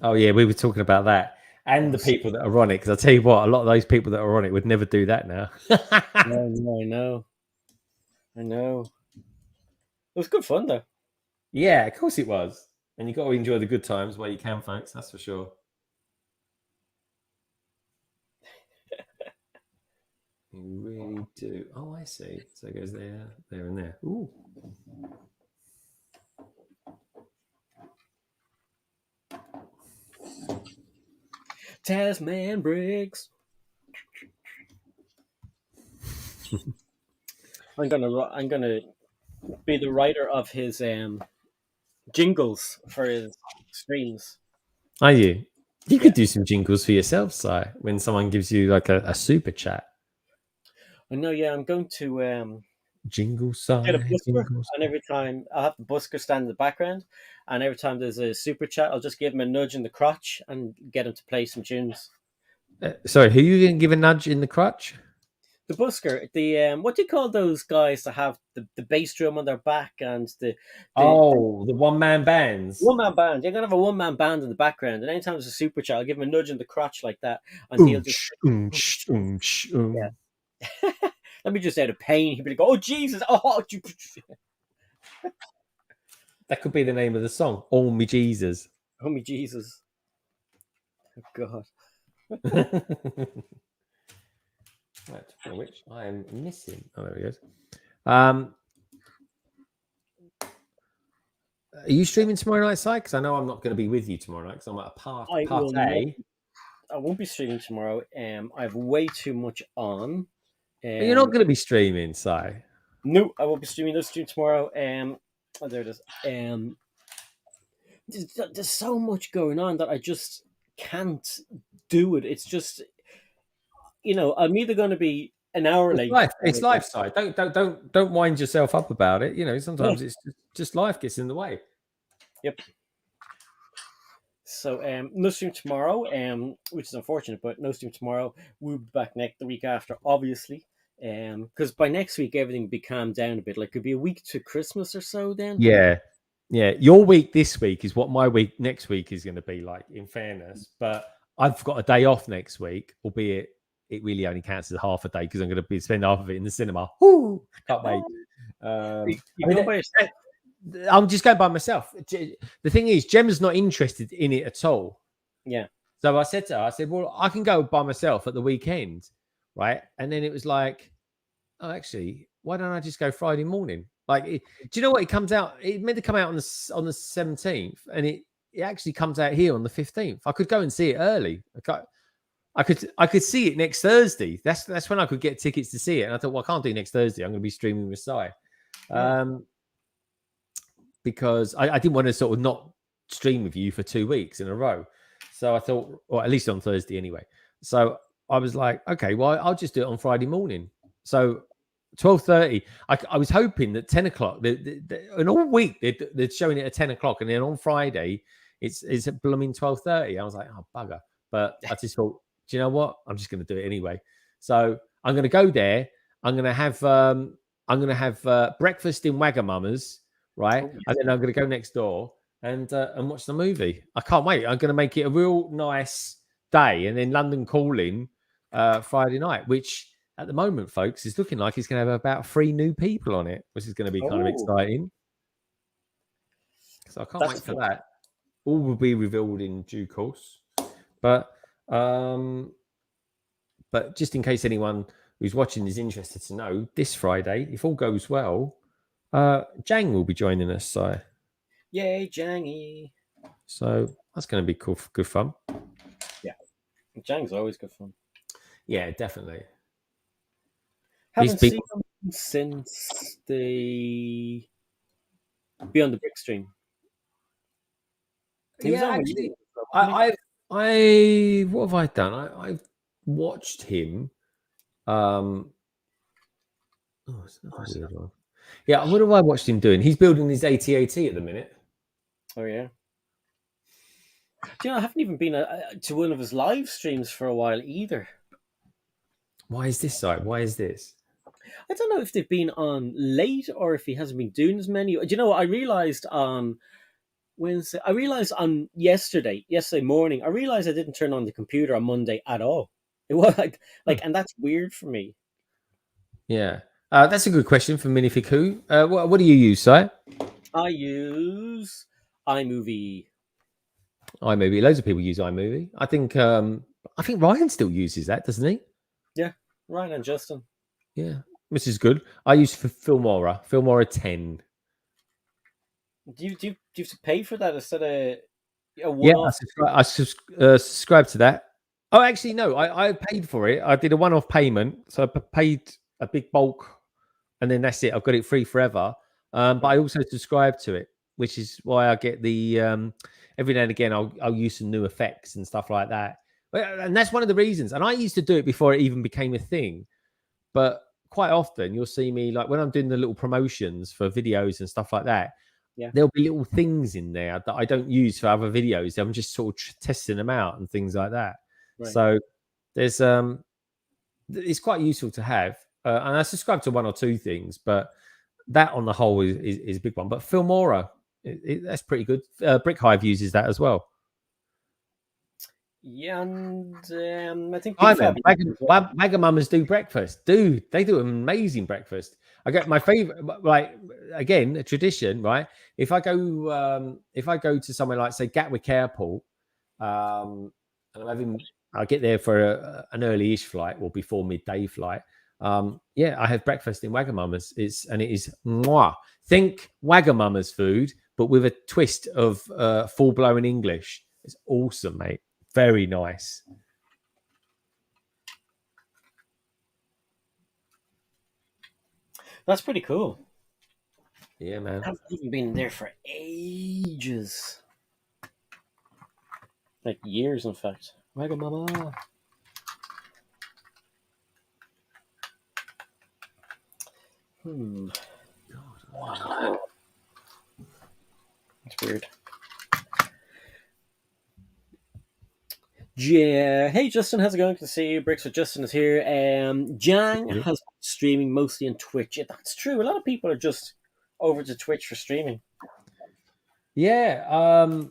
Oh yeah, we were talking about that and the people that are on it. Because I'll tell you what, a lot of those people that are on it would never do that now. No, I know. It was good fun though. Yeah, of course it was. And you got to enjoy the good times while you can, folks. That's for sure. You really do. Oh, I see. So it goes there, there, and there. Ooh. Tasman Bricks. I'm gonna be the writer of his jingles for his streams. Are you? You could do some jingles for yourself, Si, when someone gives you like a super chat. I know, yeah. I'm going to jingle Si. get a busker, and every time I'll have the busker stand in the background, and every time there's a super chat, I'll just give him a nudge in the crotch and get him to play some tunes. Sorry, who are you going to give a nudge in the crotch? The busker, the what do you call those guys that have the bass drum on their back and the one-man bands. One-man band. You're gonna have a one-man band in the background, and anytime there's a super chat, I'll give him a nudge in the crotch like that, and he'll just yeah. Let me just out of pain, he'll be like, "Oh Jesus! Oh." That could be the name of the song. Oh me Jesus. Oh me Jesus. Oh God. Right, which I am missing. Oh, there we go. Are you streaming tomorrow night, Si? Because I know I'm not going to be with you tomorrow night because I'm at a party. I won't be streaming tomorrow. I have way too much on. You're not going to be streaming, Si? No, I won't be streaming. No stream tomorrow. Oh, there it is. There's so much going on that I just can't do it. It's just, I'm either going to be an hour late. It's life, Si. Don't wind yourself up about it. Sometimes it's just life gets in the way. Yep. So no stream tomorrow, which is unfortunate, but no stream tomorrow. We'll be back the week after, obviously. Because by next week everything will be calmed down a bit. Like, it'll be a week to Christmas or so then. Yeah. Your week this week is what my week next week is going to be like, in fairness. But I've got a day off next week, albeit it really only counts as half a day because I'm going to spend half of it in the cinema. Woo! Can't wait. You go by yourself? I'm just going by myself. The thing is, Gemma's not interested in it at all. Yeah. So I said to her, I said, well, I can go by myself at the weekend, right? And then it was like, oh, actually, why don't I just go Friday morning? Like, do you know what? It comes out. It meant to come out on the 17th, and it actually comes out here on the 15th. I could go and see it early. I could see it next Thursday. That's when I could get tickets to see it. And I thought, well, I can't do next Thursday. I'm going to be streaming with Si. Because I didn't want to sort of not stream with you for 2 weeks in a row. So I thought, or at least on Thursday anyway. So I was like, okay, well, I'll just do it on Friday morning. So 12:30. I was hoping that 10 o'clock. And all week they're showing it at 10 o'clock, and then on Friday it's at blooming 12:30. I was like, oh bugger! But I just thought, do you know what? I'm just going to do it anyway. So I'm going to go there. I'm going to have breakfast in Wagamama's, right? Oh, yes. And then I'm going to go next door and watch the movie. I can't wait. I'm going to make it a real nice day, and then London Calling Friday night, which at the moment, folks, is looking like it's going to have about 3 new people on it, which is going to be kind of exciting. So I can't wait for that. All will be revealed in due course. But just in case anyone who's watching is interested to know, this Friday, if all goes well, Jang will be joining us. So, yay, Jangy! So that's going to be cool, good fun. Yeah, Jang's always good fun. Yeah, definitely. Haven't seen him since the Beyond the Brick stream. Actually, what have I done? I've watched him. Oh, it's not a weird one. Yeah, what have I watched him doing? He's building his AT-AT at the minute. Oh yeah. Do you know, I haven't even been to one of his live streams for a while either. Why is this side? Why is this? I don't know if they've been on late or if he hasn't been doing as many. Do you know what I realized on Wednesday? I realized on yesterday morning, I realized I didn't turn on the computer on Monday at all. It was like, and that's weird for me. Yeah, that's a good question for Minifiku. What do you use, Si? I use iMovie. iMovie. Loads of people use iMovie. I think Ryan still uses that, doesn't he? Yeah, Ryan and Justin. Yeah, which is good. I use for Filmora 10. Do you have to pay for that instead of a one-off? Yeah, I subscribe to that. Oh, actually, no, I paid for it. I did a one-off payment, so I paid a big bulk, and then that's it. I've got it free forever. But I also subscribe to it, which is why I get the every now and again I'll use some new effects and stuff like that. And that's one of the reasons. And I used to do it before it even became a thing. But quite often you'll see me, like when I'm doing the little promotions for videos and stuff like that, there'll be little things in there that I don't use for other videos. I'm just sort of testing them out and things like that. Right. So there's it's quite useful to have. And I subscribe to one or two things, but that on the whole is a big one. But Filmora, that's pretty good. Brick Hive uses that as well. Yeah, and I think Wagamama's do breakfast. Dude, they do an amazing breakfast. I get my favorite, like again, a tradition, right? If I go to somewhere like say Gatwick Airport, and I get there for an early-ish flight or before midday flight. I have breakfast in Wagamama's. It is mwah. Think Wagamama's food, but with a twist of full-blown English. It's awesome, mate. Very nice. That's pretty cool. Yeah, man. I haven't even been there for ages. Like years, in fact. Wagamama. Wow. That's weird. Yeah. Hey, Justin, how's it going? Good to see you. Bricks with Justin is here. Jang has been streaming mostly on Twitch. Yeah, that's true. A lot of people are just over to Twitch for streaming. Yeah. Do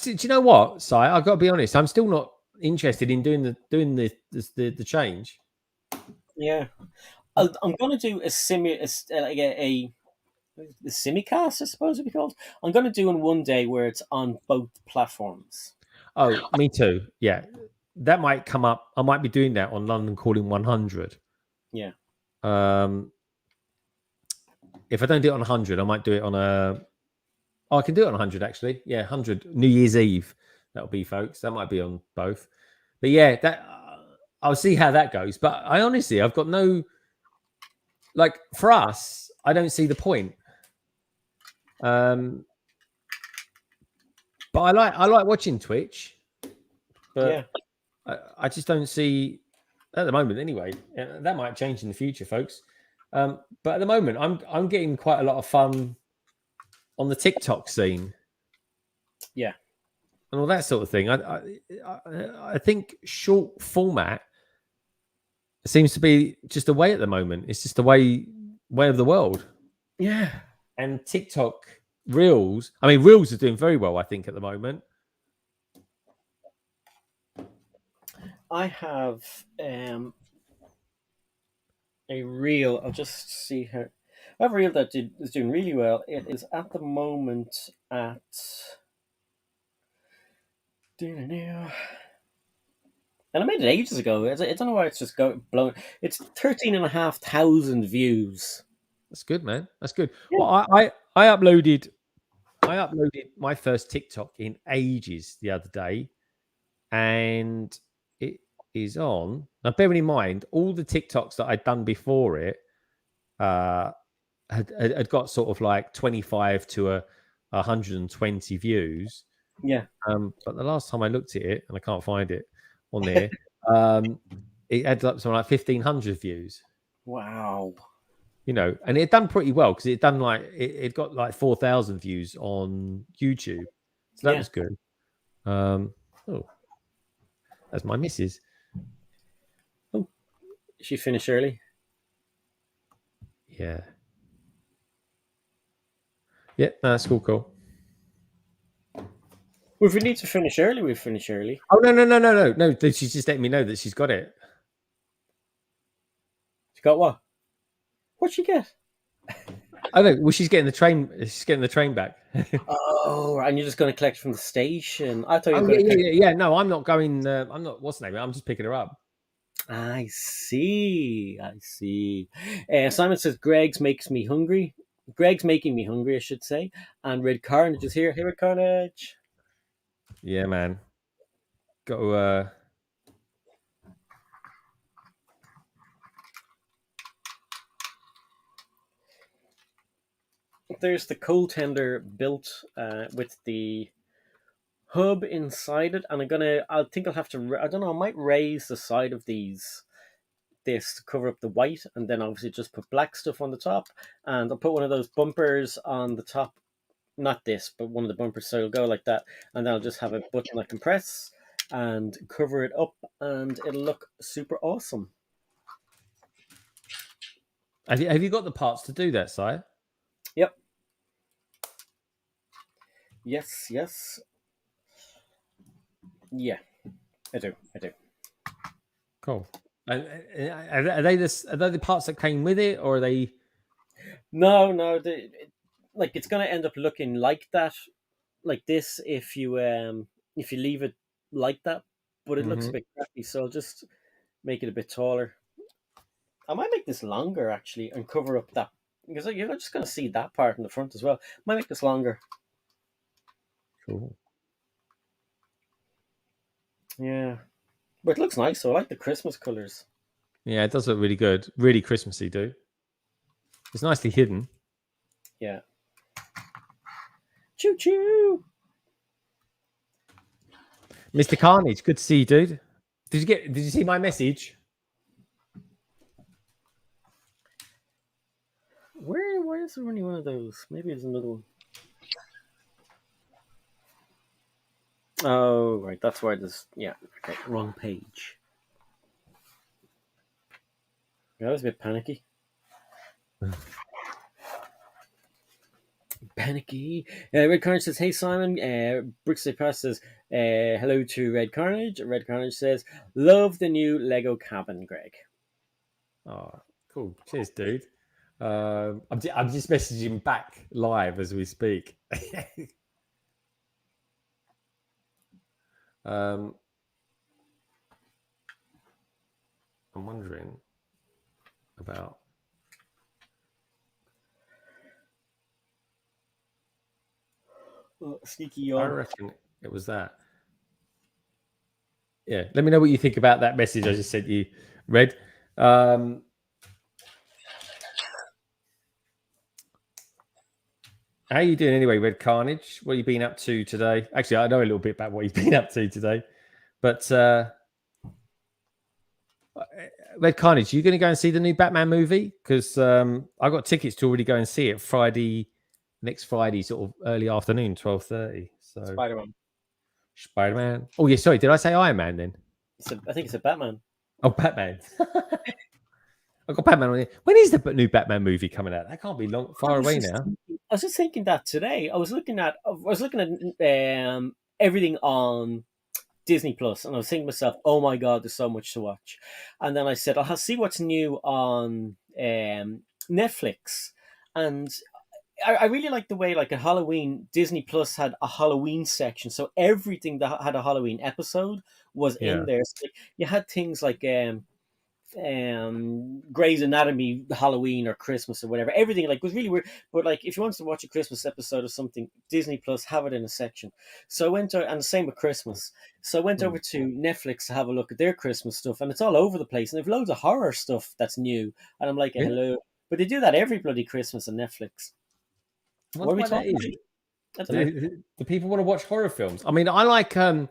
you know what, Si? I've got to be honest. I'm still not interested in doing the change. Yeah. I'm going to do a the simicast, I suppose it'd be called. I'm going to do one day where it's on both platforms. Oh, me too. Yeah, that might come up. I might be doing that on London Calling 100. Yeah. If I don't do it on 100, I might do it on a. Oh, I can do it on 100 actually. Yeah, 100 New Year's Eve. That'll be, folks. That might be on both. But yeah, that I'll see how that goes. But I've got no. Like for us, I don't see the point. But I like watching Twitch. But I just don't see at the moment anyway. That might change in the future, folks. But at the moment, I'm getting quite a lot of fun on the TikTok scene. Yeah. And all that sort of thing. I think short format seems to be just a way at the moment. It's just a way of the world. Yeah. And TikTok Reels. I mean, Reels are doing very well, I think, at the moment. I have a reel. I'll just see how. I have a reel that is doing really well. It is at the moment at. And I made it ages ago. I don't know why it's just blown. It's 13,500 views. That's good, man. That's good. Yeah. Well, I uploaded my first TikTok in ages the other day, and it is on. Now, bearing in mind, all the TikToks that I'd done before it had got sort of like 25 to 120 views. Yeah. But the last time I looked at it, and I can't find it on there, it added up to like 1,500 views. Wow. You know, and it done pretty well because it done like it got like 4,000 views on YouTube, so that was good. Oh, that's my missus. Oh, she finished early. Yeah. Yeah, that's cool. Well, if we need to finish early, we finish early. Oh no! She's just letting me know that she's got it. She got what? What'd she get? I know. Well, she's getting the train. She's getting the train back. Oh, and you're just going to collect from the station. I thought you were yeah. No, I'm not going. I'm not. What's the name? I'm just picking her up. I see. Simon says Greg's makes me hungry. Greg's making me hungry, I should say. And Red Carnage is here. Hey, Red Carnage. Yeah, man. Got to. There's the coal tender built with the hub inside it, and I think I'll have to. I don't know. I might raise the side of this to cover up the white, and then obviously just put black stuff on the top, and I'll put one of those bumpers on the top. Not this, but one of the bumpers, so it'll go like that, and then I'll just have a button I can press and cover it up, and it'll look super awesome. Have you got the parts to do that, Si? Yep. Yes. Yeah, I do. Cool. Are they the parts that came with it, or are they? No. It's going to end up looking like that, like this, if you leave it like that. But it looks a bit crappy, so I'll just make it a bit taller. I might make this longer actually and cover up that, because you're just going to see that part in the front as well. Might make this longer. Cool. Yeah, but it looks nice. So I like the Christmas colors. Yeah, it does look really good. Really Christmassy, dude. It's nicely hidden. Yeah. Choo choo. Mr. Carnage, good to see you, dude. Did you see my message? Where is there only one of those? Maybe there's another one. Oh, right. That's why there's... Yeah. Okay. Wrong page. I was a bit panicky. Panicky. Red Carnage says, hey, Simon. Brixley Press says, hello to Red Carnage. Red Carnage says, love the new Lego cabin, Greg. Oh, cool. Cheers, dude. I'm just messaging back live as we speak. I'm wondering about. Sneaky yawn. I reckon it was that. Yeah, let me know what you think about that message I just sent you, Red. How are you doing anyway, Red Carnage? What have you been up to today? Actually, I know a little bit about what you've been up to today. But Red Carnage, are you going to go and see the new Batman movie? Because I got tickets to already go and see it next Friday, sort of early afternoon, 12:30. So Spider-Man. Oh, yeah, sorry. Did I say Iron Man then? I think it's a Batman. Oh, Batman. I've got Batman on here. When is the new Batman movie coming out? That can't be far away now. I was just thinking that today. I was looking at everything on Disney Plus, and I was thinking to myself, "Oh my god, there's so much to watch." And then I said, "I'll see what's new on Netflix." And I really like the way, like, a Halloween, Disney Plus had a Halloween section, so everything that had a Halloween episode was in there. So you had things like Grey's Anatomy Halloween or Christmas or whatever. Everything like was really weird. But like if you wanted to watch a Christmas episode or something, Disney Plus have it in a section. So I went and the same with Christmas. So I went over to Netflix to have a look at their Christmas stuff, and it's all over the place. And they've loads of horror stuff that's new. And I'm like, hello. But they do that every bloody Christmas on Netflix. What are we talking about? Do people want to watch horror films? I mean, I like a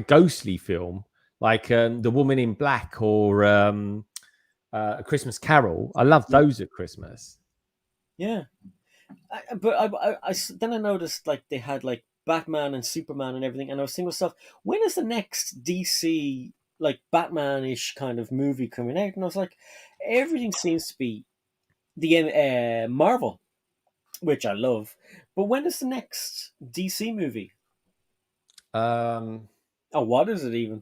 ghostly film. Like The Woman in Black or A Christmas Carol. I love those at Christmas. Yeah. But then I noticed like they had like Batman and Superman and everything. And I was thinking to myself, when is the next DC like Batman-ish kind of movie coming out? And I was like, everything seems to be the Marvel, which I love. But when is the next DC movie? What is it even?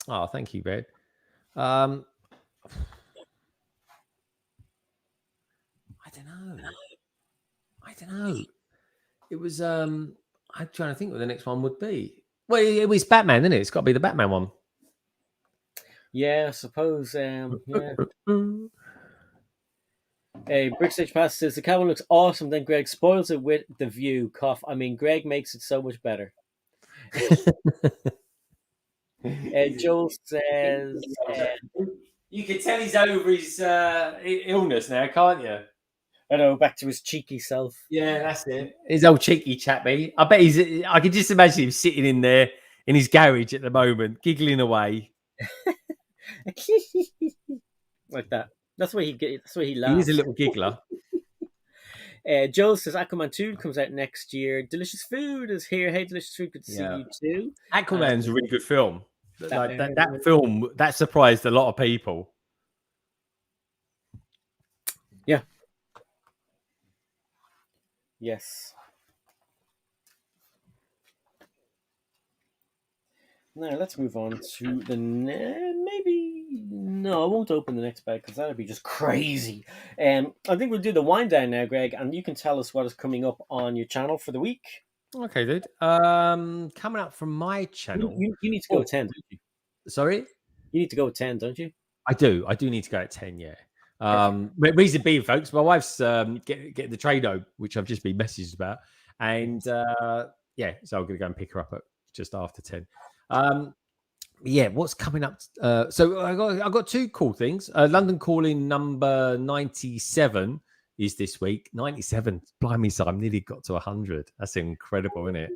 Oh, thank you, Red. I don't know. It was I'm trying to think what the next one would be. Well, it was Batman, isn't it? It's got to be the Batman one. Yeah, I suppose. Yeah. Brickstage Pass says the cabin looks awesome. Then Greg spoils it with the view. Cough. I mean, Greg makes it so much better. Joel says you can tell he's over his illness now, can't you? I know, back to his cheeky self. Yeah, that's it. His old cheeky chappy. I bet I can just imagine him sitting in there in his garage at the moment, giggling away. Like that. That's why he laughs. He is a little giggler. Joel says Aquaman 2 comes out next year. Delicious Food is here. Hey, Delicious Food, good to see you too. Aquaman's a really good film. Like that film, that surprised a lot of people. Yeah. Yes. Now let's move on to the No, I won't open the next bag because that would be just crazy. I think we'll do the wind down now, Greg, and you can tell us what is coming up on your channel for the week. Okay, dude. Coming up from my channel, you need to go at 10, don't you? Sorry, you need to go at 10, don't you? I do need to go at 10. Yeah. Reason being, folks, my wife's getting the trade-o, which I've just been messaged about, and so I'm going to go and pick her up at just after 10. What's coming up? So I got two cool things. London Calling number 97 is this week. 97, blimey, so I've nearly got to 100. That's incredible, isn't it?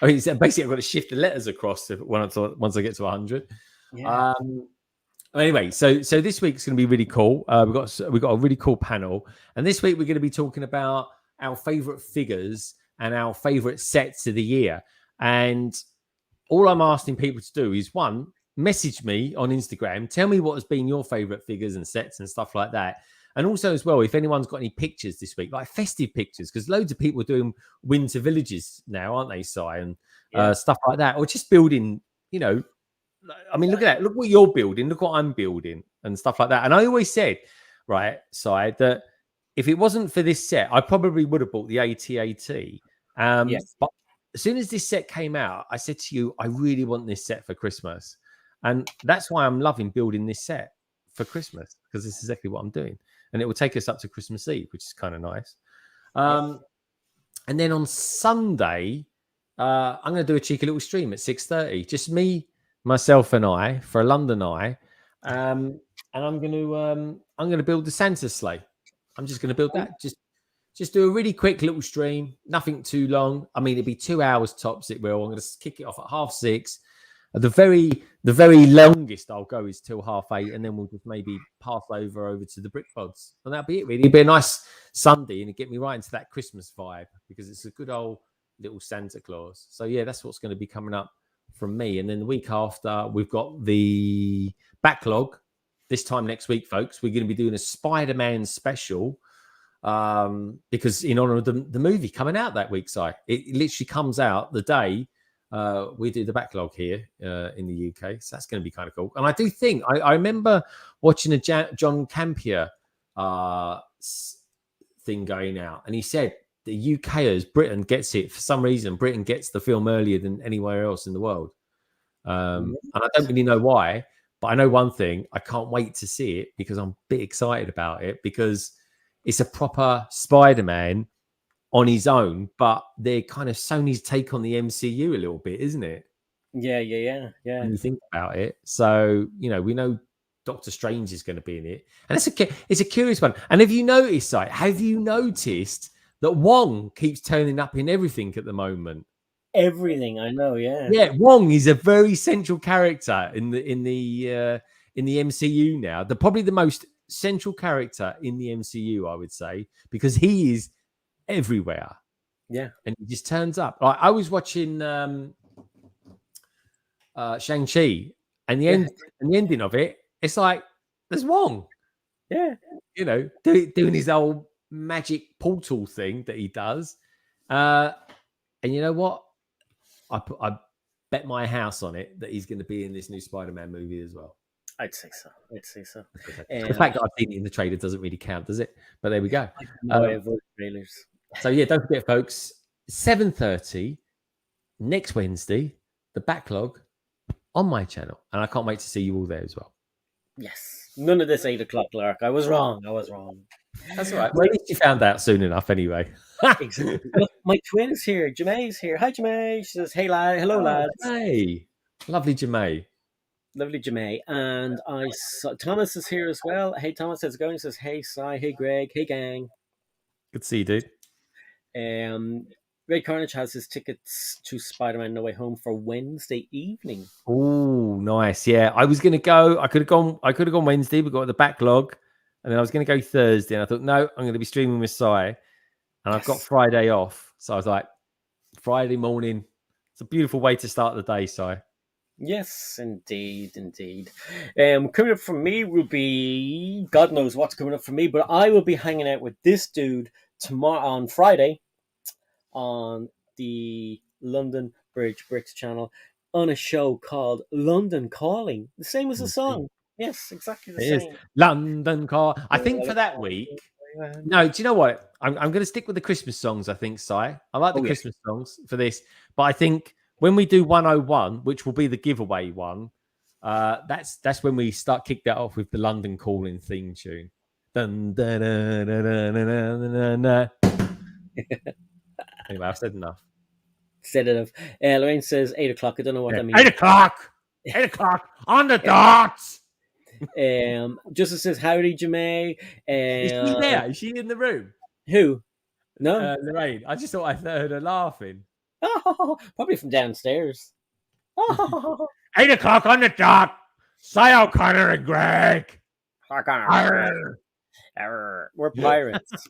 I mean, basically, I've got to shift the letters across once I get to 100. Yeah. Anyway, so this week's going to be really cool. We've got a really cool panel, and this week we're going to be talking about our favorite figures and our favorite sets of the year. And all I'm asking people to do is, one, message me on Instagram. Tell me what has been your favorite figures and sets and stuff like that. And also as well, if anyone's got any pictures this week, like festive pictures, because loads of people are doing winter villages now, aren't they, Si? And stuff like that. Or just building, I mean, look at that. Look what you're building. Look what I'm building. and stuff like that. And I always said, right, side that if it wasn't for this set, I probably would have bought the AT-AT. But as soon as this set came out, I said to you, I really want this set for Christmas. And that's why I'm loving building this set for Christmas, because this is exactly what I'm doing. And it will take us up to Christmas Eve, which is kind of nice. And then on Sunday, I'm going to do a cheeky little stream at 6:30. Just me, myself, and I for a London Eye. And I'm going to build the Santa sleigh. I'm just going to build that. Just do a really quick little stream, nothing too long. I mean, it'd be 2 hours tops. It will. I'm going to kick it off at 6:30. The very longest I'll go is till 8:30, and then we'll just maybe pass over to the brick pods, and that'll be it. Really, it'll be a nice Sunday, and it get me right into that Christmas vibe because it's a good old little Santa Claus. So yeah, that's what's going to be coming up from me. And then the week after, we've got the backlog. This time next week, folks, we're going to be doing a Spider-Man special. Because in honor of the movie coming out that week, it literally comes out the day we do the backlog here in the UK, so that's going to be kind of cool. And I do think I remember watching a John Campier thing going out, and he said the UKers, Britain gets it for some reason. Britain gets the film earlier than anywhere else in the world, and I don't really know why, but I know one thing: I can't wait to see it because I'm a bit excited about it because it's a proper Spider-Man on his own, but they're kind of Sony's take on the MCU a little bit, isn't it? Yeah. When you think about it. So, we know Doctor Strange is going to be in it. And it's a curious one. And have you noticed that Wong keeps turning up in everything at the moment? Everything, I know, yeah. Yeah, Wong is a very central character in the MCU now. Probably the most central character in the MCU, I would say, because he is everywhere. Yeah, and he just turns up. I was watching Shang-Chi, and the ending of it, it's like there's Wong. Yeah, doing his old magic portal thing that he does. And you know what? I bet my house on it that he's going to be in this new Spider-Man movie as well. I'd say so. The fact that I've seen it in the trailer doesn't really count, does it? But there we go. Trailers. So yeah, don't forget, folks, 7:30 next Wednesday, the backlog on my channel, and I can't wait to see you all there as well. Yes, none of this 8 o'clock lark. I was wrong. That's all right. Well, at least you found out soon enough, anyway. Exactly. Look, my twin is here. Jemai's here. Hi, Jemai. She says, "Hey, lad. Hello, lads." Hey, lovely Jemai. Lovely Jemai. And Thomas is here as well. Hey, Thomas, how's it going? He says, "Hey, Si. Hey, Greg. Hey, gang." Good to see you, dude. Red Carnage has his tickets to Spider-Man No Way Home for Wednesday evening. Oh, nice. Yeah, I was going to go. I could have gone Wednesday. We got the backlog, and then I was going to go Thursday. And I thought, no, I'm going to be streaming with Si, and I've got Friday off. So I was like, Friday morning. It's a beautiful way to start the day, Si. Yes, indeed. Coming up for me will be God knows what's coming up for me, but I will be hanging out with this dude tomorrow on Friday on the London Bridge Bricks channel on a show called London Calling, the same as the song. Yes, exactly the same. London Call. I think for that week. No, do you know what? I'm going to stick with the Christmas songs. I think, Si. I like the Christmas songs for this, but I think when we do 101, which will be the giveaway one, that's when we start kick that off with the London Calling theme tune. Dun, dun, dun, dun, dun, dun, dun, dun. Anyway, I've said enough. Lorraine says 8 o'clock. I don't know what that means. 8 o'clock. 8 o'clock on the dot. Justice says howdy, Jemai. Is she there? Is she in the room? Who? No, Lorraine. I just thought I heard her laughing. Oh, probably from downstairs. 8 o'clock on the dot. Say O Connor and Greg. We're pirates.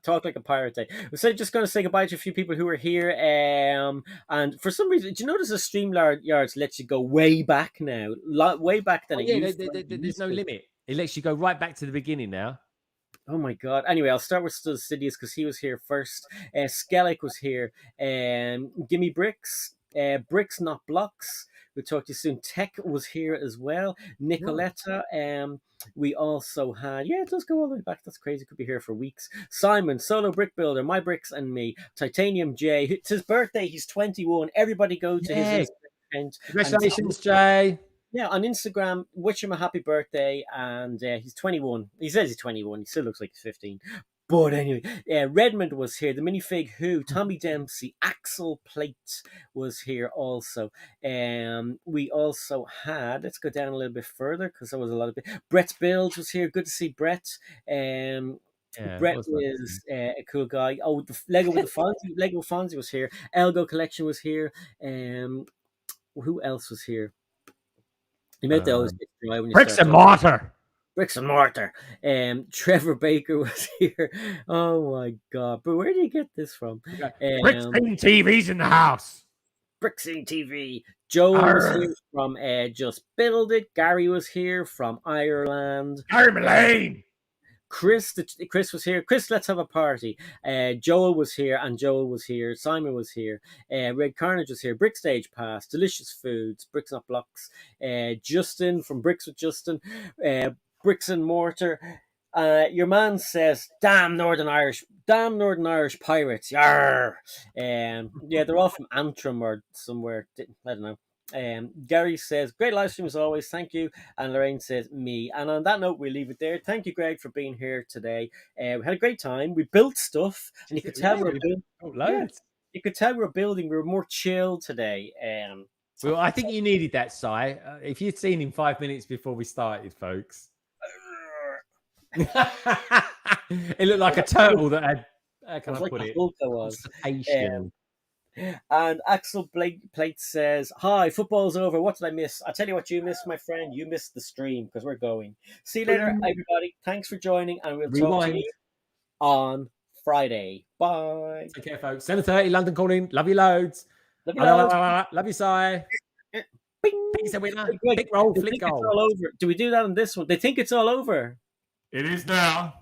Talk like a pirate day. So just going to say goodbye to a few people who are here. And for some reason, do you notice the StreamYards lets you go way back now? Way back than it used to. There's no limit. It lets you go right back to the beginning now. Oh my god. Anyway, I'll start with Sidious because he was here first. Skellic was here. Gimme Bricks. Bricks Not Blocks. We'll talk to you soon. Tech was here as well. Nicoletta. We also had, it does go all the way back. That's crazy. Could be here for weeks. Simon, Solo Brick Builder, My Bricks and Me. Titanium J. It's his birthday. He's 21. Everybody go to his Instagram account. Congratulations, Jay. Yeah, on Instagram, wish him a happy birthday. And he's 21. He says he's 21. He still looks like he's 15. But anyway, Redmond was here. The Minifig Who, Tommy Dempsey, Axel Plate was here also. We also had, let's go down a little bit further because there was a lot of Brett's Builds was here. Good to see Brett. Brett was a cool guy. Oh, the Lego with the Fonzie, Lego Fonzie was here. Elgo Collection was here. Who else was here? You made those Bricks and Mortar. Bricks and Mortar. Trevor Baker was here. Oh my god! But where did you get this from? Bricksing TV's in the house. Bricksing TV. Joe was here from Just Build It. Gary was here from Ireland. Gary Mullane. Chris was here. Chris, let's have a party. Joel was here, and Joel was here. Simon was here. Red Carnage was here. Brick Stage Pass. Delicious Foods. Bricks Not Blocks. Justin from Bricks with Justin. Bricks and Mortar. Your man says, damn Northern Irish pirates. Yarr. They're all from Antrim or somewhere. I don't know. Gary says, great live stream as always, thank you. And Lorraine says, me. And on that note, we'll leave it there. Thank you, Greg, for being here today. We had a great time. We built stuff, and you could tell we were building. You could tell we were building. We were more chill today. Well, I think you needed that, Si. If you'd seen him 5 minutes before we started, folks. It looked like a turtle that had. How can I put it? Constipation. And Axel Plate says, hi, football's over. What did I miss? I tell you what you missed, my friend. You missed the stream because we're going. See you later, everybody. Thanks for joining, and we'll talk to you on Friday. Bye. Take care, folks. 7:30, London calling. Love you loads. Love you loads. Love you, Si. He's a winner. Big roll, flick goal. Do we do that on this one? They think it's all over. It is now.